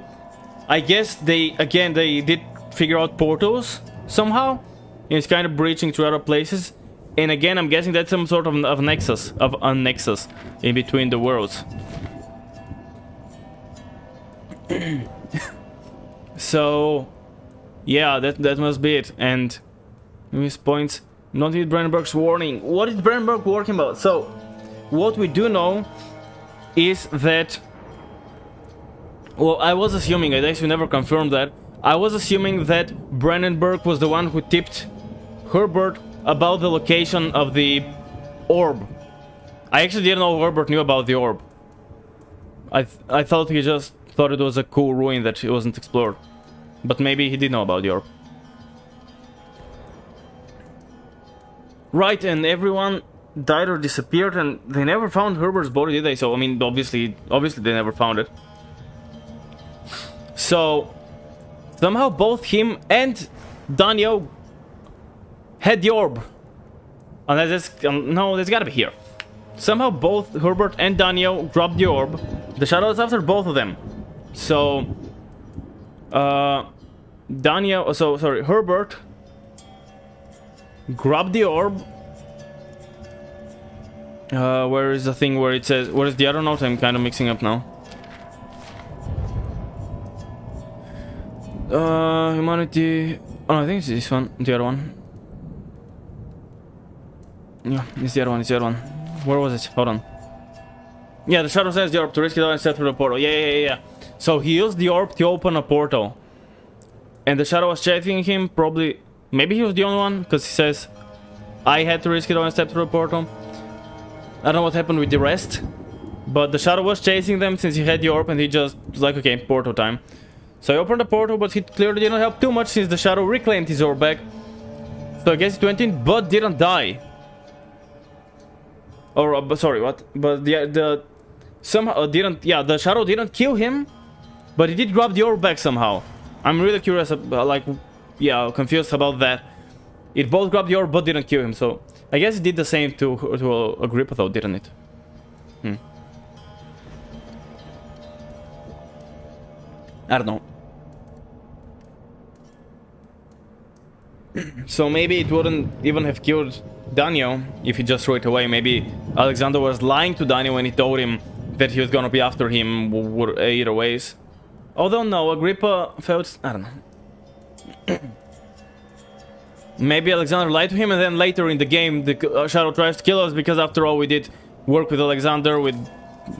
I guess they did figure out portals somehow. It's kind of breaching to other places. And again, I'm guessing that's some sort of nexus, a nexus in between the worlds. So, yeah, that must be it. And miss points. Not with Brandenburg's warning. What is Brandenburg working about? So, what we do know is that... Well, I was assuming, I actually never confirmed that. I was assuming that Brandenburg was the one who tipped Herbert about the location of the orb. I actually didn't know Herbert knew about the orb. I thought he just thought it was a cool ruin that wasn't explored. But maybe he did know about the orb. Right, and everyone died or disappeared, and they never found Herbert's body, did they? So, I mean, obviously they never found it. So, somehow both him and Daniel had the orb. Unless it's... no, it's gotta be here. Somehow both Herbert and Daniel grabbed the orb. The shadow is after both of them. So... Daniel... So, sorry, Herbert... grabbed the orb. Where is the thing where it says... Where is the other note? I'm kind of mixing up now. Humanity... Oh, I think it's this one. The other one. Yeah, it's the other one, Where was it? Hold on. Yeah, the shadow sends the orb to risk it out and step through the portal. Yeah. So he used the orb to open a portal. And the shadow was chasing him, probably... Maybe he was the only one, because he says... I had to risk it out and step through the portal. I don't know what happened with the rest. But the shadow was chasing them since he had the orb, and he just was like, okay, portal time. So he opened the portal, but he clearly didn't help too much since the shadow reclaimed his orb back. So I guess it went in, but didn't die. Or, sorry, what? But the somehow didn't... Yeah, the shadow didn't kill him, but he did grab the orb back somehow. I'm really curious about, like... Yeah, confused about that. It both grabbed the orb, but didn't kill him, so... I guess it did the same to Agrippa, though, didn't it? I don't know. So maybe it wouldn't even have killed Daniel if he just threw it away. Maybe Alexander was lying to Daniel when he told him that he was gonna be after him either ways. Although no, Agrippa felt... I don't know. Maybe Alexander lied to him, and then later in the game the shadow tries to kill us because after all we did work with Alexander, we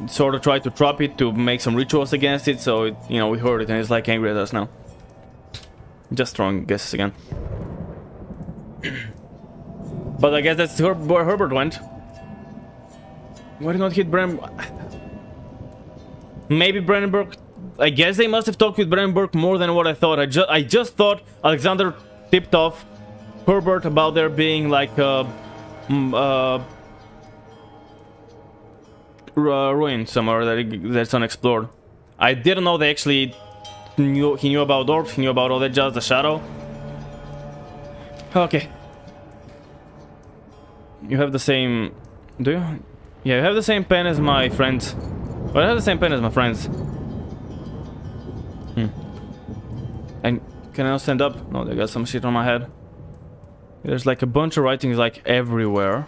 sort of tried to trap it to make some rituals against it, so it, you know, we heard it and it's like angry at us now. Just throwing guesses again. But I guess that's where Herbert went. Why did not hit Brandenburg? Maybe Brandenburg... I guess they must have talked with Brandenburg more than what I thought. I just thought Alexander tipped off Herbert about there being like ruin somewhere that's unexplored. I didn't know they actually knew. He knew about dwarves. He knew about all that. Just the shadow. Okay. You have the same. Do you? Yeah, you have the same pen as my friends. Well, I have the same pen as my friends. And can I not stand up? No, they got some shit on my head. There's like a bunch of writings like everywhere.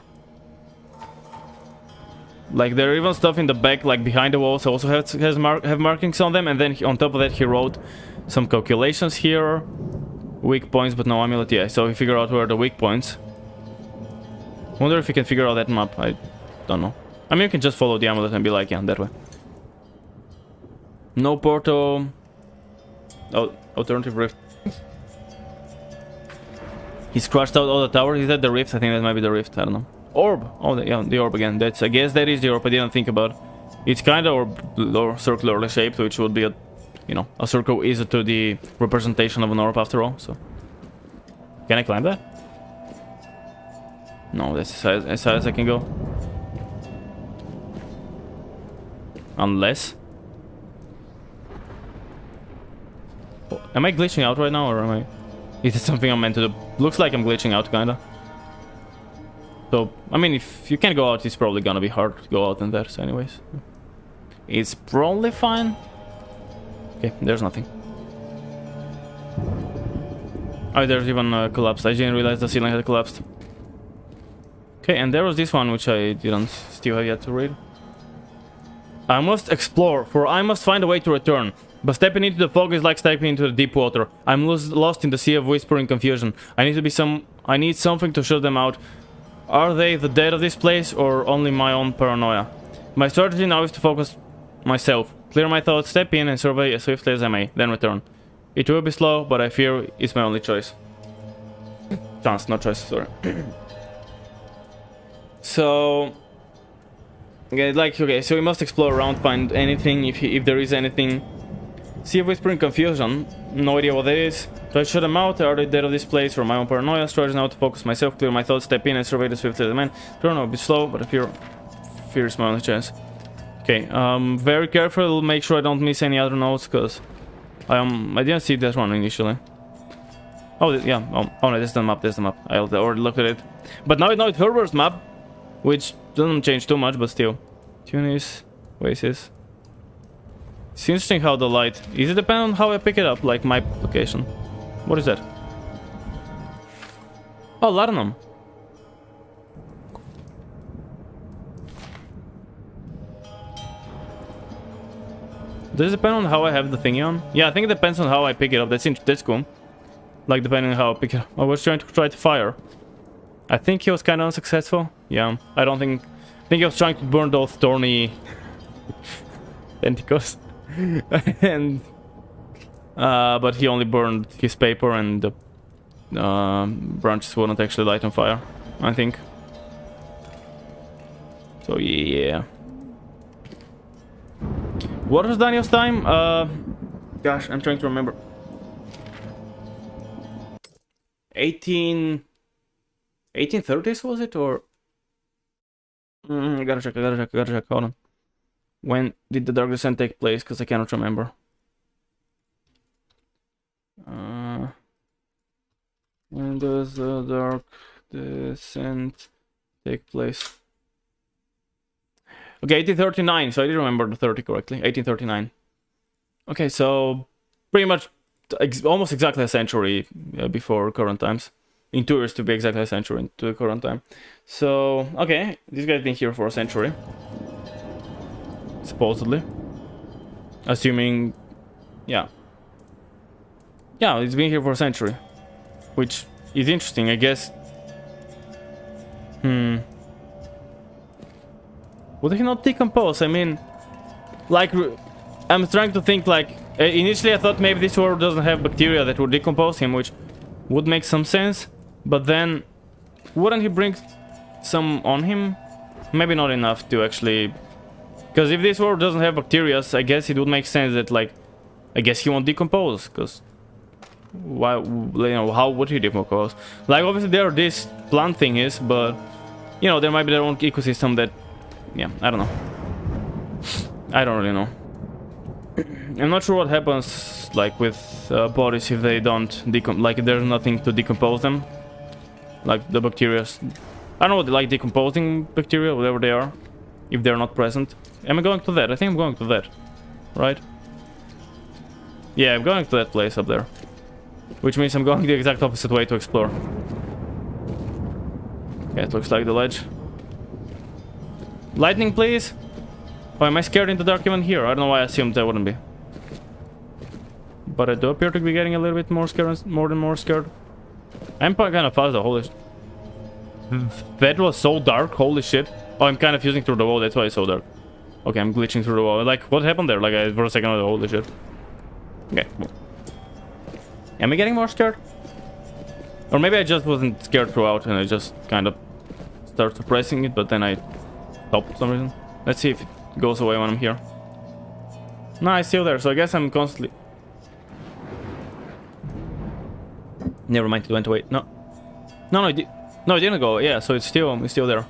Like there are even stuff in the back, like behind the walls, also have markings on them, and then on top of that he wrote some calculations here, weak points, but no amulet. Yeah, so he figured out where the weak points. Wonder if you can figure out that map. I don't know. I mean, you can just follow the amulet and be like, yeah, that way. No portal. Oh, alternative rift. He scratched out all the towers. Is that the rift? I think that might be the rift. I don't know. Orb. Oh, yeah, the orb again. That's. I guess that is the orb. I didn't think about. It's kind of or circularly shaped, which would be a, you know, a circle is to the representation of an orb after all. So, can I climb that? No, that's as high as I can go. Unless. Oh, am I glitching out right now, or am I? Is it something I'm meant to do? Looks like I'm glitching out, kinda. So, I mean, if you can't go out, it's probably gonna be hard to go out in there, so anyways. It's probably fine. Okay, there's nothing. Oh, there's even collapsed. I didn't realize the ceiling had collapsed. Okay, and there was this one, which I didn't still have yet to read. I must explore, for I must find a way to return. But stepping into the fog is like stepping into the deep water. I'm lost in the sea of whispering confusion. I need something to shut them out. Are they the dead of this place, or only my own paranoia? My strategy now is to focus myself, clear my thoughts, step in and survey as swiftly as I may, then return. It will be slow, but I fear it's my only choice. Chance, not choice, sorry. So... okay, like, okay, so we must explore around, find anything, if there is anything. Sea of whispering confusion, no idea what that is. Do I shut them out? Are they dead of this place, or my own paranoia? Strategy now to focus myself, clear my thoughts, step in and survey the swiftly as I may. Turn a bit slow, but I fear is my only chance. Okay, very careful, make sure I don't miss any other notes, because I didn't see that one initially. Oh, yeah, oh no, that's the map, I already looked at it. But now it's Herbert's map, which doesn't change too much, but still. Tunis, Oasis. It's interesting how the light... Is it depend on how I pick it up, like my location? What is that? Oh, Larnum. Does it depend on how I have the thingy on? Yeah, I think it depends on how I pick it up. That's cool. Like, depending on how I pick it up. I was trying to fire. I think he was kind of unsuccessful. Yeah, I think he was trying to burn those thorny tentacles. And but he only burned his paper, and the branches wouldn't actually light on fire, I think. So yeah. What was Daniel's time? Gosh, I'm trying to remember. 1830s was it, or? I gotta check. Hold on. When did the Dark Descent take place? Because I cannot remember. When does the Dark Descent take place? Okay, 1839. So I did remember the 30 correctly. 1839. Okay, so pretty much almost exactly a century before current times. In 2 years to be exactly a century into the current time. So, okay, this guy's been here for a century. Supposedly. Assuming... yeah. Yeah, it's been here for a century. Which is interesting, I guess. Would he not decompose? I mean... like... I'm trying to think, like... initially I thought maybe this world doesn't have bacteria that would decompose him, which would make some sense. But then... wouldn't he bring some on him? Maybe not enough to actually... because if this world doesn't have bacteria, I guess it would make sense that, like... I guess he won't decompose, because... why, you know, how would he decompose? Like, obviously there this plant thing is, but you know, there might be their own ecosystem that, yeah, I don't know. I don't really know. I'm not sure what happens like with bodies if they don't like if there's nothing to decompose them, like the bacteria. I don't know, like decomposing bacteria, whatever they are, if they're not present. Am I going to that? I think I'm going to that, right? Yeah, I'm going to that place up there, which means I'm going the exact opposite way to explore. Yeah, it looks like the ledge. Lightning, please. Oh, am I scared in the dark even here? I don't know why I assumed I wouldn't be. But I do appear to be getting a little bit more scared, more and more scared. I'm kind of fast though, holy shit. That was so dark, holy shit. Oh, I'm kind of fusing through the wall, that's why it's so dark. Okay, I'm glitching through the wall. Like, what happened there? Like, for a second, I was holy shit. Okay, cool. Am I getting more scared? Or maybe I just wasn't scared throughout and I just kind of started suppressing it, but then I stopped for some reason. Let's see if it goes away when I'm here. No, it's still there, so I guess I'm constantly... Never mind, it went away. No. No, it didn't go. Yeah, so it's still there.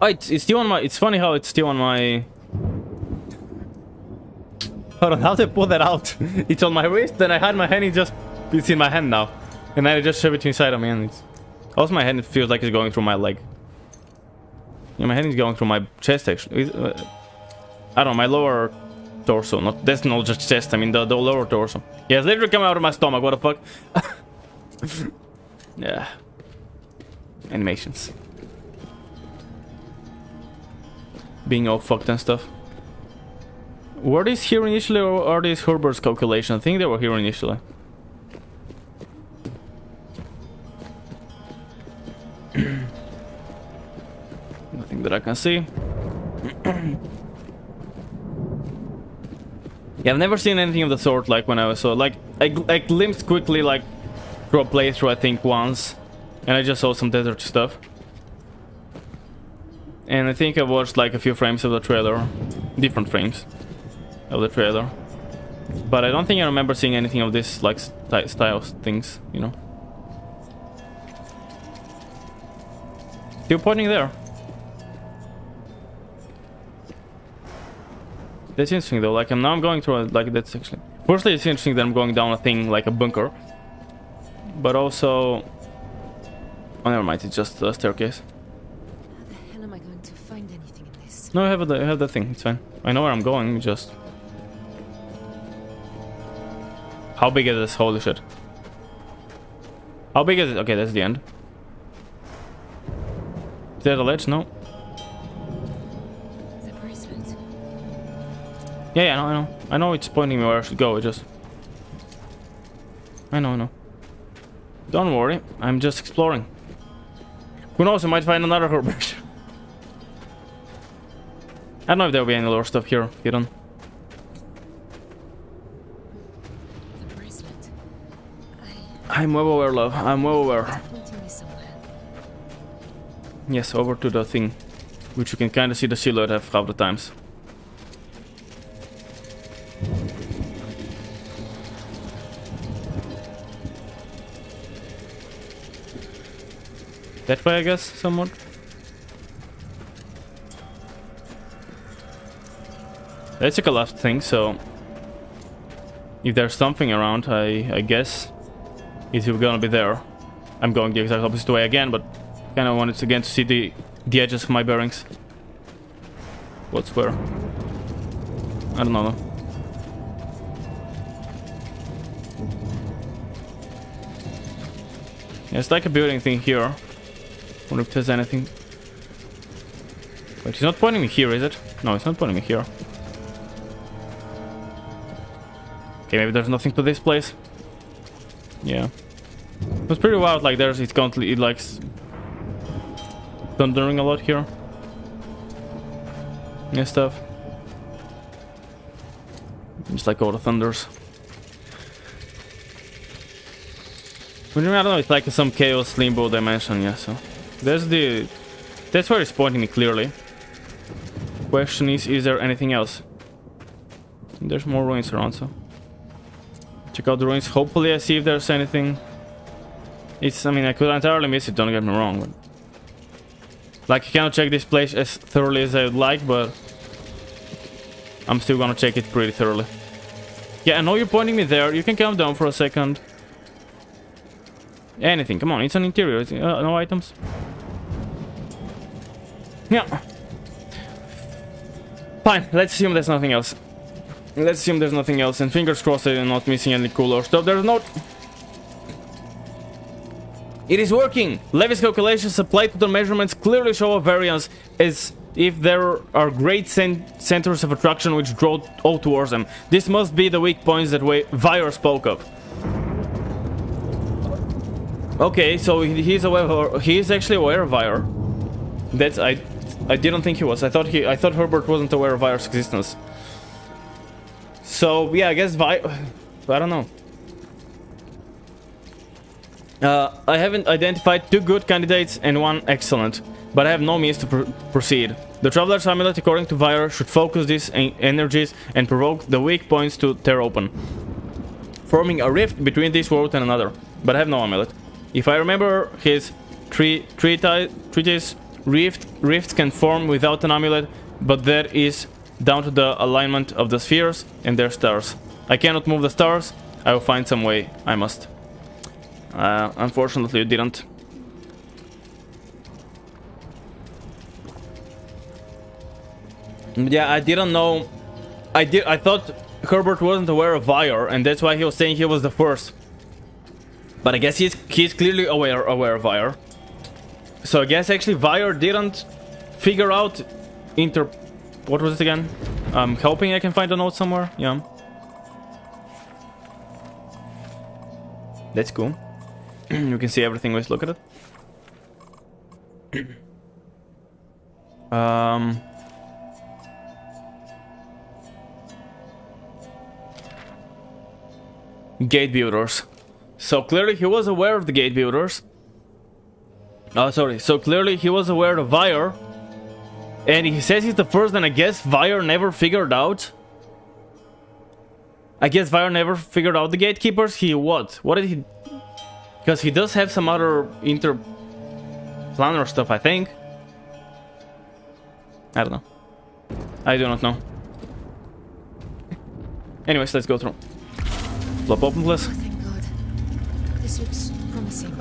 Oh, it's still on my... It's funny how it's still on my... Hold on, how do I pull that out? It's on my wrist, then I had my hand, it's in my hand now. And then I just shove it inside of me and it's... Also my hand feels like it's going through my leg. Yeah, my hand is going through my chest actually. I don't know, my lower torso. That's not just chest, I mean the lower torso. Yeah, it's literally coming out of my stomach, what the fuck? Yeah. Animations. Being all fucked and stuff. Were these here initially or are these Herbert's calculations? I think they were here initially. Nothing that I can see. Yeah, I've never seen anything of the sort like when I was so like I glimpsed quickly like through a playthrough I think once, and I just saw some desert stuff. And I think I watched like a few frames of the trailer, different frames of the trailer, but I don't think I remember seeing anything of this like style things, you know. Still pointing there. That's interesting though, like I'm going through like that's actually... Firstly, it's interesting that I'm going down a thing like a bunker. But also... Oh, never mind, it's just a staircase. How the hell am I going to find anything in this? No, I have the thing, it's fine. I know where I'm going, just... How big is this? Holy shit. How big is it? Okay, that's the end. Is that a ledge? No. The bracelet. Yeah, I know it's pointing me where I should go, it just... I know. Don't worry, I'm just exploring. Who knows, I might find another Herbert. I don't know if there'll be any lore stuff here hidden. The bracelet. I'm well aware, love. I'm well aware. Pointing me somewhere. Yes, over to the thing, which you can kind of see the silhouette of half the times. That way, I guess, somewhat. That's a collapsed thing, so if there's something around, I guess it's gonna be there. I'm going the exact opposite way again, but kind of wanted again to see the edges of my bearings. What's where? I don't know. Yeah, it's like a building thing here. Wonder if there's anything. But he's not pointing me here, is it? No, it's not pointing me here. Okay, maybe there's nothing to this place. Yeah. It's pretty wild, like it's constantly, it likes thundering a lot here. And stuff. Just like all the thunders. I don't know, it's like some chaos limbo dimension, yeah, so. That's where it's pointing me clearly. Question is there anything else? There's more ruins around, so Check out the ruins. Hopefully I see if there's anything. It's, I mean, I could entirely miss it, don't get me wrong. But like, I cannot check this place as thoroughly as I would like, but I'm still gonna check it pretty thoroughly. Yeah, I know you're pointing me there. You can calm down for a second. Anything, come on, it's an interior. No items. Yeah. Fine, let's assume there's nothing else. Let's assume there's nothing else, and fingers crossed that I'm not missing any cooler stuff. There's not... It is working! Levy's calculations applied to the measurements clearly show a variance as if there are great centers of attraction which draw all towards them. This must be the weak points that Vire spoke of. Okay, so he's aware. He is actually aware of Vire. That's I didn't think he was. I thought Herbert wasn't aware of Vire's existence. So yeah, I guess I don't know. I haven't identified 2 good candidates and 1 excellent, but I have no means to proceed. The Traveler's Amulet, according to Vire, should focus these energies and provoke the weak points to tear open, forming a rift between this world and another. But I have no amulet. If I remember his treatise, rifts can form without an amulet, but that is down to the alignment of the spheres and their stars. I cannot move the stars. I will find some way. I must. Unfortunately, you didn't. Yeah, I didn't know. I thought Herbert wasn't aware of Vire, and that's why he was saying he was the first. But I guess he's clearly aware of Vire. So I guess actually Vire didn't figure out what was it again? I'm hoping I can find a note somewhere. Yeah. That's cool. You can see everything. Let's look at it. Gate builders. So clearly he was aware of the gate builders. Oh, sorry. So clearly he was aware of Vire. And he says he's the first, and I guess Vire never figured out. I guess Vire never figured out the gatekeepers. He what? What did he... Because he does have some other interplanar stuff, I think. I don't know. I do not know. Anyways, let's go through. Flop open, please. Oh, thank God. This looks promising.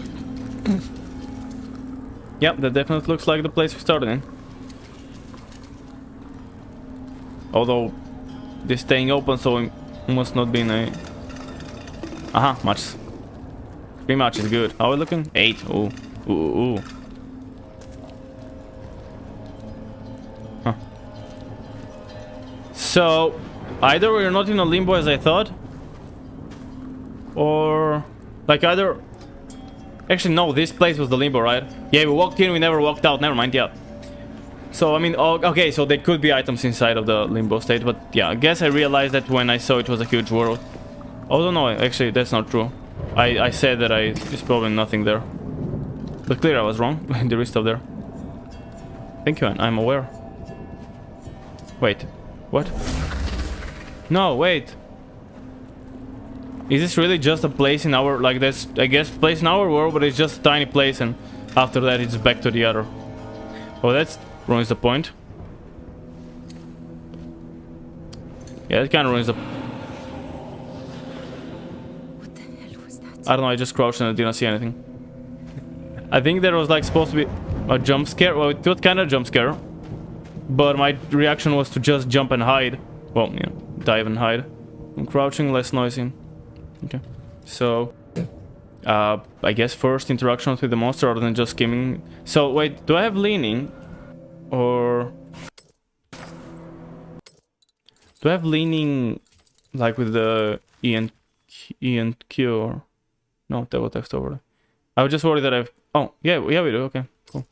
Yep, that definitely looks like the place we started in. Although, this staying open, so it must not be in a... Aha, match. 3 matches, good. How are we looking? 8. Ooh. Ooh, ooh. Huh. So, either we're not in a limbo as I thought, or... Like, either... Actually, no, this place was the limbo, right? Yeah, we walked in, we never walked out. Never mind, yeah. So, I mean, okay, so there could be items inside of the limbo state, but yeah, I guess I realized that when I saw it was a huge world. Although, no, actually, that's not true. I said that there's probably nothing there. But clearly I was wrong. There is stuff there. Thank you, I'm aware. Wait, what? No, wait. Is this really just a place in our, like this, I guess, place in our world, but it's just a tiny place, and after that it's back to the other. Oh, that ruins the point. Yeah, it kind of ruins the... What the hell was that? I don't know, I just crouched and I didn't see anything. I think there was like supposed to be a jump scare. Well, it was kind of a jump scare. But my reaction was to just jump and hide. Well, yeah, dive and hide. I'm crouching, less noisy. Okay. So, I guess first interactions with the monster other than just skimming. So, wait, do I have leaning? Or... Do I have leaning like with the E and Q or... No, double text over. I was just worried that I've... Oh, yeah, we do. Okay, cool.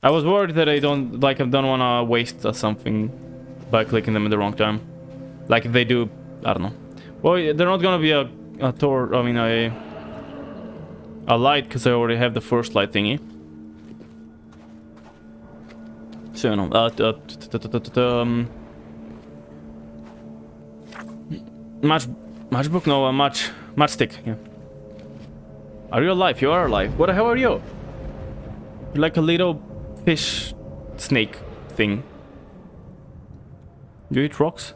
I was worried that I don't want to waste something by clicking them at the wrong time. Like if they do, I don't know. Well, they're not gonna be a light because I already have the first light thingy. So no, Matchbook? No, a matchstick. Yeah. Are you alive? You are alive. What the hell are you? You're like a little fish snake thing. You eat rocks?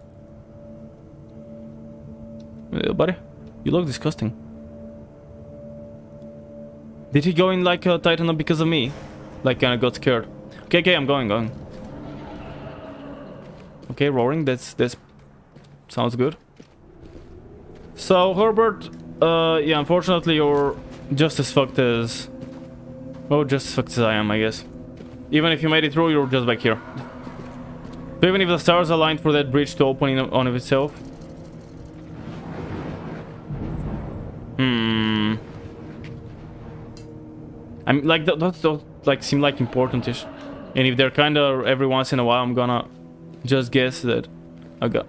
Buddy, you look disgusting. Did he go in like a Titan because of me? Like kinda got scared. Okay, I'm going. Okay, roaring, that's sounds good. So Herbert, yeah, unfortunately you're just as fucked as... Oh, just as fucked as I am, I guess. Even if you made it through, you're just back here. So even if the stars aligned for that bridge to open on of itself... I'm like, those like seem like important-ish. And if they're kinda every once in a while, I'm gonna just guess that I got...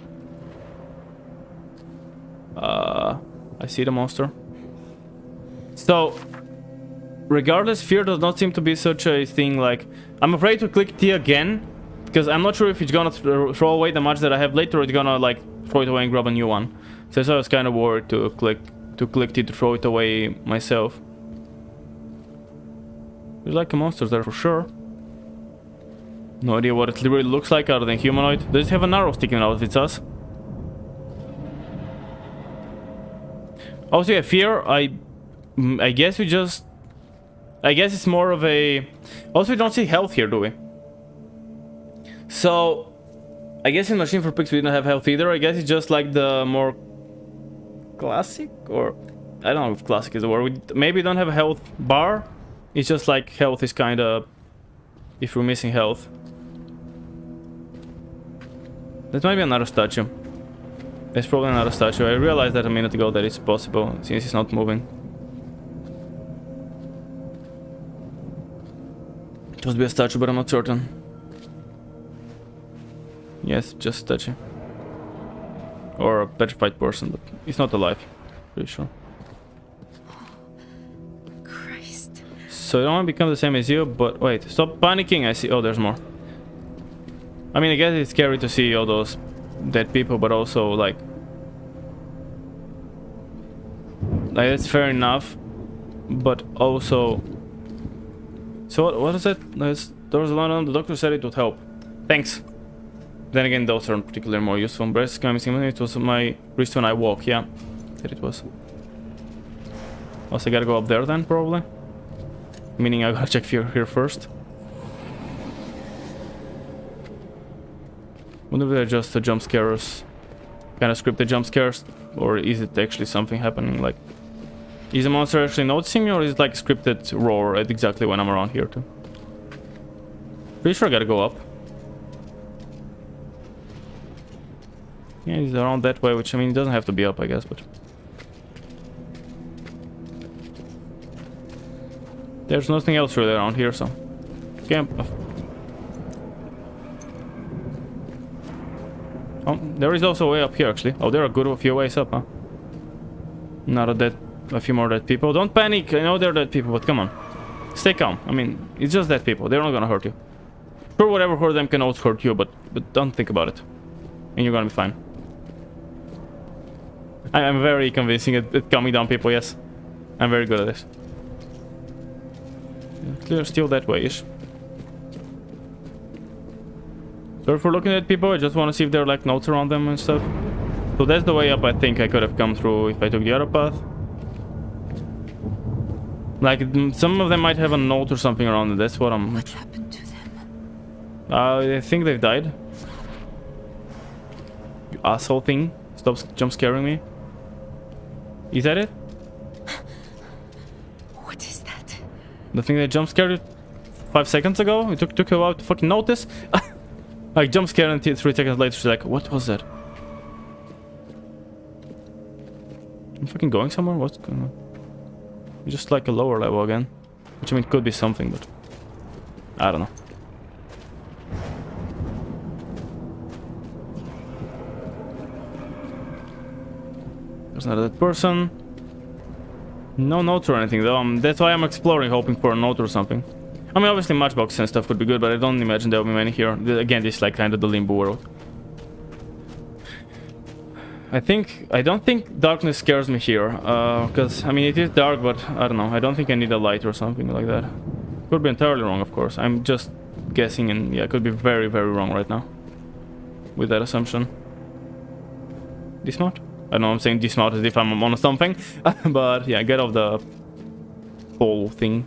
I see the monster. So, regardless, fear does not seem to be such a thing. Like, I'm afraid to click T again, because I'm not sure if it's gonna throw away the match that I have later, or it's gonna like throw it away and grab a new one. So I was kind of worried to click T to throw it away myself. There's like a monster there for sure. No idea what it really looks like other than humanoid. Does it have an arrow sticking out if it's us? Also, yeah, fear, I guess we just... I guess it's more of a... Also, we don't see health here, do we? So, I guess in Machine for Pigs we didn't have health either. I guess it's just like the more... classic? Or... I don't know if classic is the word. We maybe don't have a health bar. It's just like health is kind of... if we're missing health. That might be another statue. It's probably another statue. I realized that a minute ago that it's possible, since it's not moving. It must be a statue, but I'm not certain. Yes, just a statue. Or a petrified person, but he's not alive. Pretty sure. Christ. So I don't want to become the same as you, but wait, stop panicking. I see. Oh, there's more. I mean, I guess it's scary to see all those dead people, but also like that's fair enough. But also, so what is that? There was a lot on. The doctor said it would help. Thanks. Then again, those aren't particularly more useful. Breast coming. It was my wrist when I walk. Yeah, that it was. Also, I gotta go up there then, probably. Meaning I gotta check fear here first. Wonder if they're just the jump scares, kind of scripted jump scares, or is it actually something happening? Like, is the monster actually noticing me, or is it like scripted roar at exactly when I'm around here too? Pretty sure I gotta go up. Yeah, he's around that way, which I mean, it doesn't have to be up, I guess, but there's nothing else really around here, so okay. Oh, there is also a way up here, actually. Oh, there are a good few ways up, huh? A few more dead people. Don't panic. I know they're dead people, but come on. Stay calm. I mean, it's just dead people. They're not gonna hurt you. Sure, whatever hurt them can also hurt you, but don't think about it. And you're gonna be fine. I'm very convincing at calming down people, yes. I'm very good at this. Clear still that way-ish. So if we're looking at people, I just want to see if there are like notes around them and stuff. So that's the way up I think I could have come through if I took the other path. Like, some of them might have a note or something around it. That's what I'm... What happened to them? I think they've died. You asshole thing. Stop jump scaring me. Is that it? What is that? The thing that jump scared you 5 seconds ago? It took you a while to fucking notice? Like, jump scared and 3 seconds later she's like, what was that? I'm fucking going somewhere? What's going on? Just like a lower level again. Which I mean, could be something, but I don't know. There's not that person. No notes or anything though. That's why I'm exploring, hoping for a note or something. I mean, obviously matchboxes and stuff would be good, but I don't imagine there will be many here. Again, this is like kind of the limbo world. I don't think darkness scares me here, because, I mean, it is dark, but I don't know, I don't think I need a light or something like that. Could be entirely wrong, of course. I'm just guessing, and yeah, could be very, very wrong right now with that assumption. Dismount? I know I'm saying dismount as if I'm on something, but yeah, get off the pole thing.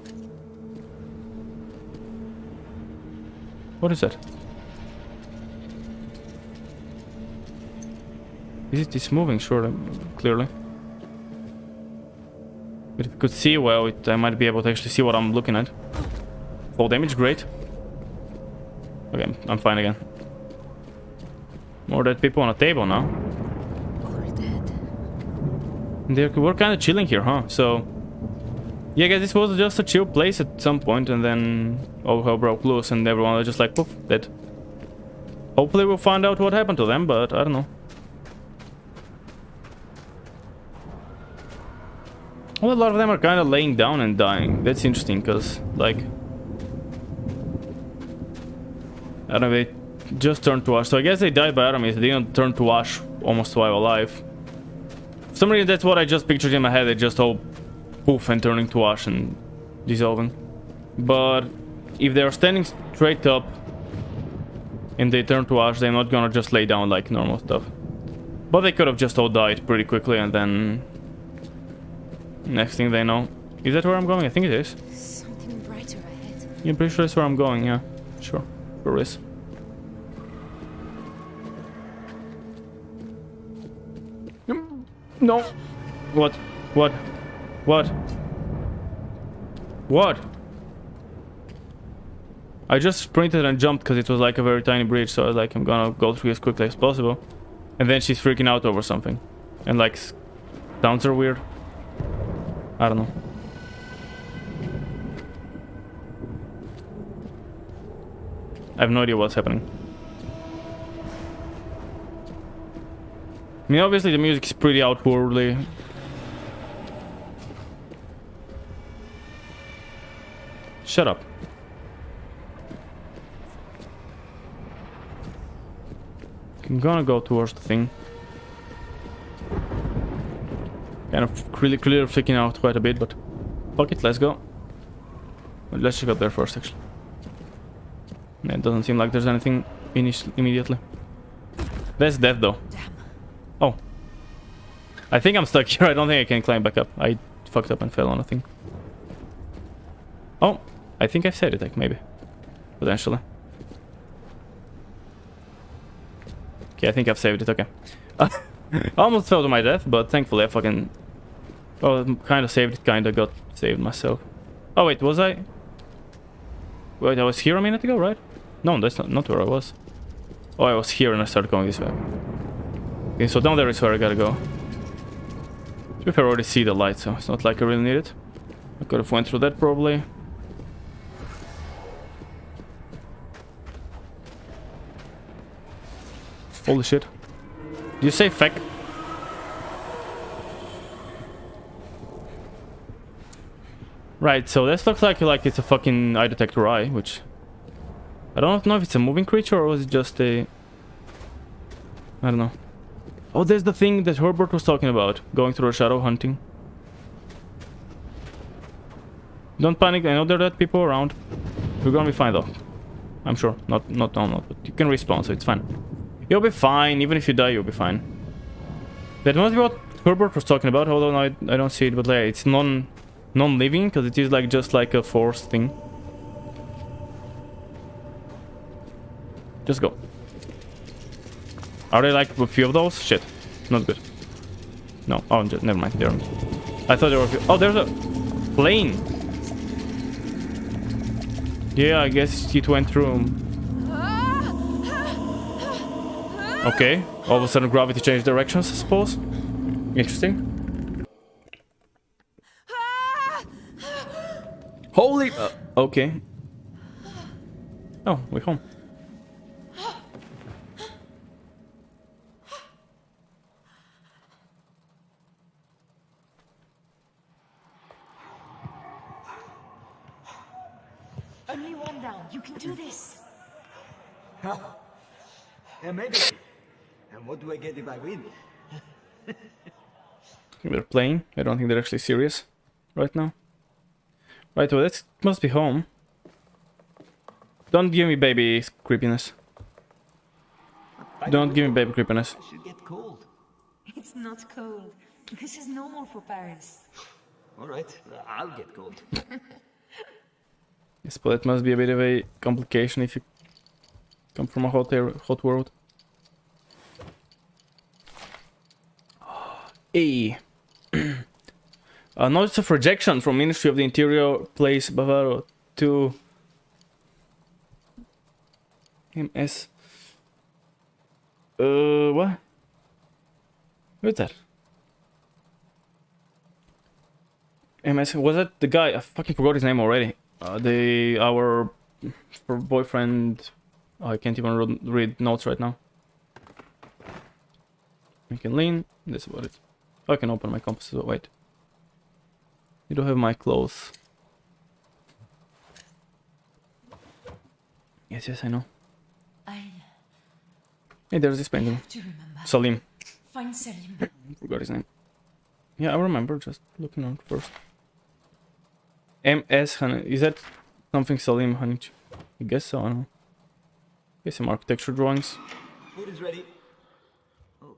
What is that? It's moving, sure, clearly. But if you could see well, I might be able to actually see what I'm looking at. Full damage, great. Okay, I'm fine again. More dead people on a table now. All dead. We're kind of chilling here, huh? So, yeah, I guess this was just a chill place at some point, and then all hell broke loose, and everyone was just like, poof, dead. Hopefully we'll find out what happened to them, but I don't know. Well, a lot of them are kind of laying down and dying. That's interesting, because, like, I don't know, they just turned to ash. So I guess they died by enemies. They didn't turn to ash almost while alive. For some reason, that's what I just pictured in my head. They just all poof and turning to ash and dissolving. But if they're standing straight up and they turn to ash, they're not gonna just lay down like normal stuff. But they could have just all died pretty quickly, and then next thing they know. Is that where I'm going? I think it is. Something brighter ahead. Yeah, I'm pretty sure that's where I'm going, yeah. Sure. Sure is. No. What? What? What? What? I just sprinted and jumped because it was like a very tiny bridge, so I was like, I'm gonna go through as quickly as possible. And then she's freaking out over something. And like, sounds are weird. I don't know. I have no idea what's happening. I mean, obviously the music is pretty outwardly. Shut up. I'm gonna go towards the thing. Kind of really clear freaking out quite a bit, but fuck it, let's go. Well, let's check out there first, actually. It doesn't seem like there's anything immediately. That's death, though. Damn. Oh. I think I'm stuck here. I don't think I can climb back up. I fucked up and fell on a thing. Oh, I think I've saved it, like, maybe. Potentially. Okay, I think I've saved it, okay. I almost fell to my death, but thankfully I fucking... well, kind of saved it, kind of got saved myself. Oh wait, was I... wait, I was here a minute ago, right? No, that's not where I was. Oh, I was here and I started going this way. Okay, so down there is where I gotta go. If I already see the light, so it's not like I really need it. I could have went through that probably. Holy shit. Did you say feck? Right, so this looks like it's a fucking eye detector eye, which... I don't know if it's a moving creature or was it just a... I don't know. Oh, there's the thing that Herbert was talking about. Going through a shadow hunting. Don't panic, I know there are dead people around. We're gonna be fine though. I'm sure. Not, but you can respawn, so it's fine. You'll be fine, even if you die, you'll be fine. That must be what Herbert was talking about, although I don't see it, but like, it's non-living, because it is like just like a force thing. Just go. Are there like a few of those? Shit. Not good. No. Oh, never mind. There. I thought there were a few. Oh, there's a plane. Yeah, I guess it went through. Okay. All of a sudden gravity changed directions, I suppose. Interesting. Holy... okay. Oh, we're home. Only one down. You can do this. Yeah, maybe. And what do I get if I win? I think they're playing. I don't think they're actually serious right now. Right, well, that must be home. Don't give me baby creepiness. Don't give me baby creepiness. I should get cold. It's not cold. This is normal for Paris. All right, I'll get cold. Yes, but it must be a bit of a complication if you come from a hot world. A. Notice of rejection from Ministry of the Interior place Bavaro to MS. What? Who's that? MS, was that the guy? I fucking forgot his name already. Our boyfriend. Oh, I can't even read notes right now. I can lean. That's about it. Oh, I can open my compass. So wait. You don't have my clothes. Yes, I know. Hey, there's this painting. Salim. Find Salim. Forgot his name. Yeah, I remember. Just looking on first. MS Hanich. Is that something Salim Hanich? I guess so. I don't know. Okay, some architecture drawings. Food is ready. Oh,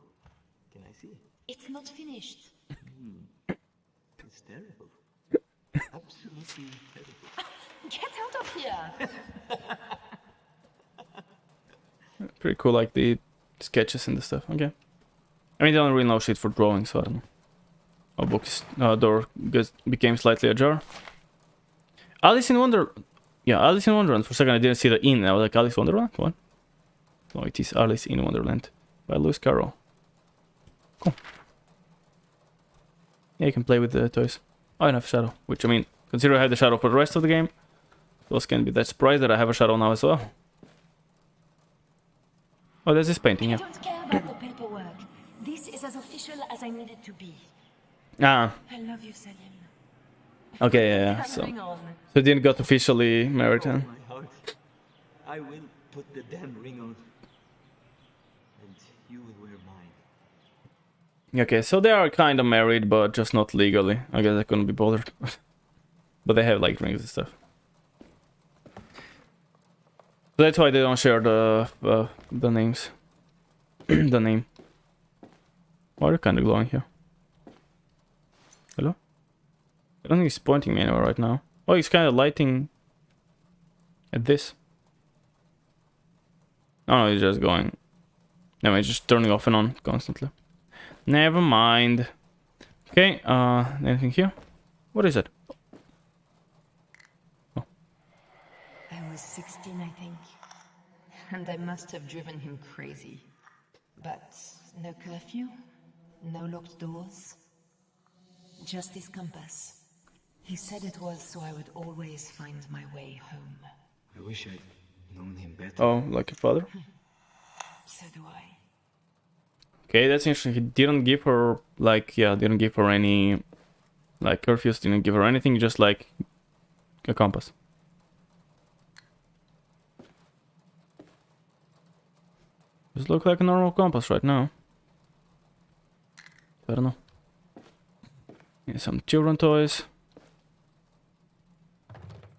can I see? It's not finished. It's terrible. Absolutely terrible. Get out of here! Pretty cool, like the sketches and the stuff. Okay. I mean, they don't really know shit for drawing, so I don't know. Our book's door became slightly ajar. Alice in Wonderland. Yeah, Alice in Wonderland. For a second, I didn't see the in. I was like, Alice in Wonderland? What? No, it is Alice in Wonderland by Lewis Carroll. Cool. Yeah, you can play with the toys. Oh, I have shadow, which I mean, consider I have the shadow for the rest of the game. Those can be that surprised that I have a shadow now as well. Oh, there's this painting, yeah. I don't care about the paperwork. This is as official as I need it to be. Ah. I love you, Salim. Okay, yeah. So you didn't get officially married, huh? My heart. I will put the damn ring on. And you will wear mine. Okay, so they are kind of married, but just not legally. I guess I couldn't be bothered. But they have like rings and stuff. So that's why they don't share the names. The name. Why are you kind of glowing here? Hello? I don't think he's pointing me anywhere right now. Oh, he's kind of lighting at this. Oh no, he's just going. No, he's just turning off and on constantly. Never mind. Okay, anything here? What is it? Oh. I was 16, I think. And I must have driven him crazy. But no curfew, no locked doors. Just his compass. He said it was so I would always find my way home. I wish I'd known him better. Oh, like your father? So do I. Okay, that's interesting. He didn't give her, like, yeah, didn't give her any, like, curfews, didn't give her anything, just, like, a compass. Does look like a normal compass right now. I don't know. Yeah, some children toys.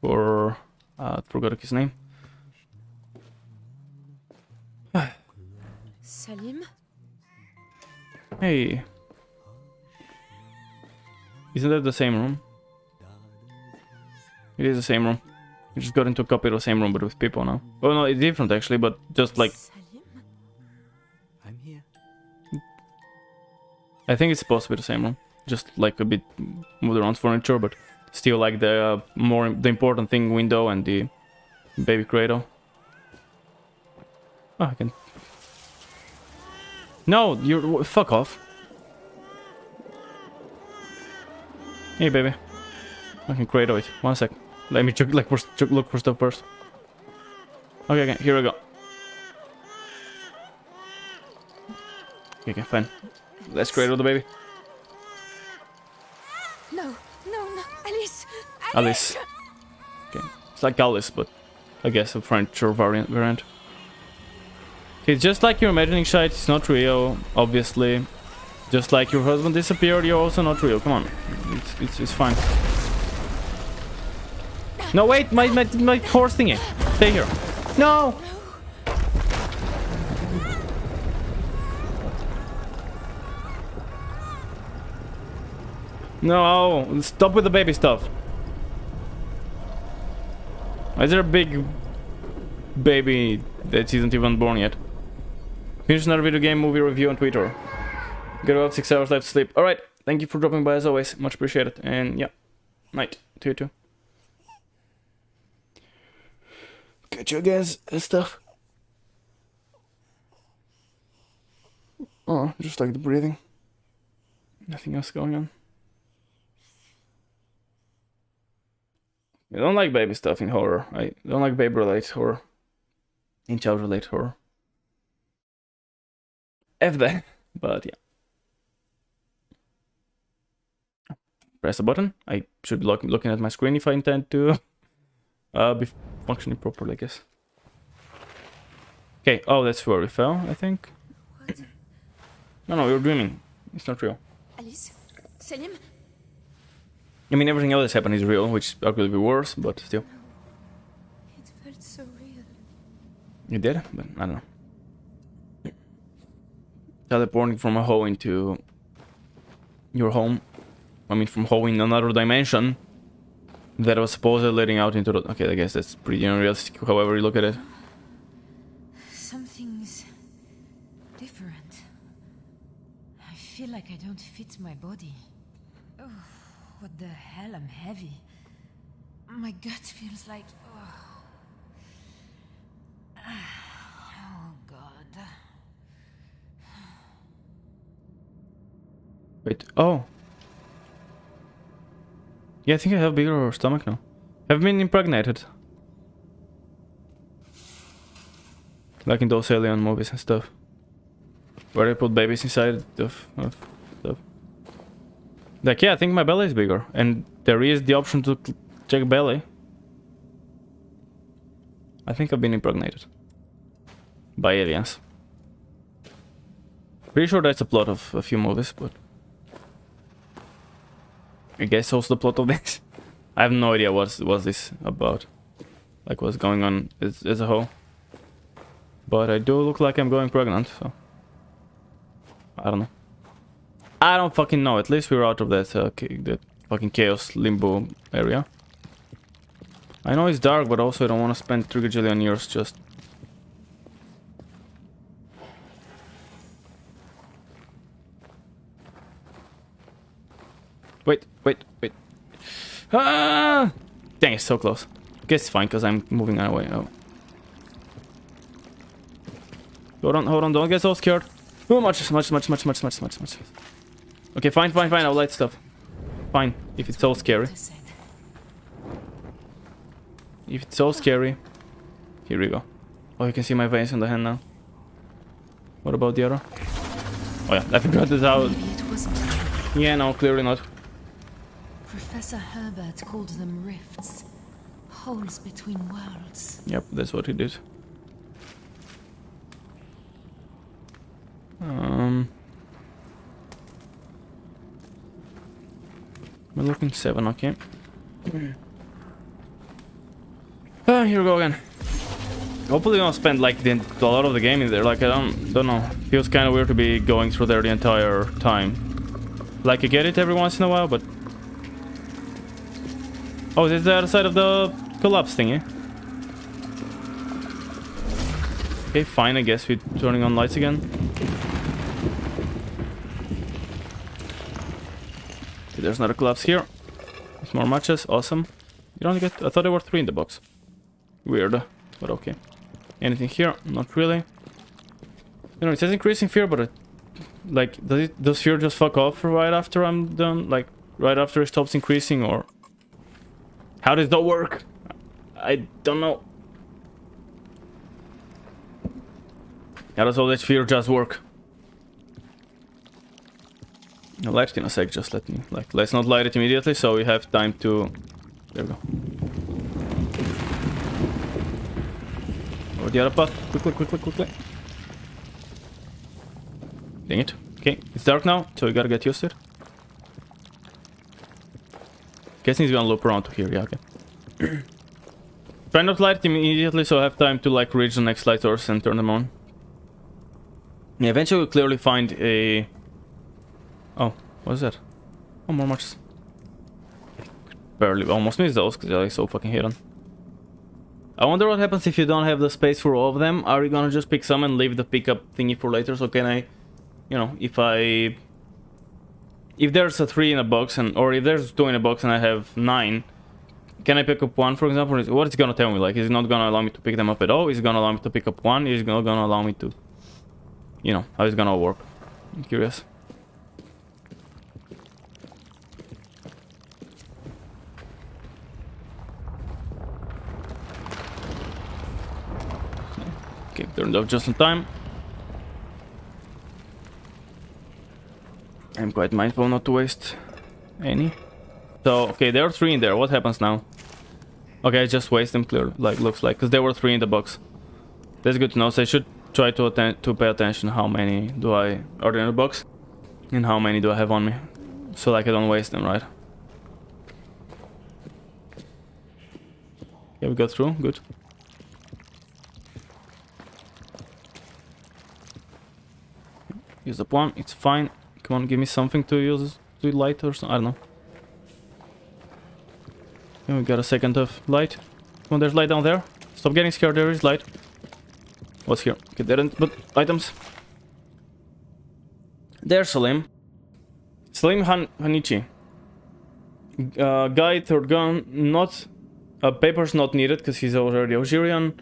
Or I forgot his name. Salim? Hey. Isn't that the same room? It is the same room. We just got into a copy of the same room but with people now. Oh no, it's different actually, but just like... I'm here. I think it's supposed to be the same room. Just like a bit moved around furniture, but still like the the important thing window and the baby cradle. Oh, I can... No, you're... Fuck off. Hey, baby. I can cradle it. 1 sec. Let me look for stuff first. Okay, here we go. Okay, fine. Let's cradle the baby. No, Alice! Alice. Okay, it's like Alice, but I guess a French or variant. Okay, just like you're imagining shit, it's not real, obviously. Just like your husband disappeared, you're also not real. Come on. It's fine. No, wait! My horse thingy! Stay here. No! No! Stop with the baby stuff. Why is there a big baby that isn't even born yet? Finish another video game movie review on Twitter. Got about 6 hours left to sleep. Alright, thank you for dropping by as always. Much appreciated. And yeah, night to you too. Catch you guys and stuff. Oh, just like the breathing. Nothing else going on. I don't like baby stuff in horror. I don't like baby-related horror. In child-related horror. F that. But yeah. Press a button. I should be looking at my screen if I intend to be functioning properly, I guess. Okay, oh, that's where we fell, I think. What? No, you're dreaming. It's not real. Alice? Selim? I mean, everything else that's happened is real, which arguably be worse, but still. It felt so real. You did? But I don't know. Teleporting from a hole into your home. I mean, from hole in another dimension that was supposedly leading out into the... Okay, I guess that's pretty unrealistic, however you look at it. Something's different. I feel like I don't fit my body. Oh, what the hell? I'm heavy. My gut feels like... Oh, God. Wait, oh. Yeah, I think I have bigger stomach now. I've been impregnated. Like in those alien movies and stuff. Where they put babies inside of stuff. Like, yeah, I think my belly is bigger. And there is the option to check belly. I think I've been impregnated. By aliens. Pretty sure that's a plot of a few movies, but... I guess also the plot of this. I have no idea what's this about. Like what's going on as a whole. But I do look like I'm going pregnant, so... I don't know. I don't fucking know. At least we're out of that, that fucking chaos limbo area. I know it's dark, but also I don't want to spend 3 gajillion years just... Wait. Ah! Dang, it's so close. Guess it's fine, because I'm moving away. Oh. Hold on, don't get so scared. Oh, much. Okay, fine, I'll light stuff. Fine, if it's so scary. If it's so scary. Here we go. Oh, you can see my veins on the hand now. What about the other? Oh yeah, I forgot this out. Yeah, no, clearly not. Professor Herbert called them rifts. Holes between worlds. Yep, that's what he did. We're looking 7, okay. Here we go again. Hopefully we don't spend like a lot of the game in there. Like I don't know. Feels kind of weird to be going through there the entire time. Like I get it every once in a while, but... Oh, this is the other side of the collapse thingy. Okay, fine, I guess we're turning on lights again. Okay, there's another collapse here. There's more matches, awesome. You don't get... I thought there were 3 in the box. Weird, but okay. Anything here? Not really. You know, it says increasing fear, but like, does fear just fuck off right after I'm done? Like, right after it stops increasing, or... How does that work? I don't know. How does all that fear just work? I'll light it in a sec, just let me... Like, let's not light it immediately, so we have time to... There we go. Over the other path. Quickly. Dang it. Okay, it's dark now, so we gotta get used to it. Guessing he's gonna loop around to here, yeah, okay. Try not to light it immediately, so I have time to like reach the next light source and turn them on. Yeah, eventually we'll clearly find a... Oh, what is that? Oh, more matches. Barely, almost missed those, because they're like so fucking hidden. I wonder what happens if you don't have the space for all of them. Are you gonna just pick some and leave the pickup thingy for later? So can I... You know, if there's a 3 in a box, and or if there's 2 in a box and I have 9, can I pick up 1, for example? What is it gonna tell me? Like, is it not gonna allow me to pick them up at all? Is it gonna allow me to pick up 1? Is it not gonna allow me to... You know, how is it gonna work? I'm curious. Okay, turned off just in time. I'm quite mindful not to waste any. So, okay, there are 3 in there. What happens now? Okay, I just waste them clearly, like, looks like, because there were 3 in the box. That's good to know, so I should try to pay attention how many do I order in the box and how many do I have on me, so like I don't waste them, right? Okay, we got through, good. Use up 1, it's fine. Come on, give me something to use to light or something, I don't know. Okay, we got a second of light. Come on, there's light down there. Stop getting scared, there is light. What's here? Okay, there aren't but items. There's Salim. Salim Hanichi. Guy, third gun, not... papers not needed, because he's already Algerian.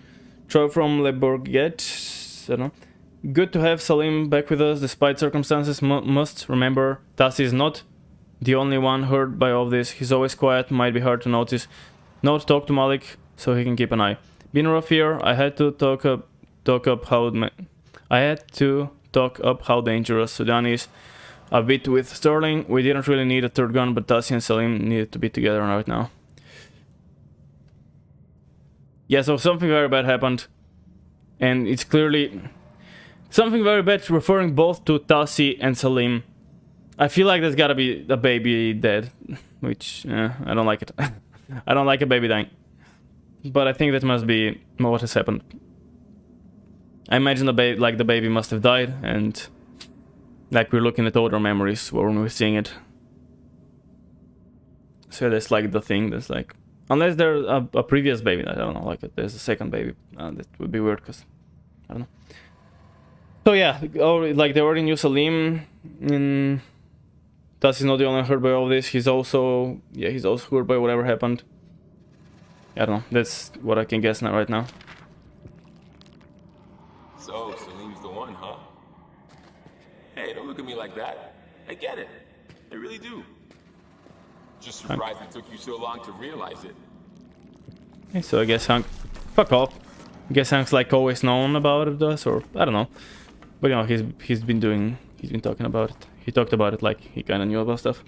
Troy from Le Bourget. I don't know. Good to have Salim back with us, despite circumstances. Must remember, Tassi is not the only one hurt by all this. He's always quiet, might be hard to notice. Not talk to Malik, so he can keep an eye. Been rough here. I had to talk up how dangerous Sudan is. A bit with Sterling. We didn't really need a third gun, but Tassi and Salim needed to be together right now. Yeah, so something very bad happened, and it's clearly something very bad, referring both to Tassi and Salim. I feel like there's gotta be a baby dead, which I don't like it. I don't like a baby dying, but I think that must be what has happened. I imagine the baby must have died, and like we're looking at older memories when we're seeing it. So that's like the thing. That's like, unless there's a previous baby, I don't know. Like there's a second baby, that would be weird because I don't know. So yeah, like they already knew Salim. Tassi's not the only one hurt by all this. He's also hurt by whatever happened. I don't know. That's what I can guess now right now. So, Salim's the one, huh? Hey, don't look at me like that. I get it. I really do. Just surprised it took you so long to realize it. Okay, so I guess Hank... Fuck off. I guess Hank's like always known about it, does, or... I don't know. But you know, he's been talking about it. He talked about it like he kinda knew about stuff.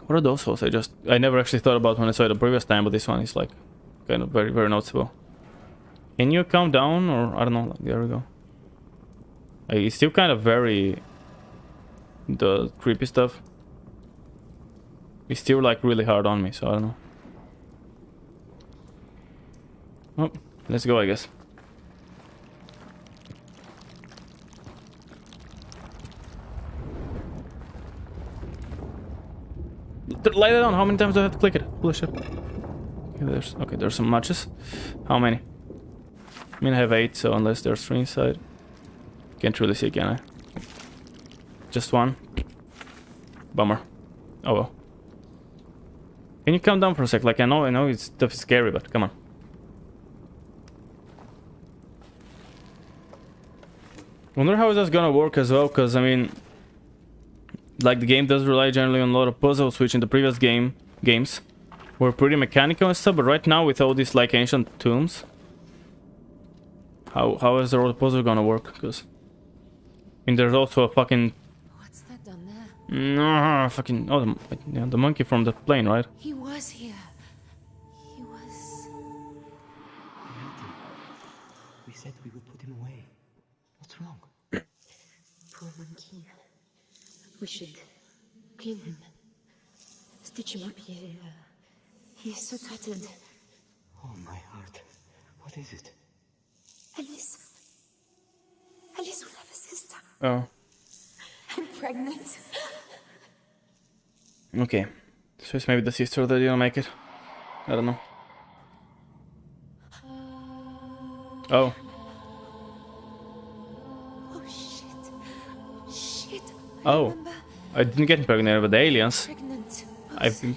What are those holes? I never actually thought about when I saw it the previous time, but this one is like kind of very, very noticeable. Can you calm down, or I don't know, like, there we go. It's still kind of very... the creepy stuff. It's still like really hard on me, so I don't know. Oh, let's go, I guess. Light it on. How many times do I have to click it? Holy shit. Okay, there's some matches. How many? I mean, I have 8, so unless there's 3 inside. Can't really see, can I? Just 1. Bummer. Oh well. Can you calm down for a sec? Like, I know it's stuff is scary, but come on. Wonder how that's gonna work as well, because I mean, like, the game does rely generally on a lot of puzzles, which in the previous games were pretty mechanical and stuff, but right now with all these like ancient tombs, how is the puzzle gonna work? Because I mean, there's also a fucking... What's that done there? No, fucking... Oh, the monkey from the plane, right? He was here. He was... We said we would put him away. What's wrong? We should clean him. Stitch him up. He's so tattered. Oh, my heart. What is it? Alice. Alice will have a sister. Oh. I'm pregnant. Okay. So it's maybe the sister that didn't make it. I don't know. Oh. Oh, shit. Shit. Oh. I didn't get impregnated with the aliens. Pregnant. I've been...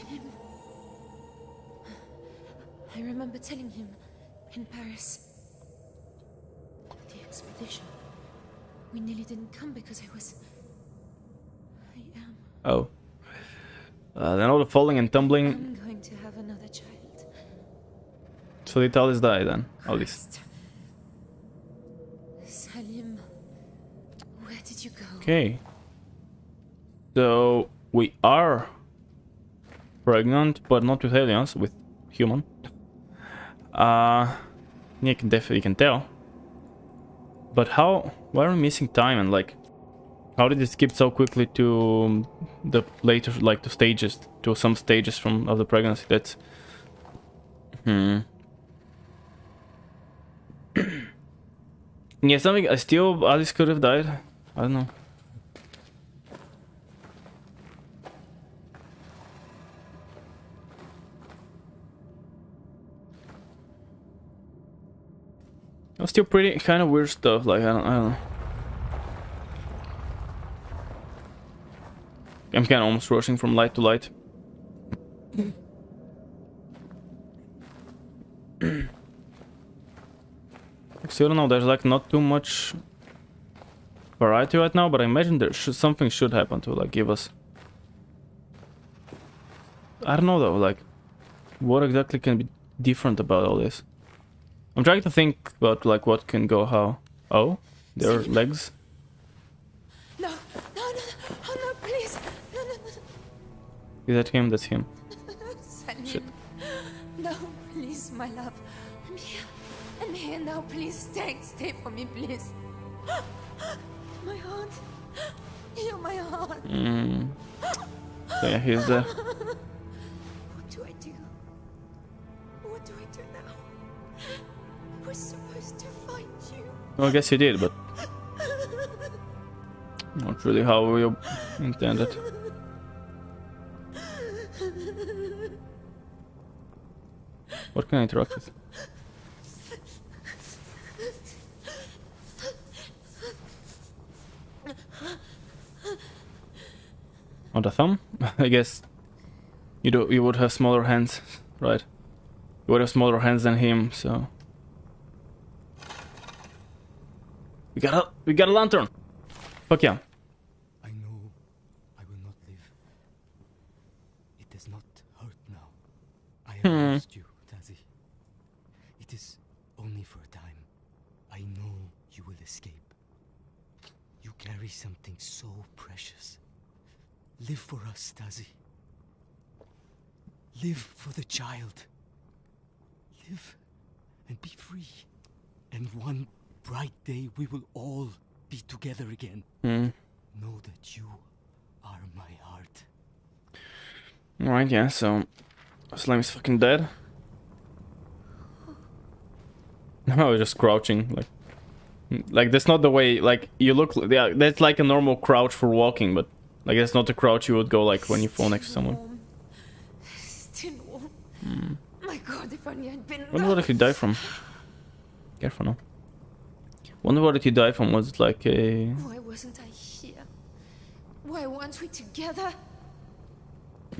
I remember telling him in Paris. The expedition. We nearly didn't come because I am. Oh. Then all the falling and tumbling. I'm going to have another child. So did Alice die then? Alice. Salim, where did you go? Okay. So we are pregnant, but not with aliens, with human. Yeah, you can definitely tell. But how? Why are we missing time? And like, how did it skip so quickly to the later, like, to stages, to some stages of the pregnancy? That's yeah, something. Alice could have died. I don't know. It was still pretty kind of weird stuff. Like I don't know. I'm kind of almost rushing from light to light. Still don't know. There's like not too much variety right now, but I imagine something should happen to like give us. I don't know though. Like, what exactly can be different about all this? I'm trying to think about like what can go how. Oh, their legs. No, oh no, please, no. Is that him? That's him. Salim. Shit. No, please, my love. I'm here now. Please stay for me, please. My heart. You're my heart. So yeah, he's there. What do I do? What do I do now? We're supposed to find you. Well, I guess you did, but not really how we intended. What can I interact with? On the thumb? I guess you would have smaller hands, right? You would have smaller hands than him, so we got a lantern. Fuck yeah. I know I will not live. It does not hurt now. I have lost you, Tazzy. It is only for a time. I know you will escape. You carry something so precious. Live for us, Tazzy. Live for the child. Live and be free. And one bright day we will all be together again. Know that you are my heart. Alright, yeah, so Slime is fucking dead. No, just crouching, like that's not the way, like you look, yeah, that's like a normal crouch for walking, but like that's not the crouch you would go like when you fall next to someone. Still warm. My God, if only I'd been. Wonder what did he die from? Careful now. Wonder what did he die from? Was it like a? Why wasn't I here? Why weren't we together?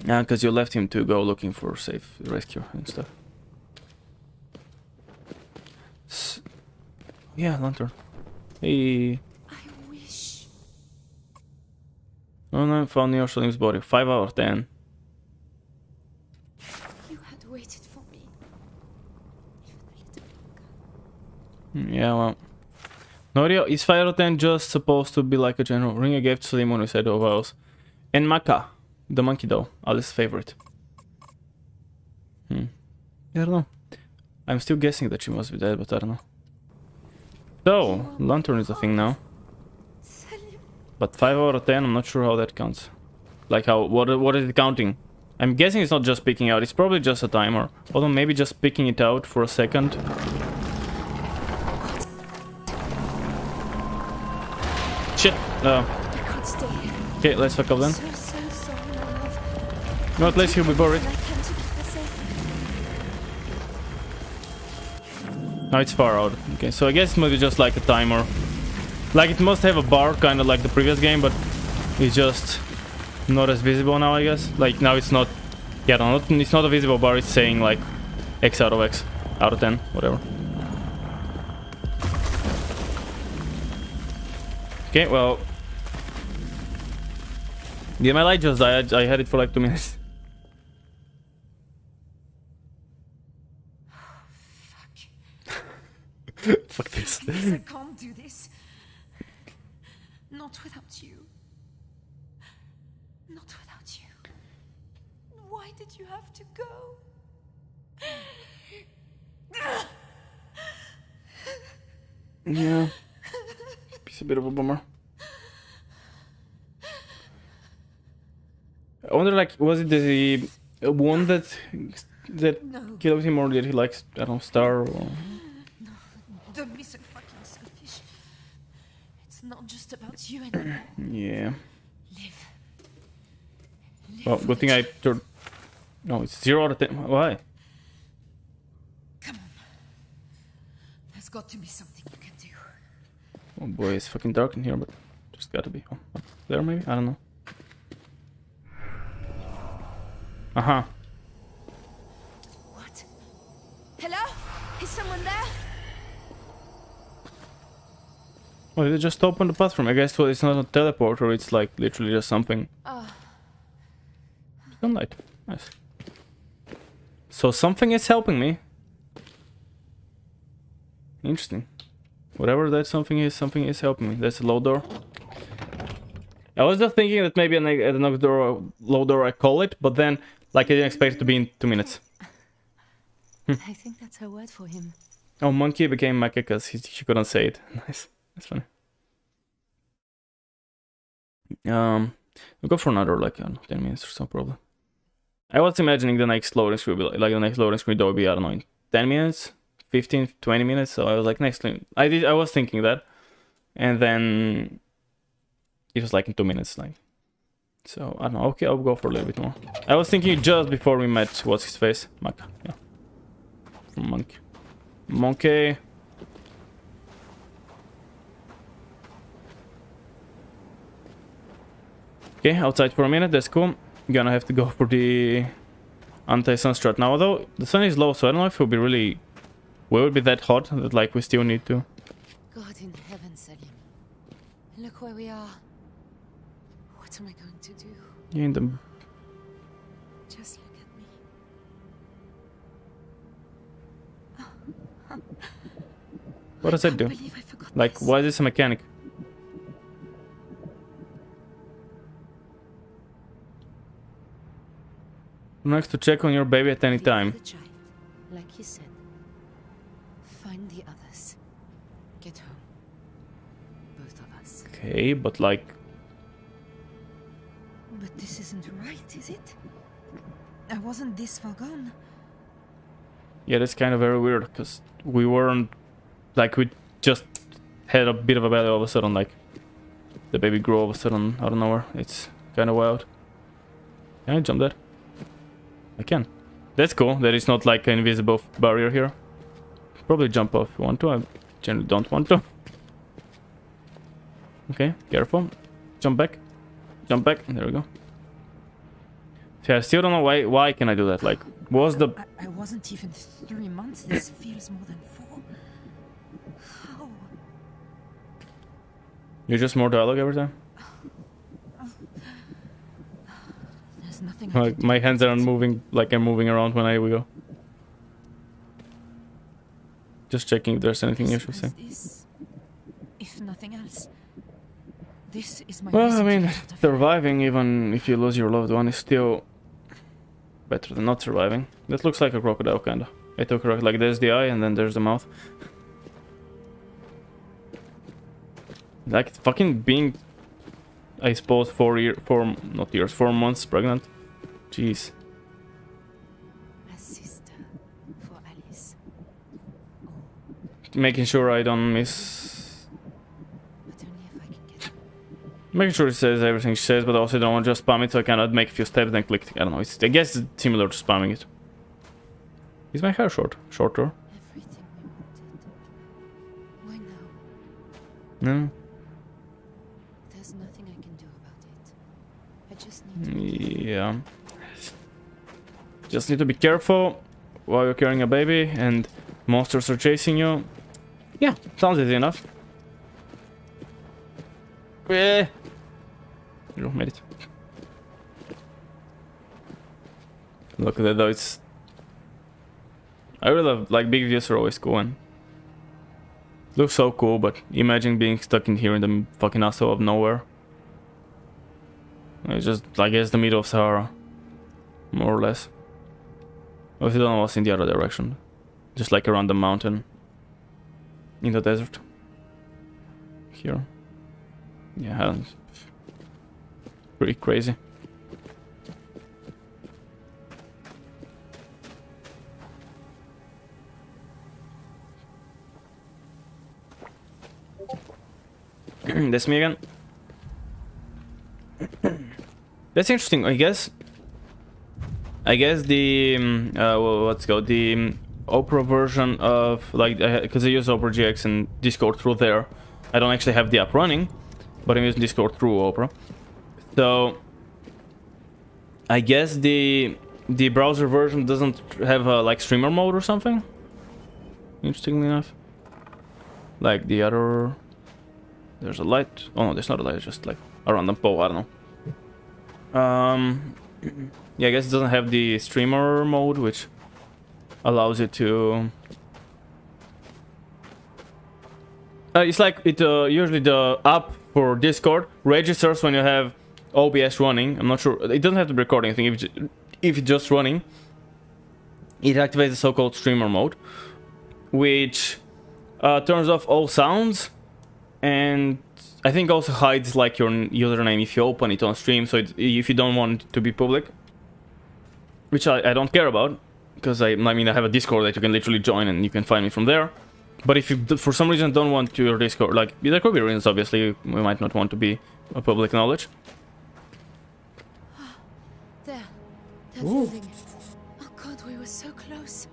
Yeah, because you left him to go looking for safe rescue and stuff. Yeah, lantern. Hey. I wish. Oh no, found Salim's body. 5 out of 10. You had waited for me. Even a little longer. Yeah, well. Norio, is 5 out of 10 just supposed to be like a general? Ring a gift to Salim when we said of ours. And Maka, the monkey doll, Alice's favorite. I don't know. I'm still guessing that she must be dead, but I don't know. So, lantern is a thing now. Salim. But 5 out of 10, I'm not sure how that counts. Like how, what is it counting? I'm guessing it's not just picking out, it's probably just a timer. Although maybe just picking it out for a second. Shit! Okay, let's fuck up then. No, at least he'll be buried. No, it's far out. Okay, so I guess it must be just like a timer. Like it must have a bar, kind of like the previous game, but it's just not as visible now, I guess. Like now it's not, yeah, no, it's not a visible bar, it's saying like X out of X, out of 10, whatever. Okay, well. Yeah, my light just died. I had it for like 2 minutes. Fuck this. I can't do this. Not without you. Not without you. Why did you have to go? Yeah. It's a bit of a bummer. I wonder, like, was it the one that killed him, or did he like, I don't know, Star or? No, don't be so fucking selfish. It's not just about you anymore. Yeah. Live. Well, good thing I turned. No, it's 0 out of 10. Why? Come on. There's got to be something you can do. Oh boy, it's fucking dark in here, but just gotta be. Oh, up there maybe? I don't know. Uh-huh. What? Hello? Is someone there? Oh, did it just open the bathroom? I guess it's not a teleporter, it's like literally just something. Sunlight. Nice. So something is helping me. Interesting. Whatever that something is helping me. That's a low door. I was just thinking that maybe a knock door, low door I call it, but then like I didn't expect it to be in 2 minutes. I think that's her word for him. Oh, monkey became Mecha because she couldn't say it. Nice. That's funny. We'll go for another like 10 minutes or so probably. I was imagining the next loading screen would be like the next loading screen would be, I don't know, in 10 minutes, 15, 20 minutes. So I was like next I was thinking that. And then it was like in 2 minutes, like. So I don't know, okay, I'll go for a little bit more. I was thinking just before we met, what's his face? Maka, yeah. From Monkey. Monkey. Okay, outside for a minute, that's cool. Gonna have to go for the anti-sun strat now, although the sun is low, so I don't know if it'll be really... Will it be that hot that like we still need to... God in heaven, Selim. Look where we are. What am I going to do? Yeah, in the... Just look at me. What does that do? Like, why is this a mechanic? Next to check on your baby at any time. Like you said. Find the others. Get home. Both of us. Okay, but like... But this isn't right, is it? I wasn't this far gone. Yeah, that's kind of very weird, because we weren't... Like, we just had a bit of a belly all of a sudden, like... The baby grew all of a sudden out of nowhere. It's kind of wild. Can I jump that? I can. That's cool, there is not like an invisible barrier here. Probably jump off if you want to, I generally don't want to. Okay, careful. Jump back. Jump back, there we go. See, I still don't know why can I do that, like, was the... I wasn't even 3 months, this feels more than 4. How? You're just more dialogue every time? There's nothing Like, my hands aren't moving like I'm moving around when I go. Just checking if there's anything you should say. If nothing else, this is my Well, I mean, surviving even if you lose your loved one is still better than not surviving. That looks like a crocodile, kinda. I took a like there's the eye and then there's the mouth. Like fucking being I suppose 4 months pregnant. Jeez. A sister for Alice. Making sure I don't miss. But only if I can get. Making sure it says everything she says, but also don't want to just spam it, so I cannot make a few steps and click. I don't know. I guess it's similar to spamming it. Is my hair shorter? Everything we wanted. Why now? No. There's nothing I can do about it. I just need to. Yeah. Just need to be careful while you're carrying a baby and monsters are chasing you. Yeah, sounds easy enough. You made it. Look at that though, it's... I really love, like, big views are always cool and... Looks so cool, but imagine being stuck in here in the fucking asshole of nowhere. It's just, I guess, the middle of Sahara. More or less. If you don't know what's in the other direction. Just like around the mountain. In the desert. Here. Yeah, pretty crazy. That's me again. That's interesting. I guess the well, let's go the Opera version of, like, because I use Opera GX and Discord through there. I don't actually have the app running, but I'm using Discord through Opera. So I guess the browser version doesn't have a, like, streamer mode or something. Interestingly enough, like the other. There's a light. Oh no, there's not a light. It's just like a random pole. I don't know. Yeah, I guess it doesn't have the streamer mode, which allows you to. It's like it. Usually the app for Discord registers when you have OBS running. I'm not sure. It doesn't have to record anything. If it's just running, it activates the so-called streamer mode, which turns off all sounds. And I think also hides, like, your username if you open it on stream, so if you don't want it to be public, which I don't care about, because I mean I have a Discord that you can literally join and you can find me from there. But if you for some reason don't want your Discord, like, there could be reasons, obviously we might not want to be a public knowledge. There, that building. Oh God, we were so close.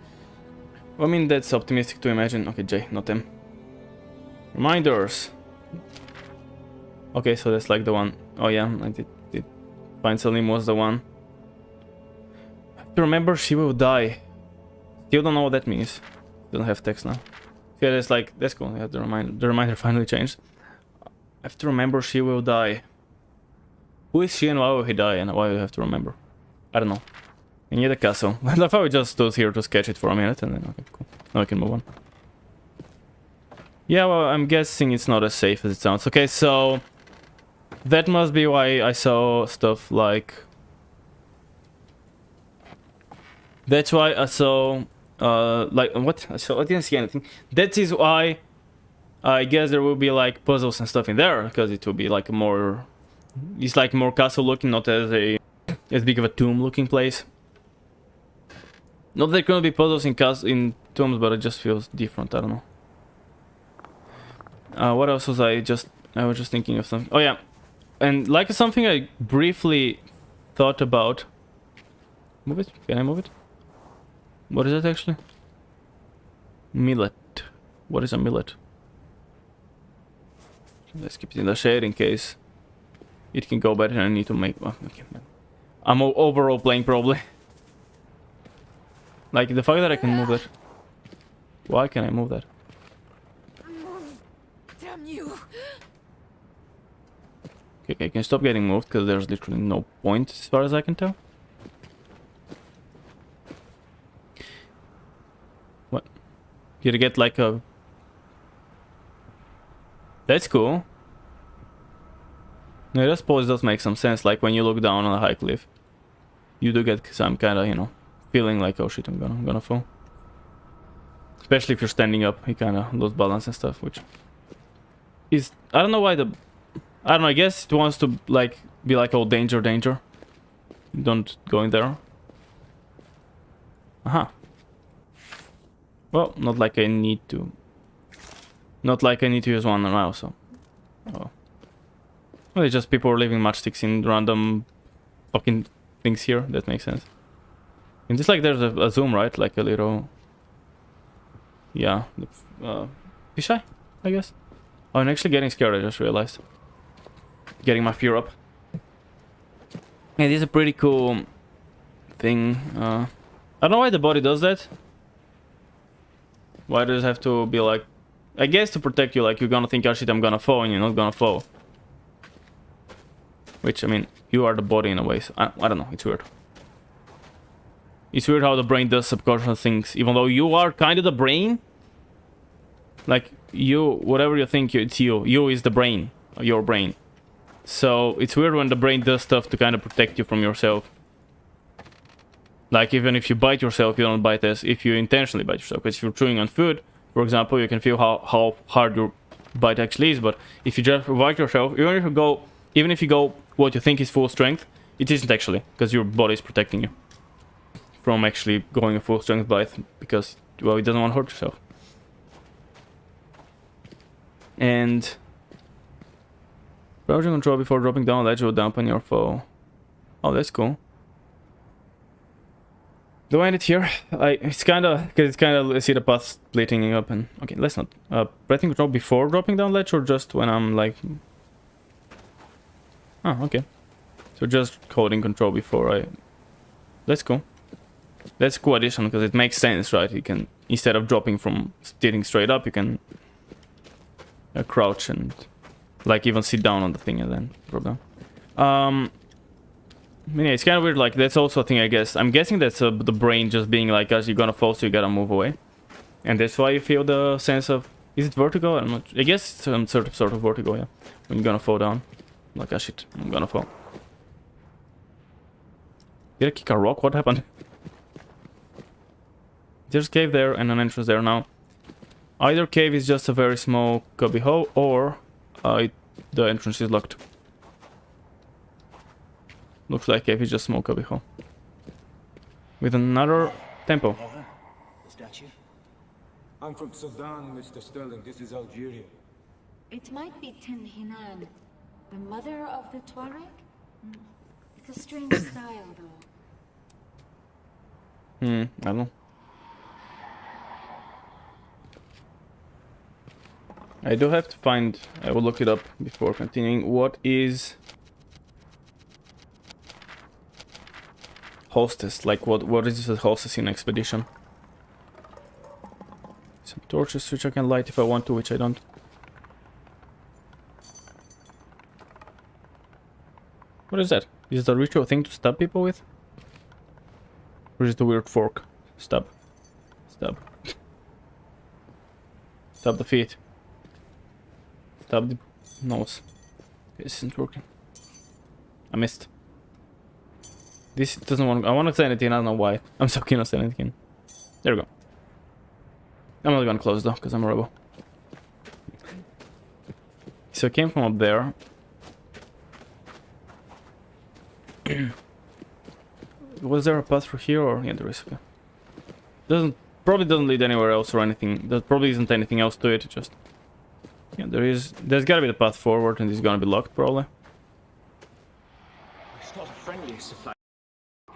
I mean, that's optimistic to imagine. Okay, Jay, not them. Reminders. Okay, so that's like the one. Oh yeah, I did find Salim was the one. I have to remember she will die. Still don't know what that means. Don't have text now. Yeah, that's like, that's cool. Yeah, the reminder finally changed. I have to remember she will die. Who is she and why will he die and why do you have to remember? I don't know. And near the castle. I thought we just stood here to sketch it for a minute and then okay, cool. Now we can move on. Yeah, well, I'm guessing it's not as safe as it sounds. Okay, so that must be why I saw stuff like... That's why I saw... like, what? I didn't see anything. That is why I guess there will be, like, puzzles and stuff in there, because it will be, like, more... It's, like, more castle-looking, not as big of a tomb-looking place. Not that there couldn't be puzzles in tombs, but it just feels different, I don't know. What else was I was just thinking of something. Oh yeah, and like something I briefly thought about. Move it? Can I move it? What is that actually? Millet. What is a millet? Let's keep it in the shade in case it can go better and I need to make... Oh, okay. I'm overall playing probably. Like the fact that I can move that. Why can I move that? Damn you! Okay, I can stop getting moved because there's literally no point as far as I can tell. What? Did you get like a... That's cool. No, I suppose it does make some sense, like when you look down on a high cliff. You do get some kind of, you know, feeling like, oh shit, I'm gonna fall. Especially if you're standing up, you kind of lose balance and stuff, which... I don't know why I don't know, I guess it wants to like be like, oh, danger, danger. Don't go in there. Aha. Well, not like I need to. Not like I need to use one now, so. Oh. Well, it's just people are leaving matchsticks in random fucking things here. That makes sense. And just like there's a zoom, right? Like a little. Yeah. Fisheye, I guess. Oh, I'm actually getting scared, I just realized. Getting my fear up. It is a pretty cool thing. I don't know why the body does that. Why does it have to be like... I guess to protect you, like you're gonna think, oh shit, I'm gonna fall, and you're not gonna fall. Which, I mean, you are the body in a way, so I don't know, it's weird. It's weird how the brain does subconscious things, even though you are kind of the brain. Like, you, whatever you think, it's you. You is the brain, your brain. So, it's weird when the brain does stuff to kind of protect you from yourself. Like, even if you bite yourself, you don't bite as if you intentionally bite yourself. Because if you're chewing on food, for example, you can feel how hard your bite actually is. But if you just bite yourself, even if you go what you think is full strength, it isn't actually. Because your body is protecting you from actually going a full strength bite. Because, well, it doesn't want to hurt yourself. And... Approaching control before dropping down a ledge will dampen your foe. Oh, that's cool. Do I end it here? It's kind of, because it's kind of, I see the path splitting up and... Okay, let's not. Pressing control before dropping down ledge or just when I'm like... Oh, okay. So just holding control before I... That's cool. That's a cool addition because it makes sense, right? You can, instead of dropping from sitting straight up, you can crouch and... Like, even sit down on the thing and then drop down. I mean, yeah, it's kind of weird, like, that's also a thing, I guess. I'm guessing that's the brain just being like, as you're gonna fall, so you gotta move away. And that's why you feel the sense of... Is it vertigo? I'm not... I guess it's some sort of vertigo, yeah. When you're gonna fall down. Like, ah, shit, I'm gonna fall. Did I kick a rock? What happened? There's a cave there and an entrance there now. Either cave is just a very small cubby hole, or... the entrance is locked. Looks like cave is just small cubby hole. With another tempo. The statue? I'm from Sudan, Mr. Sterling. This is Algeria. It might be Tin Hinan, the mother of the Tuareg? It's a strange style, though. I don't know. I do have to find, I will look it up before continuing, what is hostess, like what is a hostess in expedition? Some torches which I can light if I want to, which I don't. What is that? Is it a ritual thing to stab people with? Or is it a weird fork? Stab. Stab. Stab the feet. Stab the nose. This isn't working. I missed. This doesn't want... I want to say anything, I don't know why. I'm so keen on saying anything. There we go. I'm not gonna close though, because I'm a rebel. So I came from up there. Was there a path through here or... Yeah, there is. Okay. Probably doesn't lead anywhere else or anything. There probably isn't anything else to it, just... Yeah, there is. There's gotta be the path forward, and it's gonna be locked, probably. It's not a friendly supply.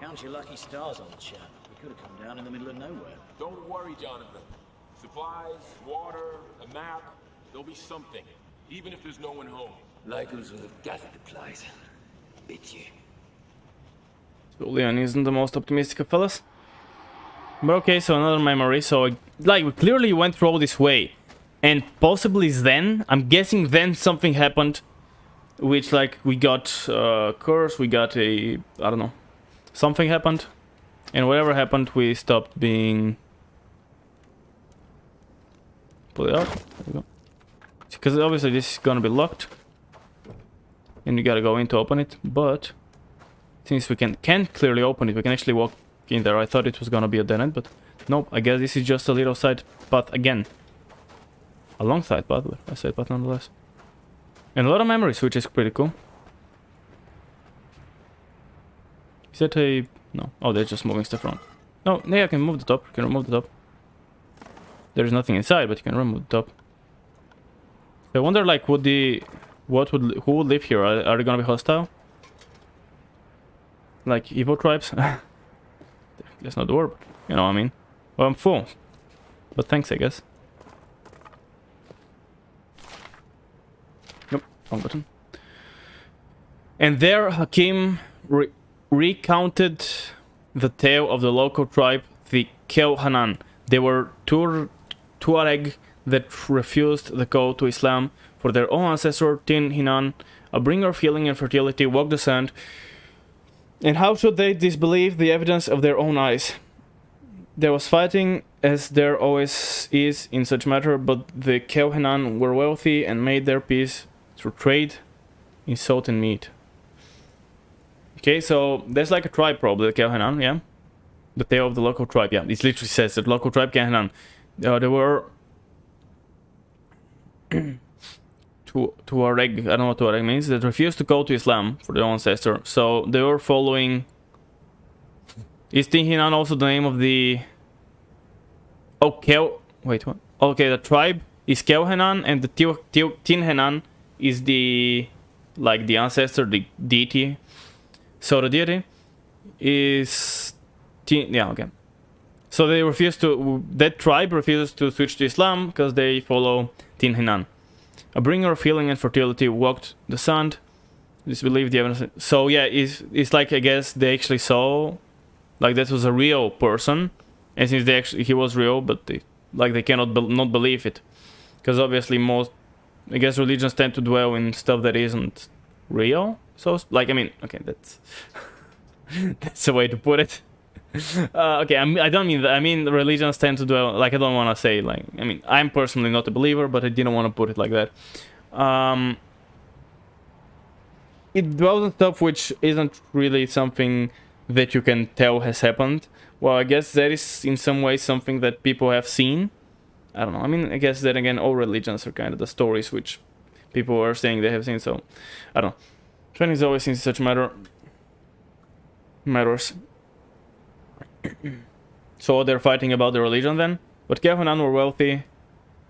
Count your lucky stars, old chap. We could have come down in the middle of nowhere. Don't worry, Jonathan. Supplies, water, a map, there'll be something. Even if there's no one home. Locals will have gathered the place. Bet you. So Leon isn't the most optimistic of fellas. But okay, so another memory. So, like, we clearly went through all this way. And possibly then, I'm guessing then something happened, which, like, we got a curse, we got a, I don't know, something happened, and whatever happened, we stopped being... Pull it out, there we go. Because obviously this is gonna be locked, and we gotta go in to open it, but since we can clearly open it, we can actually walk in there. I thought it was gonna be a dead end, but nope, I guess this is just a little side path again. A long side path, but a side path nonetheless. And a lot of memories, which is pretty cool. Is that a... no. Oh, they're just moving stuff around. No, yeah, I can move the top. You can remove the top. There's nothing inside, but you can remove the top. I wonder, like, who would live here? Are they gonna be hostile? Like evil tribes? That's not the word, you know what I mean. Well, I'm full. But thanks, I guess. Nope, wrong button. And there Hakim recounted the tale of the local tribe, the Keuhanan. They were Tuareg that refused the call to Islam for their own ancestor, Tin Hinan, a bringer of healing and fertility, walked the sand. And how should they disbelieve the evidence of their own eyes? There was fighting, as there always is in such matter, but the Keuhanan were wealthy and made their peace through trade in salt and meat. Okay, so there's like a tribe probably, the Keuhanan, yeah? The tale of the local tribe, yeah. It literally says that local tribe Keuhanan. There were... Tuareg, I don't know what Tuareg means, that refused to go to Islam for their own ancestor. So they were following... Is Tin Hinan also the name of the... Oh, wait, what? Okay, the tribe is Keuhanan, and the Tin Hinan is the... like the ancestor, the deity. So the deity is... yeah, okay. So they refused to... That tribe refuses to switch to Islam because they follow Tin Hinan. A bringer of healing and fertility walked the sand. Disbelieved the evidence. So yeah, it's like, I guess they actually saw, like, that was a real person, and since he was real, but they cannot not believe it, because obviously most, I guess, religions tend to dwell in stuff that isn't real. So like, I mean, okay, that's that's a way to put it. Okay, I don't mean that. I mean, religions tend to dwell, like, I don't want to say, like, I mean, I'm personally not a believer, but I didn't want to put it like that. It dwells on stuff which isn't really something that you can tell has happened. Well, I guess that is in some way something that people have seen. I don't know. I mean, I guess that again, all religions are kind of the stories which people are saying they have seen. So, I don't know. Training is always in such matters. So they're fighting about the religion then? But Keuhanan were wealthy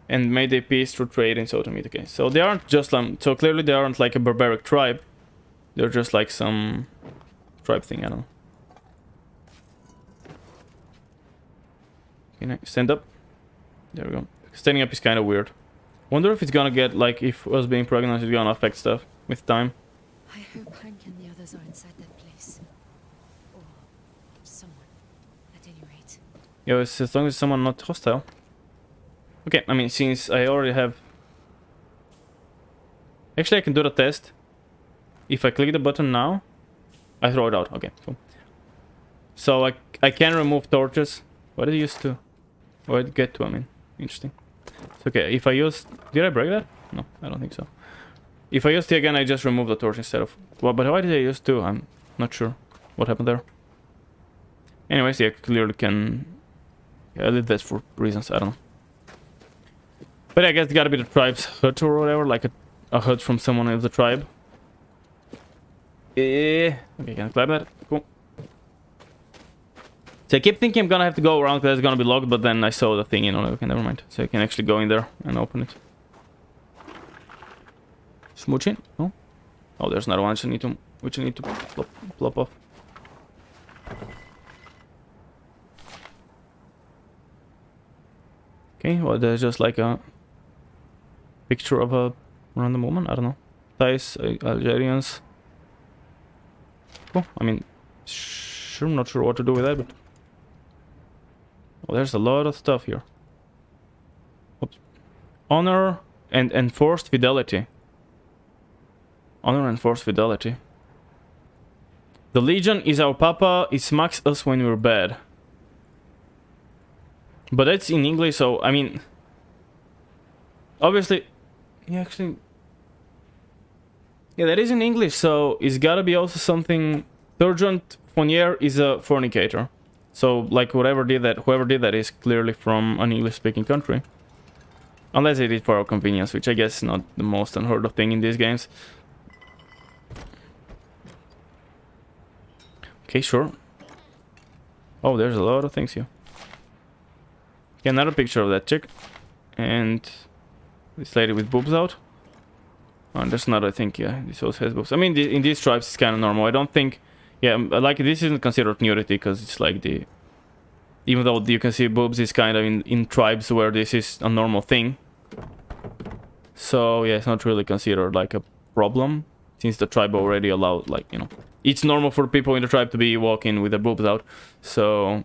and made a peace through trade in salt and meat. Okay, so they aren't just so clearly they aren't like a barbaric tribe. They're just like some tribe thing, I don't know. Can I stand up? There we go. Standing up is kind of weird. Wonder if it's gonna get, like, if us being pregnant is gonna affect stuff with time. I hope Hank and the others are inside that place. Or someone, at any rate. Yeah, as long as someone not hostile. Okay, I mean, since I already have... Actually, I can do the test. If I click the button now, I throw it out. Okay, cool. So I can remove torches. What did I use to? Or get to, I mean. Interesting. It's okay, if I use... Did I break that? No, I don't think so. If I use T again, I just remove the torch instead of... Well, but why did I use 2? I'm not sure what happened there. Anyways, yeah, clearly can... Yeah, I did that for reasons, I don't know. But I guess it's gotta be the tribe's hut or whatever, like a hut from someone of the tribe. Okay, can I climb that? Cool. So I keep thinking I'm gonna have to go around because it's gonna be locked, but then I saw the thing, you know, okay, never mind. So I can actually go in there and open it. Smooching? No? Oh, there's another one which I need to plop off. Okay, well, there's just like a picture of a random woman, I don't know. Thais, Algerians. Cool, I mean, sure, I'm not sure what to do with that, but... Oh, there's a lot of stuff here. Oops. Honor and enforced fidelity. Honor and enforced fidelity. The Legion is our papa, it smacks us when we're bad. But that's in English, so, I mean... Obviously... Yeah, actually... Yeah, that is in English, so it's gotta be also something... Sergeant Fournier is a fornicator. So, like, whoever did that is clearly from an English-speaking country. Unless it is for our convenience, which I guess is not the most unheard of thing in these games. Okay, sure. Oh, there's a lot of things here. Okay, another picture of that chick. And this lady with boobs out. Oh, and there's another, I think, yeah, this also has boobs. I mean, in these tribes it's kind of normal. I don't think, yeah, like this isn't considered nudity because it's like the, even though you can see boobs is kind of in tribes where this is a normal thing. So yeah, it's not really considered like a problem since the tribe already allowed, like, you know, it's normal for people in the tribe to be walking with their boobs out. So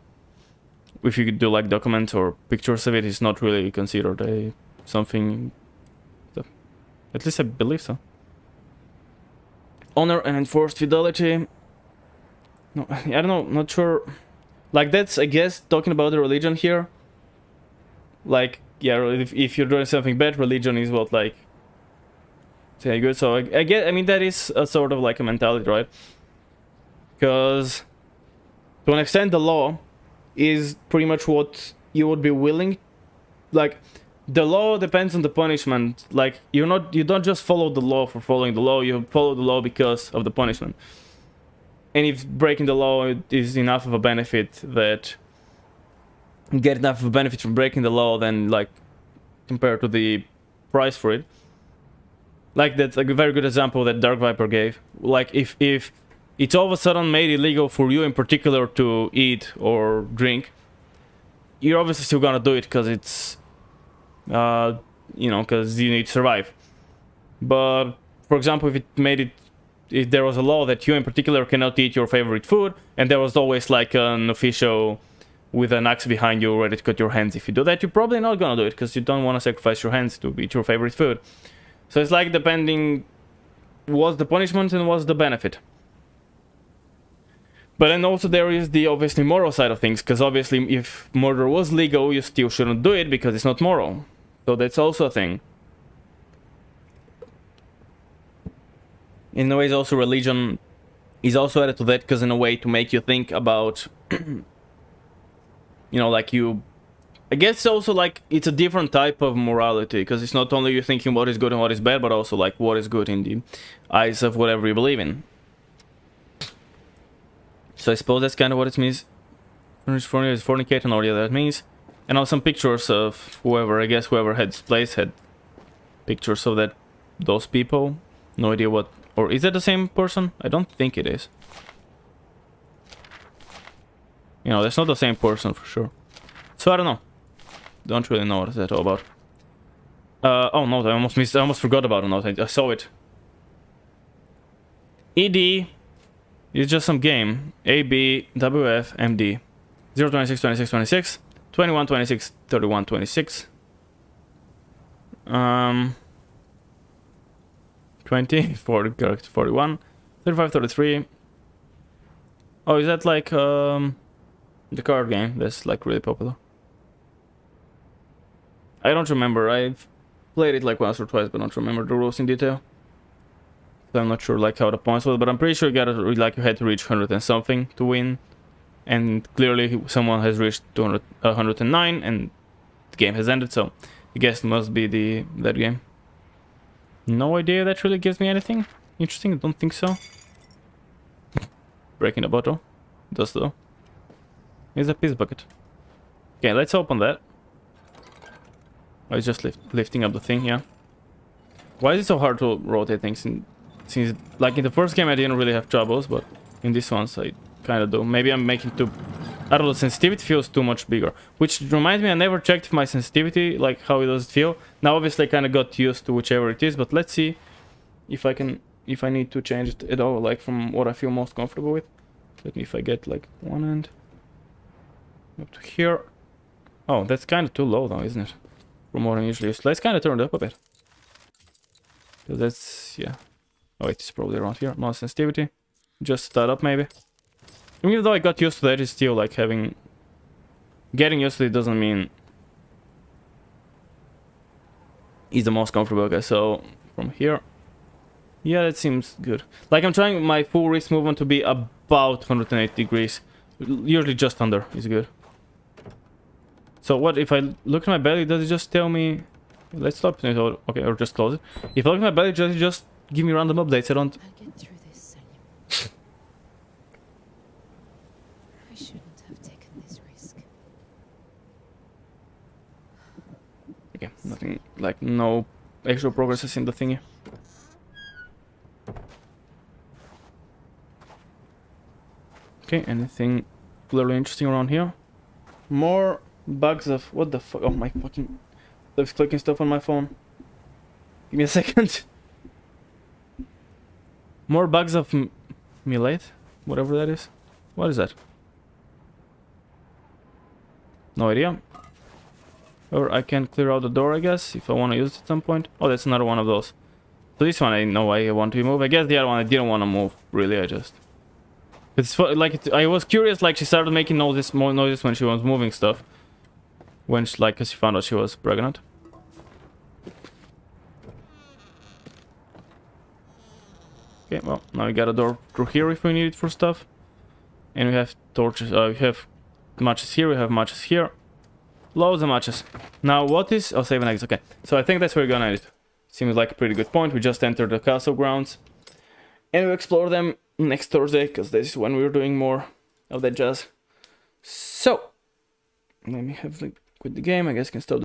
if you could do like documents or pictures of it, it's not really considered a something. At least I believe so. Honor and enforced fidelity. No, I don't know, not sure. Like that's, I guess, talking about the religion here. Like, yeah, if you're doing something bad, religion is what, like, say good. So I get, I mean, that is a sort of like a mentality, right? Because to an extent, the law is pretty much what you would be willing, like. The law depends on the punishment. Like, you don't just follow the law for following the law, you follow the law because of the punishment. And if breaking the law is enough of a benefit that you get enough of a benefit from breaking the law, then like compared to the price for it. Like that's like a very good example that Dark Viper gave. Like if it's all of a sudden made illegal for you in particular to eat or drink, you're obviously still gonna do it because it's you know, because you need to survive. But for example, if there was a law that you in particular cannot eat your favorite food, and there was always like an official with an axe behind you ready to cut your hands if you do that, you're probably not gonna do it because you don't want to sacrifice your hands to eat your favorite food. So it's like depending what's the punishment and what's the benefit. But then also there is the obviously moral side of things, because obviously if murder was legal, you still shouldn't do it because it's not moral. So that's also a thing. In a way, also religion is also added to that, because in a way to make you think about, you know, like you, I guess also like it's a different type of morality, because it's not only you thinking what is good and what is bad, but also like what is good in the eyes of whatever you believe in. So I suppose that's kind of what it means. Fornicate and all the other that means. And also some pictures of whoever, I guess whoever had this place had pictures of those people. No idea what, or is that the same person? I don't think it is. You know, that's not the same person for sure. So I don't know. Don't really know what that's all about. Oh no, I almost forgot about a note. I saw it. ED is just some game. AB, WF, MD. 026, 26, 26. 21, 26, 31, 26. 20, 40, correct, 41. 35, 33. Oh, is that like the card game that's like really popular? I don't remember. I've played it like once or twice, but don't remember the rules in detail. So I'm not sure like how the points were, but I'm pretty sure you gotta like you had to reach 100 and something to win. And clearly someone has reached 109 and the game has ended, so I guess it must be that game. No idea that really gives me anything interesting. I don't think so. Breaking the bottle. Does though. Here's a piece bucket. Okay, let's open that. Oh, it's just lifting up the thing, yeah. Why is it so hard to rotate things? Since like in the first game I didn't really have troubles, but in this one I kind of do. Maybe I'm making too, I don't know, sensitivity feels too much bigger, which reminds me I never checked if my sensitivity, like how it does it feel. Now obviously I kind of got used to whichever it is, but let's see if I need to change it at all, like from what I feel most comfortable with. Let me, if I get like one end up to here. Oh, that's kind of too low though, isn't it? From what I'm usually used to. Let's kind of turn it up a bit, because that's, yeah. Oh, it's probably around here. More sensitivity. Just start up maybe. Even though I got used to that, it's still like getting used to it doesn't mean it's the most comfortable. Okay, so from here, yeah, that seems good. Like I'm trying my full wrist movement to be about 180 degrees. Usually just under is good. So what if I look at my belly? Does it just tell me Let's stop it. Okay, or just close it. If I look at my belly, just give me random updates. I don't. I'll get through this, Selim. I shouldn't have taken this risk. Okay, nothing. Like, no actual progress in the thingy. Okay, anything clearly interesting around here? More bugs of... What the fuck? Oh, my fucking... Lips clicking stuff on my phone. Give me a second. More bugs of Milate? Whatever that is. What is that? No idea. Or I can clear out the door, I guess, if I want to use it at some point. Oh, that's another one of those. So this one I know I want to move. I guess the other one I didn't want to move. Really, I just... It's like I was curious. Like she started making more noises when she was moving stuff. When she, like, cause she found out she was pregnant. Okay, well now we got a door through here if we need it for stuff, and we have torches. We have matches here. We have matches here. Loads of matches. Now what is? Oh, 7 eggs. Okay, so I think that's where we're gonna end it. Seems like a pretty good point. We just entered the castle grounds, and we'll explore them next Thursday, because this is when we're doing more of that jazz. So let me have like quit the game. I guess I can stop